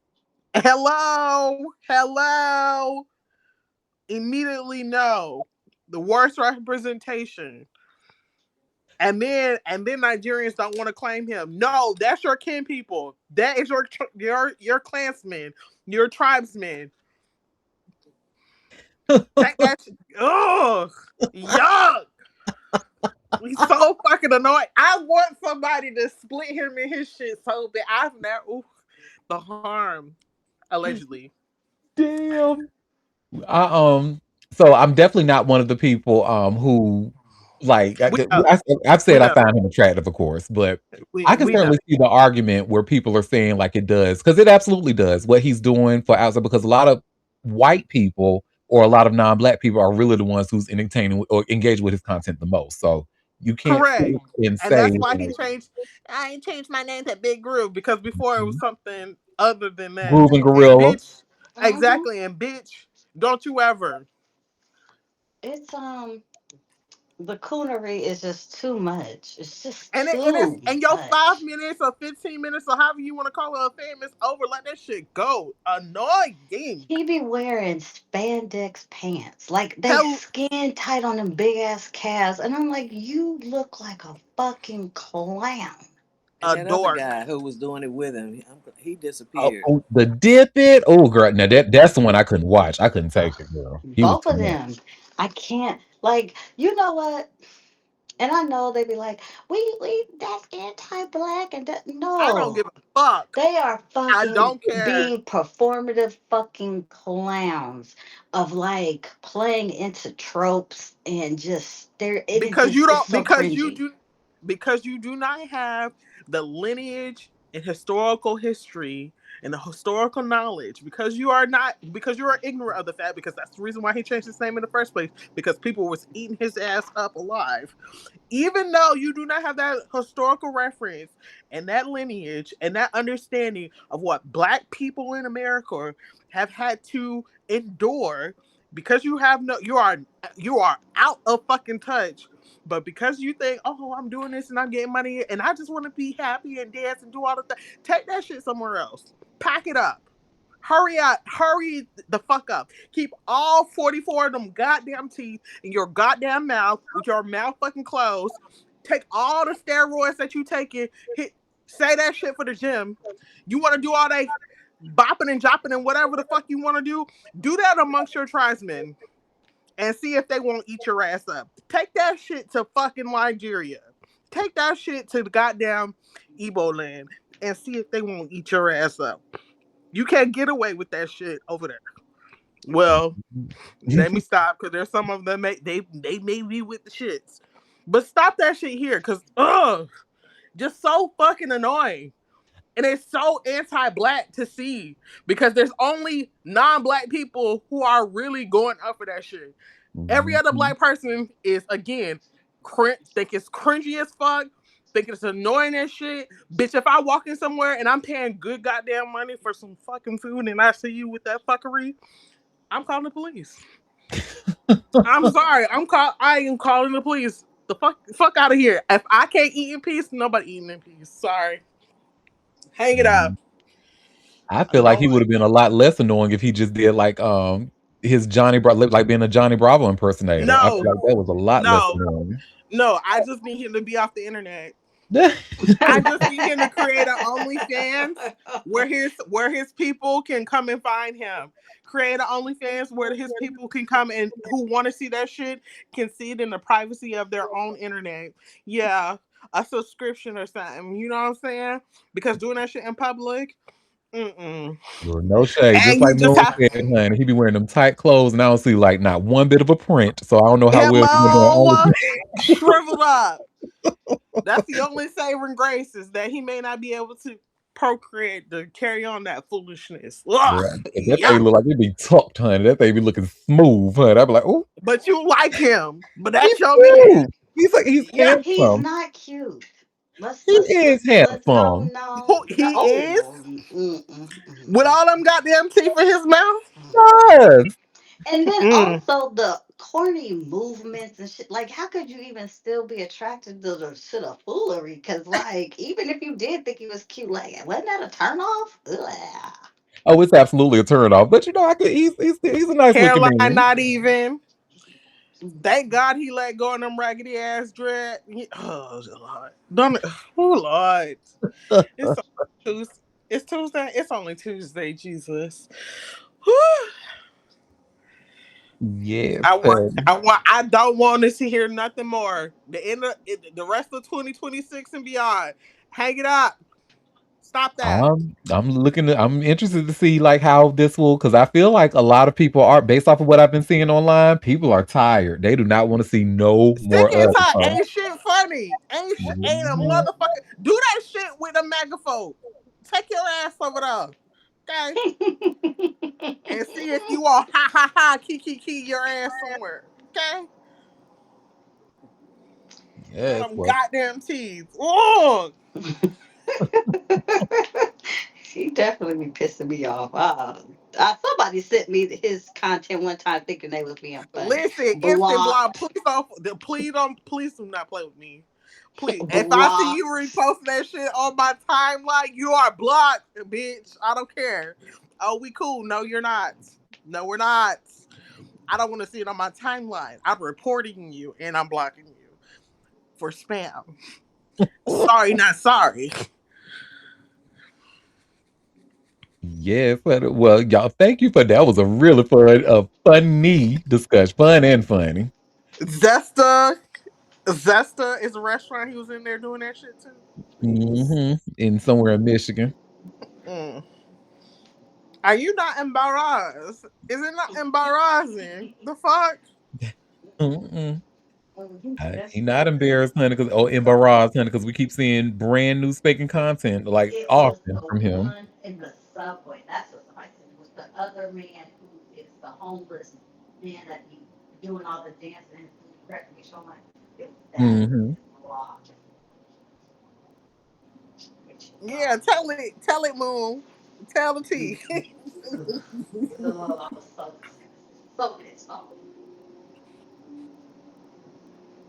hello. Immediately no. The worst representation. And then Nigerians don't want to claim him. No, that's your kin people. That is your clansmen, your tribesmen. Take that shit. Ugh. Yuck. He's so fucking annoying. I want somebody to split him in his shit so bad. I've never the harm. Allegedly. Damn. I, so I'm definitely not one of the people who like We know. I've We said I know. found him attractive, of course, but I can We know. certainly see the argument where people are saying like it does, because it absolutely does what he's doing for outside, because a lot of white people or a lot of non-black people are really the ones who's entertaining or engaged with his content the most. So you can't Correct. sit and And say that's why he like, changed. I ain't changed my name to Big Groove because before it was something other than that. Groove and And Gorilla. bitch, Hmm. exactly. And bitch, don't you ever. It's the coonery is just too much. It's just And it's too and your much. 5 minutes or 15 minutes or however you want to call it a famous over. Let that shit go. Annoying. He be wearing spandex pants, like they Hell, skin tight on them big ass calves, and I'm like, you look like a fucking clown. And a that other dork. guy who was doing it with him, he Oh, disappeared. oh, the dip it. Oh, girl, now that's the one I couldn't watch. I couldn't take Ugh, it, girl. He was both too of much. them. I can't. Like, you know what? And I know they be like, we that's anti-black and that. I don't give No, a fuck. they are I fucking don't care. being performative fucking clowns of like playing into tropes and just there. It is because you just it's don't so cringy. because you do not have the lineage and historical history and the historical knowledge, because you are ignorant of the fact, because that's the reason why he changed his name in the first place, because people was eating his ass up alive. Even though you do not have that historical reference and that lineage and that understanding of what black people in America have had to endure, because you are out of fucking touch. But because you think, oh, I'm doing this and I'm getting money and I just want to be happy and dance and do all the things, take that shit somewhere else. Pack it up. Hurry up. Hurry the fuck up. Keep all 44 of them goddamn teeth in your goddamn mouth with your mouth fucking closed. Take all the steroids that you taking. Say that shit for the gym. You want to do all that bopping and jopping and whatever the fuck you want to do that amongst your tribesmen and see if they won't eat your ass up. Take that shit to fucking Nigeria. Take that shit to the goddamn Igbo land and see if they won't eat your ass up. You can't get away with that shit over there. Well, let me stop, because there's some of them they may be with the shits. But stop that shit here, because just so fucking annoying. And it's so anti-black to see, because there's only non-black people who are really going up for that shit. Every other black person is, again, think it's cringy as fuck, think it's annoying as shit. Bitch, if I walk in somewhere and I'm paying good goddamn money for some fucking food and I see you with that fuckery, I'm calling the police. I'm sorry. I am calling the police. The fuck out of here. If I can't eat in peace, nobody eating in peace. Sorry. Hang it up. I I feel like don't he would like. have been a lot less annoying if he just did like his like being a Johnny Bravo impersonator. I feel No, like that was a lot less no, annoying. no. I just need him to be off the internet. I just need him to create an OnlyFans where his people can come and find him. Create an OnlyFans where his people can come and who want to see that shit can see it in the privacy of their own internet. Yeah, a subscription or something. You know what I'm saying? Because doing that shit in public, mm-mm. Well, no shade. Just And like you just Noah have said, honey, he be wearing them tight clothes, and I don't see like not one bit of a print. So I don't know how well you're doing all of hello that. shriveled up. That's the only saving grace, is that he may not be able to procreate to carry on that foolishness. Ugh, Right. If that yuck. thing look like it be tucked, honey. That thing be looking smooth, honey. I'd be like, oh, But you like him. But he's that's your man. cute. He's Yeah, He's handsome. not cute. He is Let's no handsome. no no. he is Oh, with all them goddamn teeth in his mouth. Yes. and then Mm. also the corny movements and shit. Like, how could you even still be attracted to the foolery? Because, like, even if you did think he was cute, like, wasn't that a turn off? Ugh. Oh, it's absolutely a turn off. But you know, I could. He's a nice looking Hairline man. not even. Thank God he let go of them raggedy ass dread. Oh Lord, don't. Oh Lord, it's Tuesday. It's Tuesday. It's only Tuesday. Jesus. Whew. Yes. I don't want to hear nothing more. The rest of 2026 and beyond. Hang it up. Stop that. I'm interested to see like how this will, because I feel like a lot of people are, based off of what I've been seeing online, people are tired. They do not want to see no Sick more and of tired. her. Ain't shit funny. Ain't a motherfucker. Do that shit with a megaphone. Take your ass over there. Okay? And see if you all ha ha ha key your ass somewhere. Okay? All Yes, them well, goddamn teeth. Oh, He definitely be pissing me off. Somebody sent me his content one time thinking they was being funny. listen, instant block. Blocked. Please do not play with me. Please, if I see you Blocked. reposting that shit on my timeline, you are blocked, bitch. I don't care. Oh, we cool. No, you're not. No, we're not. I don't want to see it on my timeline. I'm reporting you and I'm blocking you for spam. Sorry, not sorry. yes. But, well, y'all, thank you for that. Was a really funny discussion, fun and funny. Zesta Zesta is a restaurant. He was in there doing that shit too. In somewhere in Michigan. Mm. Are you not embarrassed? Is it not embarrassing? The fuck? Mm-mm. That's He not funny. embarrassed, honey, or embarrassed, honey, because we keep seeing brand new speaking content like It was often the from him. one in the subway. That's what somebody said. It was the other man who is the homeless man that be doing all the dancing and correct me showing. It was that Hmm block. Yeah, tell it, Moon. Tell the tea. Oh, I was so pissed off.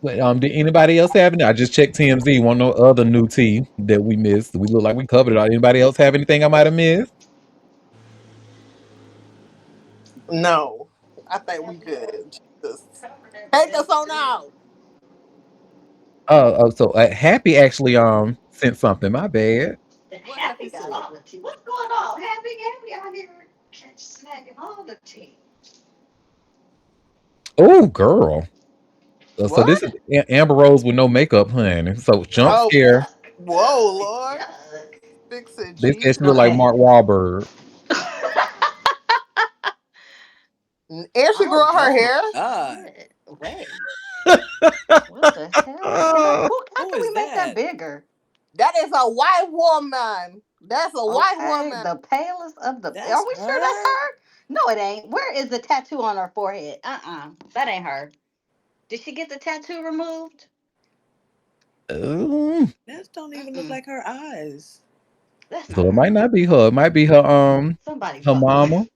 But did anybody else have any? I just checked TMZ. Want no other new tea that we missed? We look like we covered it all. Anybody else have anything I might have missed? No, I think we good. Jesus. Take us on out. So Happy actually sent something. My bad. What Happy Happy got said? all the tea. What's going on? Happy out here snagging all the tea. Oh, girl. So What? this is Amber Rose with no makeup, honey. So jump Oh, scare. Yuck, whoa, yuck, Lord. yuck. Fix it, They said Jesus. she looked like Okay. Mark Wahlberg. And she grew Oh, out her Oh my hair. God. shit. Wait. What the hell is that? How Who can we is make that that? bigger? That is a white woman. That's a white Okay, woman. the palest of the. Are That's we sure that's her? her? No, it ain't. Where is the tattoo on her forehead? That ain't her. Did she get the tattoo removed? Ooh. That don't even look Mm-mm. like her eyes. That's not So it might her. not be her. It might be Somebody her fucked with mama. her.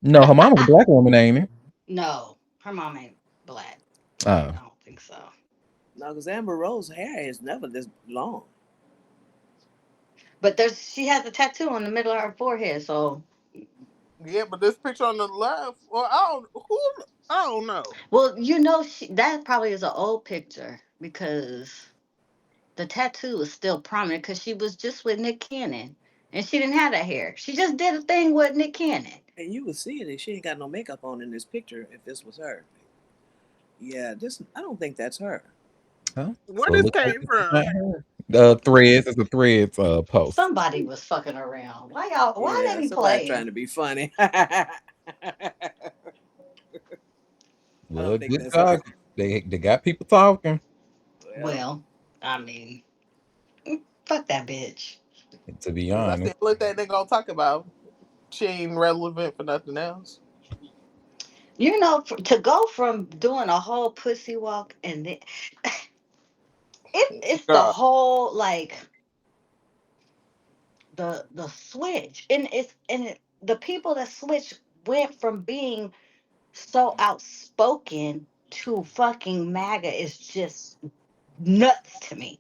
No, her mama's a black woman, ain't it? No, her mom ain't black. Oh. I don't think so. No, because Amber Rose hair is never this long. But she has a tattoo on the middle of her forehead, so Yeah, but this picture on the left, well, I don't know. well, that probably is an old picture because the tattoo is still prominent because she was just with Nick Cannon and she didn't have that hair. She just did a thing with Nick Cannon. And you would see it, she ain't got no makeup on in this picture if this was her. Yeah, this I don't think that's her. Oh. Where So it this looks like came this is not from? her. Threads. It's a threads post. Somebody was fucking around. Why y'all? Why Yeah, they be somebody trying playing? to be funny. I Well, don't think good that's her. God. They got people talking, Well, Well, I mean, fuck that bitch. to be Because I honest. said, look, that they gonna talk about. She ain't relevant for nothing else. To go from doing a whole pussy walk and then it's the Girl. whole like the switch the people that switch went from being so outspoken to fucking MAGA is just nuts to me.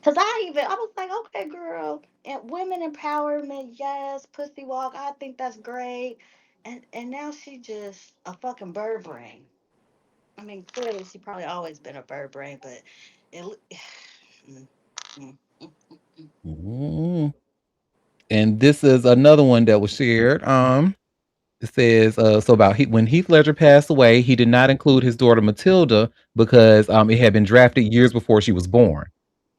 Cause I was like, okay, girl, and women empowerment, yes, pussy walk, I think that's great, and now she just a fucking bird brain. I mean, clearly she probably always been a bird brain, but it. Mm, mm, mm, mm. Mm. And this is another one that was shared. It says so about when Heath Ledger passed away, he did not include his daughter Matilda because it had been drafted years before she was born.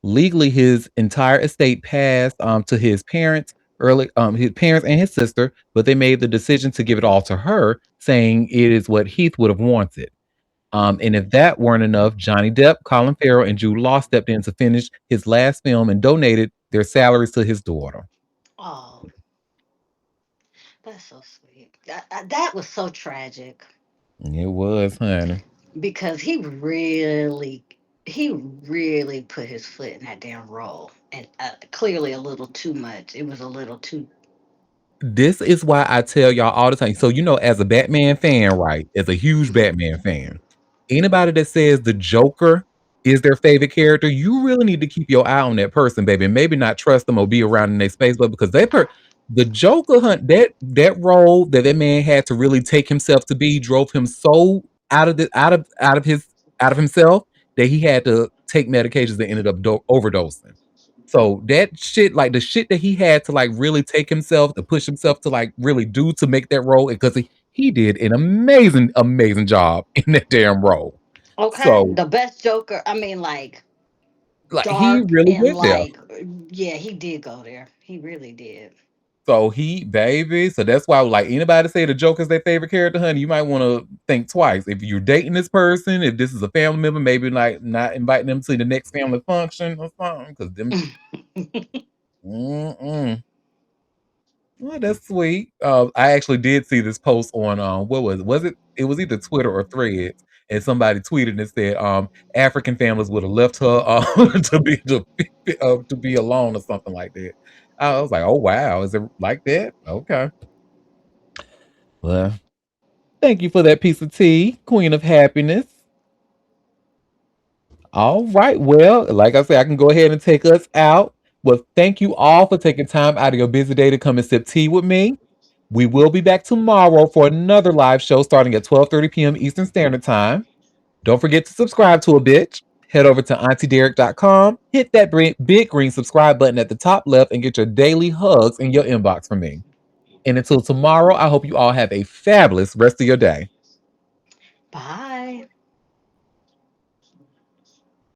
Legally, his entire estate passed to his parents and his sister, but they made the decision to give it all to her, saying it is what Heath would have wanted. And if that weren't enough, Johnny Depp, Colin Farrell, and Jude Law stepped in to finish his last film and donated their salaries to his daughter. Oh, that's so sweet. That was so tragic It was, honey. because he really put his foot in that damn role, and clearly a little too much. It was a little too. This is why I tell y'all all the time. So, as a Batman fan, right? As a huge Batman fan, anybody that says the Joker is their favorite character, you really need to keep your eye on that person, baby. And maybe not trust them or be around in their space, but because the Joker hunt that role that man had to really take himself to be drove him so out of himself that he had to take medications that ended up overdosing. So that shit, like the shit that he had to like really take himself to push himself to like really do to make that role, because he did an amazing, amazing job in that damn role. Okay, So, the best Joker. I mean, like like, he dark really and went there. like, yeah, he did go there. He really did. So baby. So that's why, like, anybody say the Joker's their favorite character, honey, you might want to think twice. If you're dating this person, if this is a family member, maybe like not inviting them to the next family function or something, because them. Mm-mm. Well, that's sweet. I actually did see this post on what was it? Was it? It was either Twitter or Threads, and somebody tweeted and said African families would have left her to be alone or something like that. I was like, oh wow, is it like that? Okay. Well, thank you for that piece of tea, Queen of Happiness. All right. Well, like I said, I can go ahead and take us out. Well, thank you all for taking time out of your busy day to come and sip tea with me. We will be back tomorrow for another live show starting at 12:30 p.m. Eastern Standard Time. Don't forget to subscribe to a bitch. Head over to auntiederik.com, hit that big green subscribe button at the top left, and get your daily hugs in your inbox from me. And until tomorrow, I hope you all have a fabulous rest of your day. Bye.